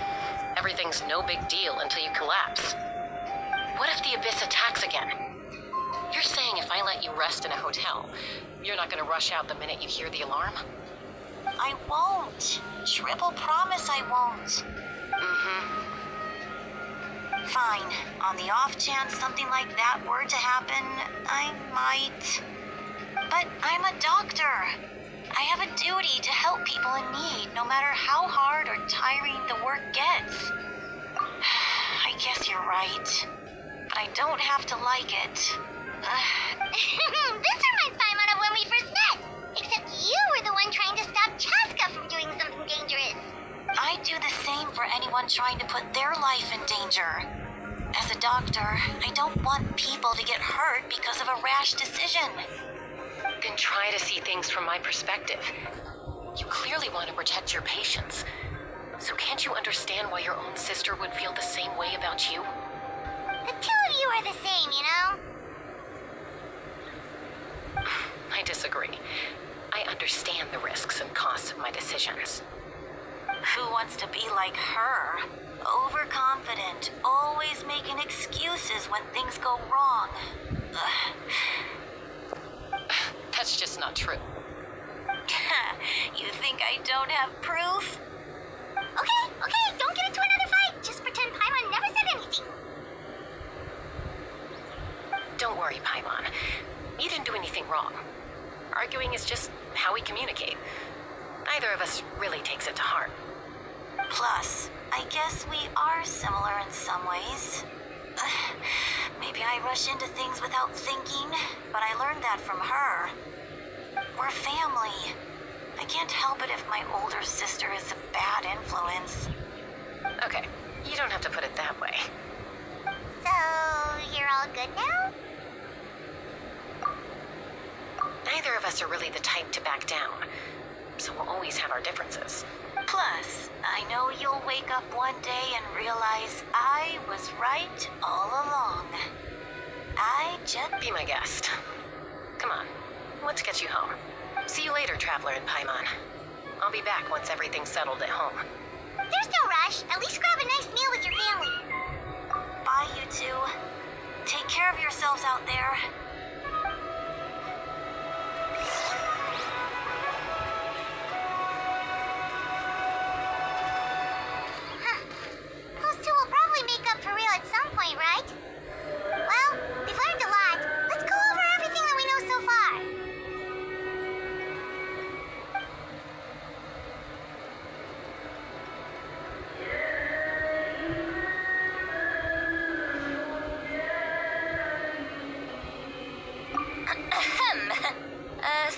Everything's no big deal until you collapse. What if the Abyss attacks again? You're saying if I let you rest in a hotel, you're not gonna rush out the minute you hear the alarm? I won't. Triple promise I won't. Fine. On the off chance something like that were to happen, I might. But I'm a doctor. I have a duty to help people in need, no matter how hard or tiring the work gets. I guess you're right. But I don't have to like it. This reminds Paimon of when we first met. Except you were the one trying to stop Chaska from doing something dangerous. I'd do the same for anyone trying to put their life in danger. As a doctor, I don't want people to get hurt because of a rash decision. Then try to see things from my perspective. You clearly want to protect your patients. So can't you understand why your own sister would feel the same way about you? The two of you are the same, you know? I disagree. I understand the risks and costs of my decisions. Who wants to be like her? Overconfident, always making excuses when things go wrong. That's just not true. You think I don't have proof? Okay, don't get into another fight. Just pretend Paimon never said anything. Don't worry, Paimon. You didn't do anything wrong. Arguing is just how we communicate. Neither of us really takes it to heart. Plus, I guess we are similar in some ways. Maybe I rush into things without thinking, but I learned that from her. We're family. I can't help it if my older sister is a bad influence. Okay, you don't have to put it that way. So, you're all good now? Neither of us are really the type to back down, so we'll always have our differences. Plus, I know you'll wake up one day and realize I was right all along. I just... Be my guest. Come on, let's get you home. See you later, Traveler and Paimon. I'll be back once everything's settled at home. There's no rush. At least grab a nice meal with your family. Bye, you two. Take care of yourselves out there. Those two will probably make up for real at some point, right? Well, we've learned a lot. Let's go over everything that we know so far.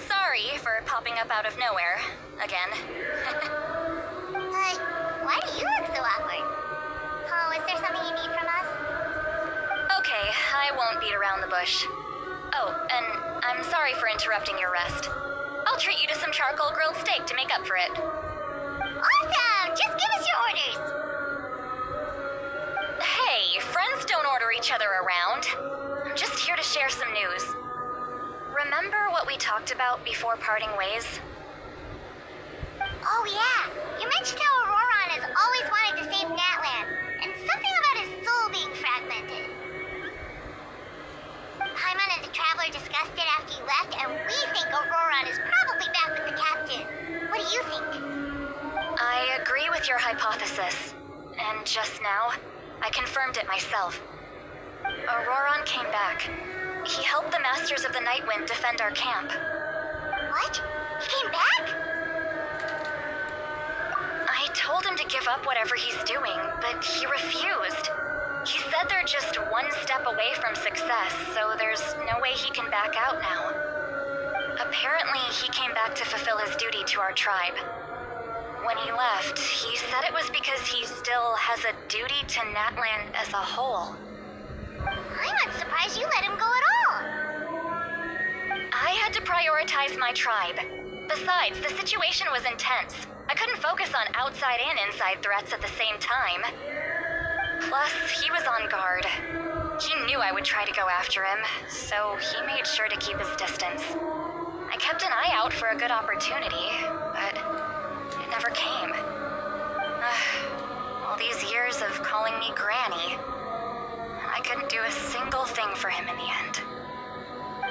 Sorry for popping up out of nowhere. Again. Why do you look so awkward? Oh, is there something you need from us? Okay, I won't beat around the bush. Oh, and I'm sorry for interrupting your rest. I'll treat you to some charcoal grilled steak to make up for it. Awesome! Just give us your orders. Hey, friends don't order each other around. I'm just here to share some news. Remember what we talked about before parting ways? Oh yeah, you mentioned how Auroron has always wanted to save Natlan, and something about his soul being fragmented. Paimon and the Traveler discussed it after you left, and we think Auroron is probably back with the Captain. What do you think? I agree with your hypothesis. And just now, I confirmed it myself. Auroron came back. He helped the Masters of the Nightwind defend our camp. What? He came back? I told him to give up whatever he's doing, but he refused. He said they're just one step away from success, so there's no way he can back out now. Apparently, he came back to fulfill his duty to our tribe. When he left, he said it was because he still has a duty to Natlan as a whole. I'm not surprised you let him go at all. I had to prioritize my tribe. Besides, the situation was intense. I couldn't focus on outside and inside threats at the same time. Plus, he was on guard. He knew I would try to go after him, so he made sure to keep his distance. I kept an eye out for a good opportunity, but it never came. All these years of calling me Granny, I couldn't do a single thing for him in the end.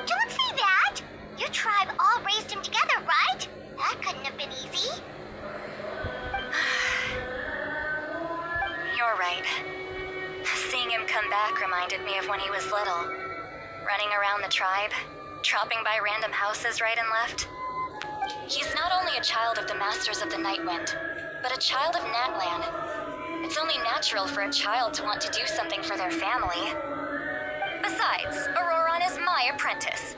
Don't say that! Your tribe all raised him together, right? That couldn't have been easy. You're right. Seeing him come back reminded me of when he was little. Running around the tribe, dropping by random houses right and left. He's not only a child of the Masters of the Nightwind, but a child of Natlan. It's only natural for a child to want to do something for their family. Besides, Auroron is my apprentice.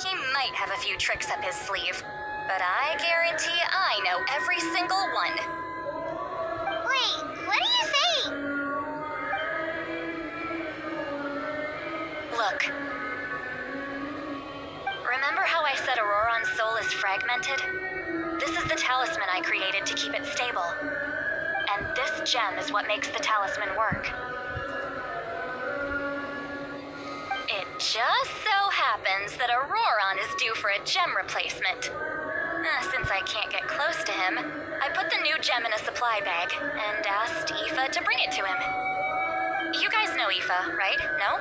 He might have a few tricks up his sleeve, but I guarantee I know every single one. Wait, what are you saying? Look. Remember how I said Auroron's soul is fragmented? This is the talisman I created to keep it stable. And this gem is what makes the talisman work. It just so happens that Auroron is due for a gem replacement. Since I can't get close to him, I put the new gem in a supply bag and asked Aoife to bring it to him. You guys know Aoife, right? No?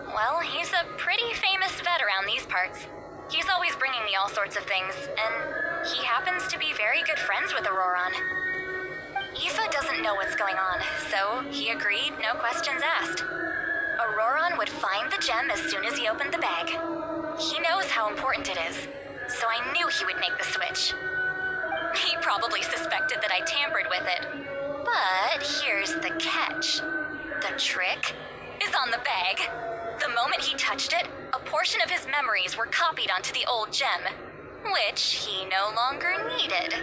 Well, he's a pretty famous vet around these parts. He's always bringing me all sorts of things, and he happens to be very good friends with Auroron. Aoife doesn't know what's going on, so he agreed, no questions asked. Auroron would find the gem as soon as he opened the bag. He knows how important it is, so I knew he would make the switch. He probably suspected that I tampered with it. But here's the catch. The trick is on the bag. The moment he touched it, a portion of his memories were copied onto the old gem, which he no longer needed.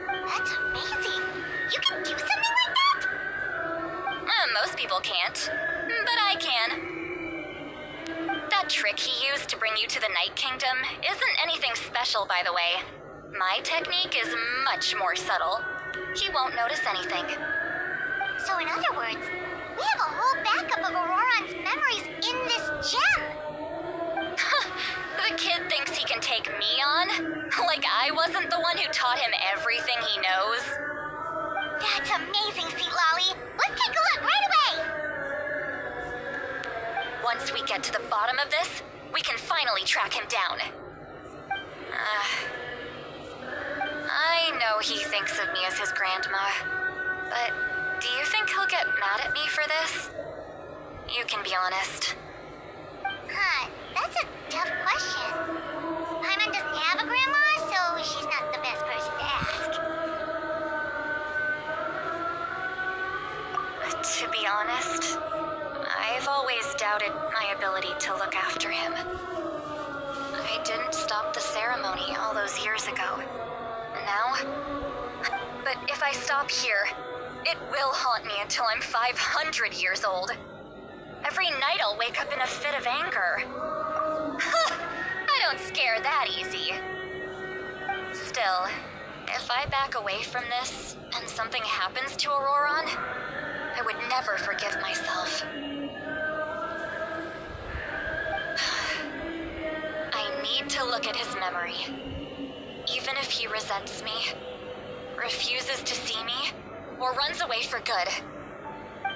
That's amazing. You can do something like that? Most people can't, but I can. That trick he used to bring you to the Night Kingdom isn't anything special, by the way. My technique is much more subtle. He won't notice anything. So in other words, we have a whole backup of Auroron's memories in this gem. The kid thinks he can take me on? Like I wasn't the one who taught him everything he knows? That's amazing, Seat Lolly. Let's take a look right away. Once we get to the bottom of this, we can finally track him down. I know he thinks of me as his grandma, but do you think he'll get mad at me for this? You can be honest. That's a tough question. Paimon doesn't have a grandma, so she's not the best person to ask. To be honest, I've always doubted my ability to look after him. I didn't stop the ceremony all those years ago. Now? But if I stop here, it will haunt me until I'm 500 years old. Every night I'll wake up in a fit of anger. I don't scare that easy. Still, if I back away from this and something happens to Auroron, I would never forgive myself. I need to look at his memory. Even if he resents me, refuses to see me, or runs away for good,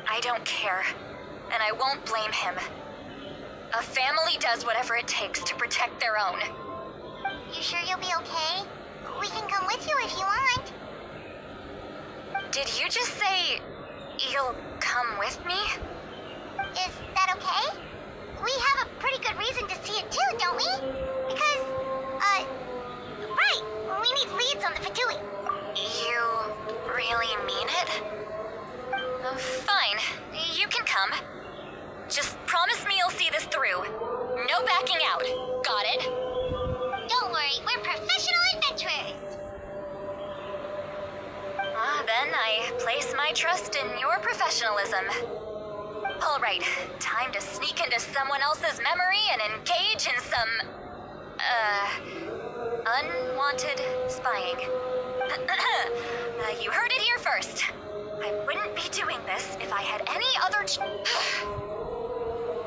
I don't care, and I won't blame him. A family does whatever it takes to protect their own. You sure you'll be okay? We can come with you if you want. Did you just say you'll come with me? Is that okay? We have a pretty good reason to see it too, don't we? Because, right, we need leads on the Fatui. You really mean it? Fine, you can come. Just promise me you'll see this through. No backing out. Got it? Don't worry, we're professional adventurers. Then I place my trust in your professionalism. All right, time to sneak into someone else's memory and engage in some, unwanted spying. You heard it here first. I wouldn't be doing this if I had any other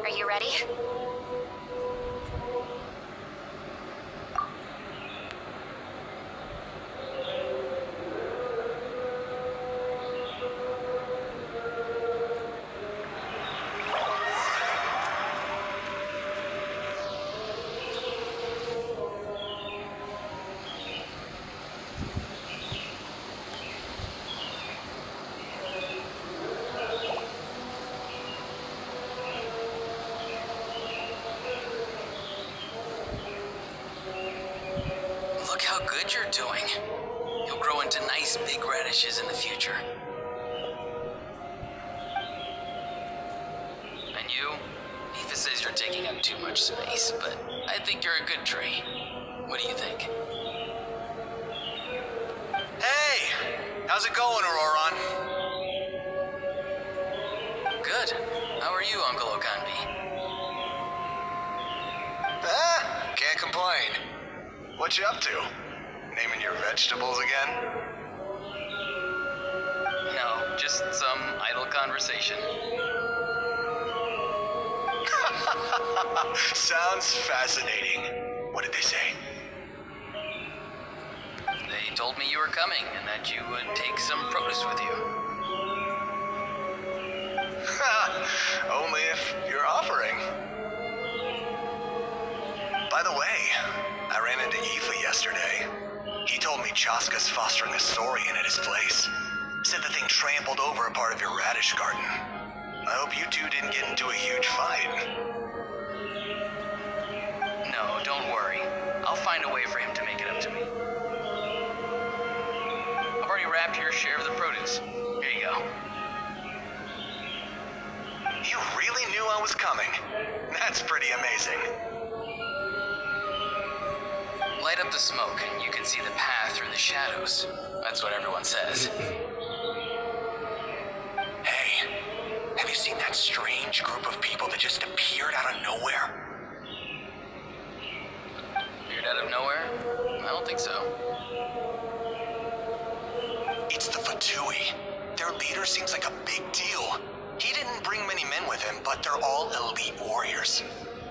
Are you ready? what you're doing. You'll grow into nice big radishes in the future. And you? Aoife says you're taking up too much space, but I think you're a good tree. What do you think? Hey! How's it going, Auroron? Good. How are you, Uncle Okanbi? Can't complain. What you up to? Naming your vegetables again? No, just some idle conversation. Sounds fascinating. What did they say? They told me you were coming and that you would take some produce with you. Only if you're offering. By the way, I ran into Aoife yesterday. He told me Chaska's fostering a saurian at his place. Said the thing trampled over a part of your radish garden. I hope you two didn't get into a huge fight. No, don't worry. I'll find a way for him to make it up to me. I've already wrapped your share of the produce. Here you go. You really knew I was coming. That's pretty amazing. Light up the smoke and you can see the path through the shadows. That's what everyone says. Hey, have you seen that strange group of people that just appeared out of nowhere? Appeared out of nowhere? I don't think so. It's the Fatui. Their leader seems like a big deal. He didn't bring many men with him, but they're all elite warriors.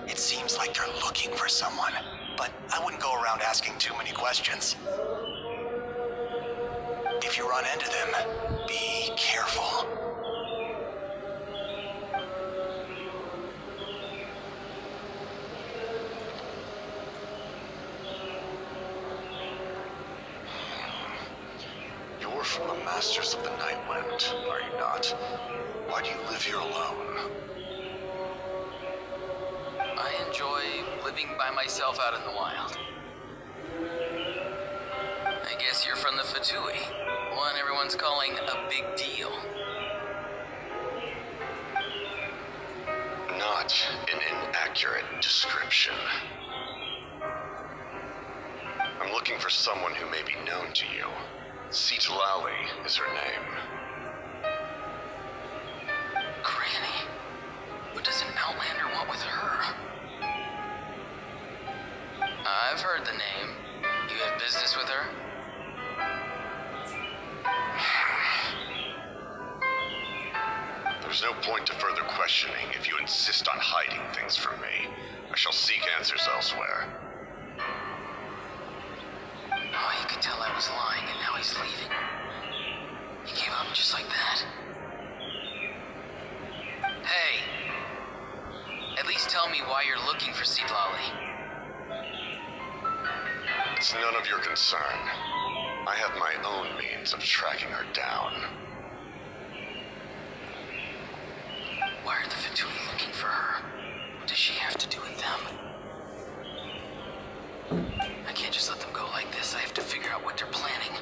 It seems like they're looking for someone, but I wouldn't go around asking too many questions. If you run into them, be careful. You're from the Masters of the Nightwind, are you not? Why do you live here alone? I enjoy living by myself out in the wild. I guess you're from the Fatui, one everyone's calling a big deal. Not an inaccurate description. I'm looking for someone who may be known to you. Citlali is her name. Granny? What does an Outlander want with her? I've heard the name. You have business with her? There's no point to further questioning if you insist on hiding things from me. I shall seek answers elsewhere. Oh, you could tell I was lying and now he's leaving. He gave up just like that. Hey! At least tell me why you're looking for Citlali. It's none of your concern. I have my own means of tracking her down. Why are the Fatui looking for her? What does she have to do with them? I can't just let them go like this. I have to figure out what they're planning.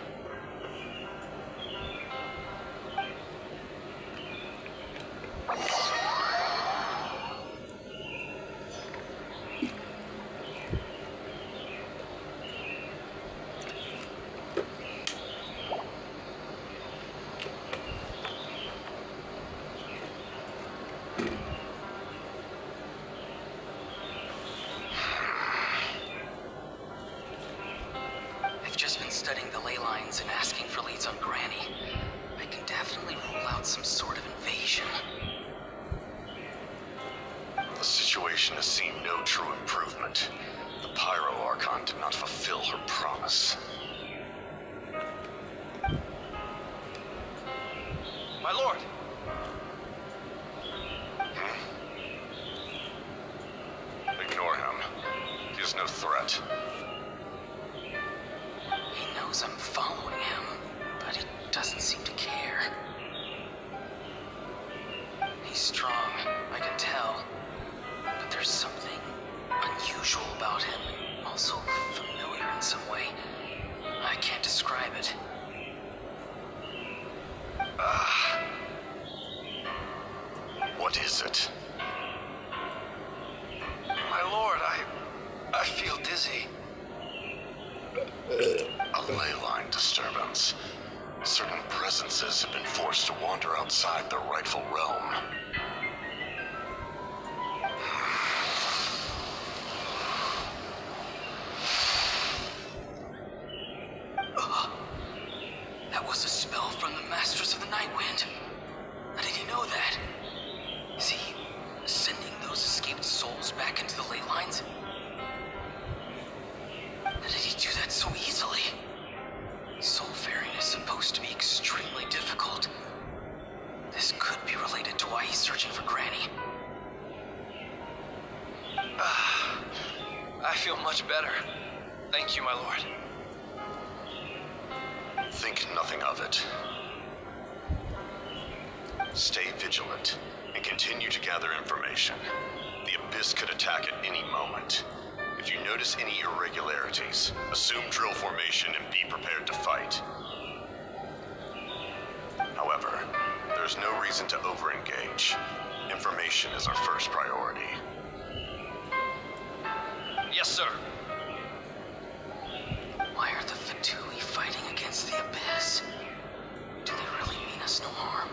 I've just been studying the ley lines and asking for leads on Granny. I can definitely rule out some sort of invasion. The situation has seen no true improvement. The Pyro Archon did not fulfill her promise. My lord! Ignore him. He is no threat. He knows I'm following him, but he doesn't seem to care. He's strong, I can tell. But there's something unusual about him, and also familiar in some way. I can't describe it. What is it? My lord, I feel dizzy. A ley line disturbance. Certain presences have been forced to wander outside their rightful realm. That was a spell from the Masters of the Night Wind. How did he know that? Is he sending those escaped souls back into the ley lines? How did he do that so easily? Soulfaring is supposed to be extremely difficult. This could be related to why he's searching for Granny. I feel much better. Thank you, my lord. Think nothing of it. Stay vigilant and continue to gather information. The Abyss could attack at any moment. If you notice any irregularities, assume drill formation and be prepared to fight. However, there's no reason to overengage. Information is our first priority. Yes, sir. Why are the Fatui fighting against the Abyss? Do they really mean us no harm?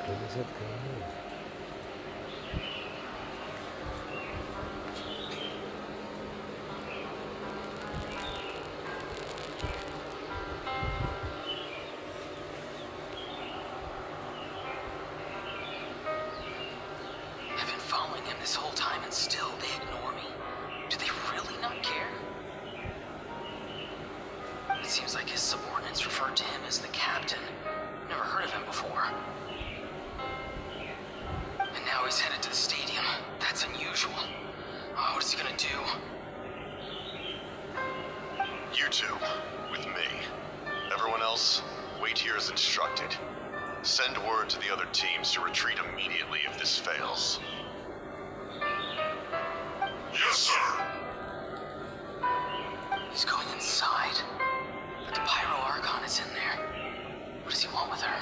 Beleza, tem. I've been following him this whole time and still they ignore me. Do they really not care? It seems like his subordinates referred to him as the Captain. Never heard of him before. And now he's headed to the stadium. That's unusual. Oh, what is he gonna do? You two, with me. Everyone else, wait here as instructed. Send word to the other teams to retreat immediately if this fails. Yes, sir. He's going inside. But the Pyro Archon is in there. What does he want with her?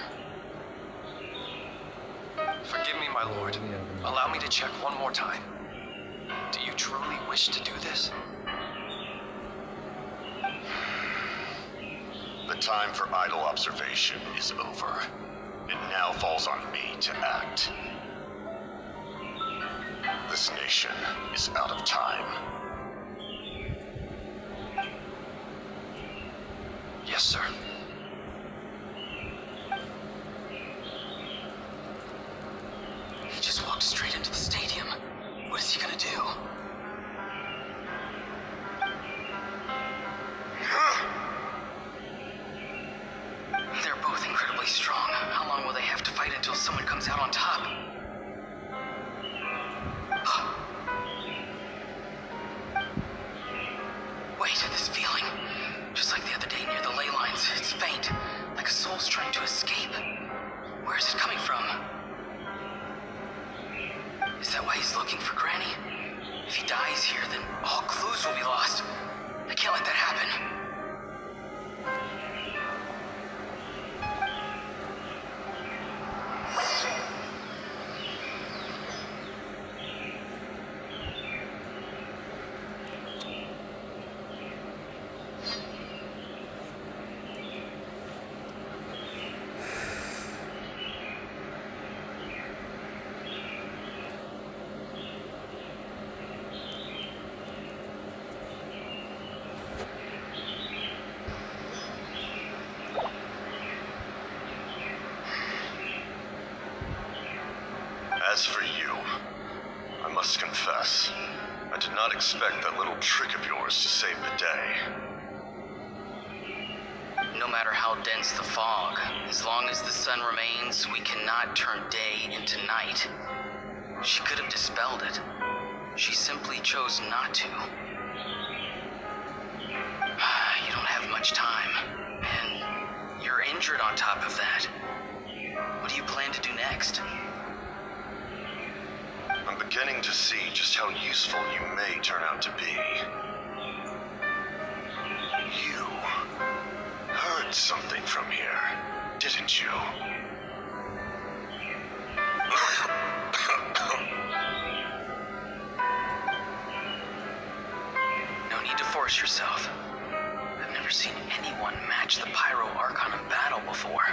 Forgive me, my lord. Allow me to check one more time. Do you truly wish to do this? The time for idle observation is over. It now falls on me to act. This nation is out of time. Yes, sir. He just walked straight into the stadium. What is he gonna do? They're both incredibly strong. How long will they have to fight until someone comes out on top? Wait, this feeling. Just like the other day near the ley lines, it's faint. Like a soul's trying to escape. Where is it coming from? Is that why he's looking for Granny? If he dies here, then all clues will be lost. I can't let that happen. As for you, I must confess, I did not expect that little trick of yours to save the day. No matter how dense the fog, as long as the sun remains, we cannot turn day into night. She could have dispelled it. She simply chose not to. You don't have much time, and you're injured on top of that. What do you plan to do next? I'm beginning to see just how useful you may turn out to be. You heard something from here, didn't you? No need to force yourself. I've never seen anyone match the Pyro Archon in battle before.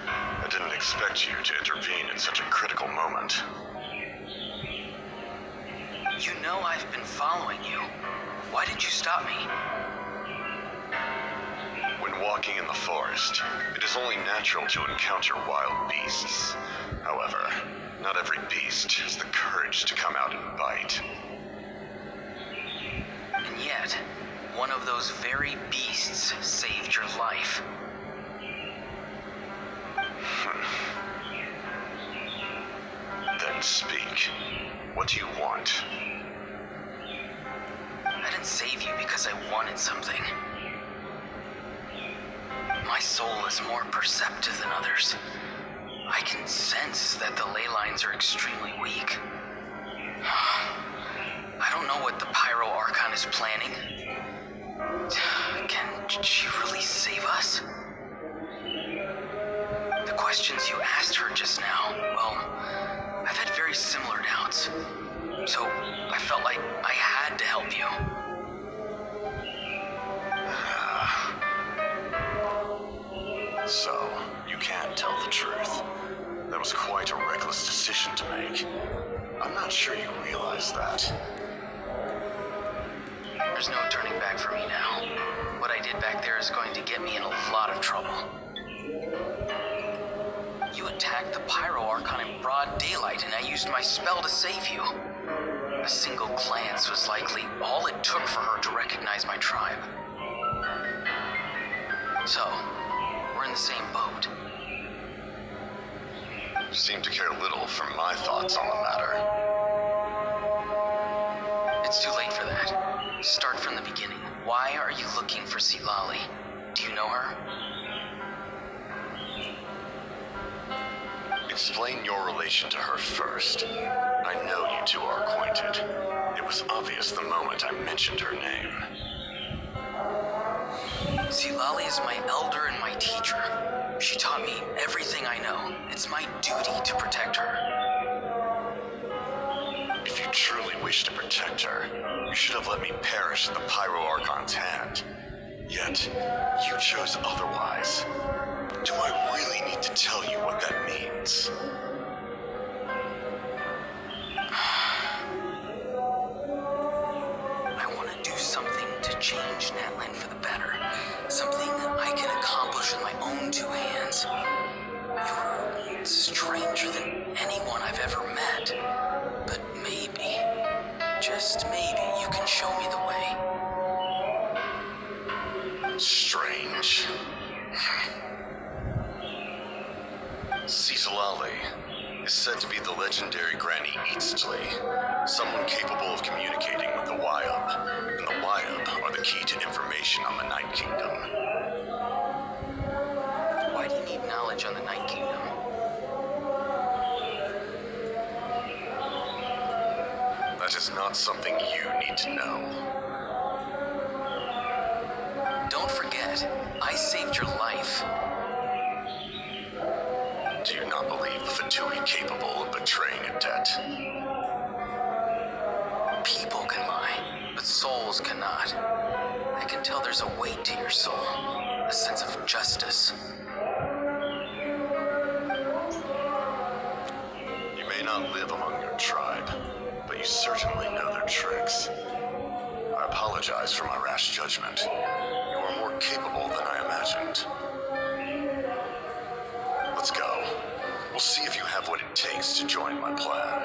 I didn't expect you to intervene in such a critical moment. You know I've been following you. Why didn't you stop me? When walking in the forest, it is only natural to encounter wild beasts. However, not every beast has the courage to come out and bite. And yet, one of those very beasts saved your life. Then speak. What do you want? I didn't save you because I wanted something. My soul is more perceptive than others. I can sense that the ley lines are extremely weak. I don't know what the Pyro Archon is planning. Can she really save us? The questions you asked her just now, well, I've had very similar doubts. So I felt like I had to help you. So, you can tell the truth. That was quite a reckless decision to make. I'm not sure you realize that. There's no turning back for me now. What I did back there is going to get me in a lot of trouble. You attacked the Pyro Archon in broad daylight, and I used my spell to save you. A single glance was likely all it took for her to recognize my tribe. So, we're in the same boat. You seem to care little for my thoughts on the matter. It's too late for that. Start from the beginning. Why are you looking for Silali? Do you know her? Explain your relation to her first. I know you two are acquainted. It was obvious the moment I mentioned her name. Silali is my elder and my teacher. She taught me everything I know. It's my duty to protect her. If you truly wish to protect her, you should have let me perish at the Pyro Archon's hand. Yet, you chose otherwise. Do I really need to tell you what that means? I want to do something to change Natlan for the better. Something I can accomplish with my own two hands. You're stranger than anyone I've ever met. But maybe, just maybe, you can show me the way. Strange. Silali is said to be the legendary Granny Eastly, someone capable of communicating with the Wyub, and the Wyub are the key to information on the Night Kingdom. Why do you need knowledge on the Night Kingdom? That is not something you need to know. Don't forget, I saved your life. Do you not believe the Fatui capable of betraying a debt? People can lie, but souls cannot. I can tell there's a weight to your soul, a sense of justice. You may not live among your tribe, but you certainly know their tricks. I apologize for my rash judgment. You are more capable than I imagined. Let's go. We'll see if you have what it takes to join my plan.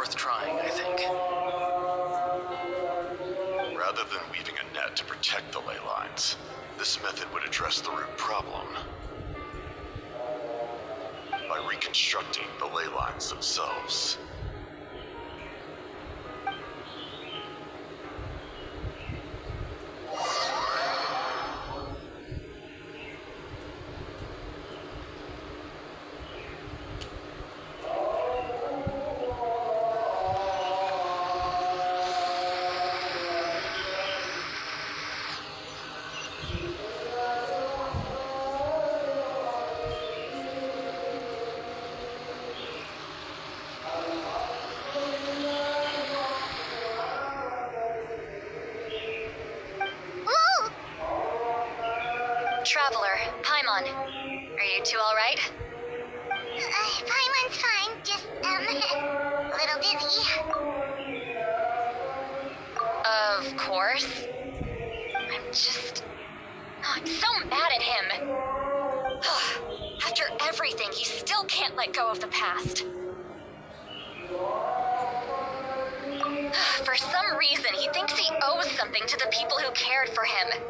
worth trying, I think. Rather than weaving a net to protect the ley lines, this method would address the root problem by reconstructing the ley lines themselves. Traveler, Paimon. Are you two alright? Paimon's fine, just, a little dizzy. Of course. I'm so mad at him. After everything, he still can't let go of the past. For some reason, he thinks he owes something to the people who cared for him.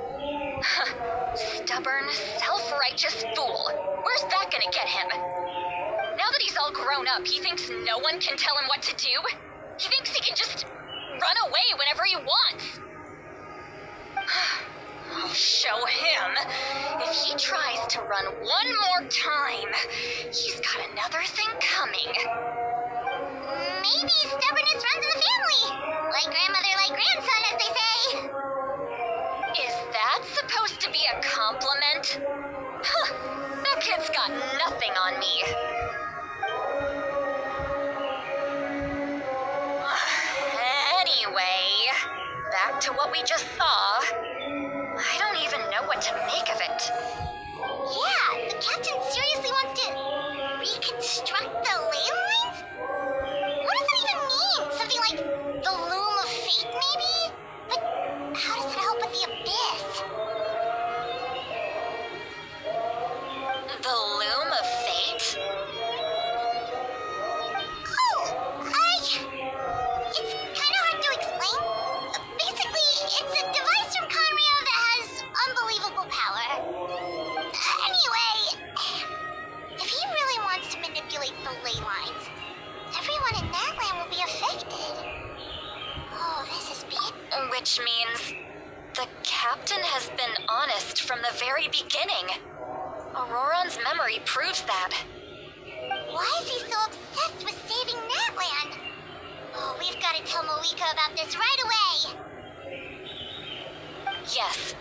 Stubborn, self-righteous fool. Where's that gonna get him? Now that he's all grown up, he thinks no one can tell him what to do? He thinks he can just run away whenever he wants. I'll show him. If he tries to run one more time, he's got another thing coming. Maybe stubbornness runs in the family. Like grandmother, like grandson, as they say. Is that supposed to be a compliment? Huh, that kid's got nothing on me. Anyway, back to what we just saw. I don't even know what to make of it. Yeah, the captain seriously wants to reconstruct the ley lines? What does that even mean? Something like the loom of fate, maybe? But how does that help with the abyss? The loom of fate? It's kind of hard to explain. Basically, it's a device from Conrio that has unbelievable power. Anyway, if he really wants to manipulate the ley lines, everyone in that land will be affected. Oh, this is big. Which means the captain has been honest from the very beginning. Auroron's memory proves that. Why is he so obsessed with saving Natland? Oh, we've got to tell Malika about this right away. Yes,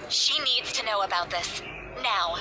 she needs to know about this. Now.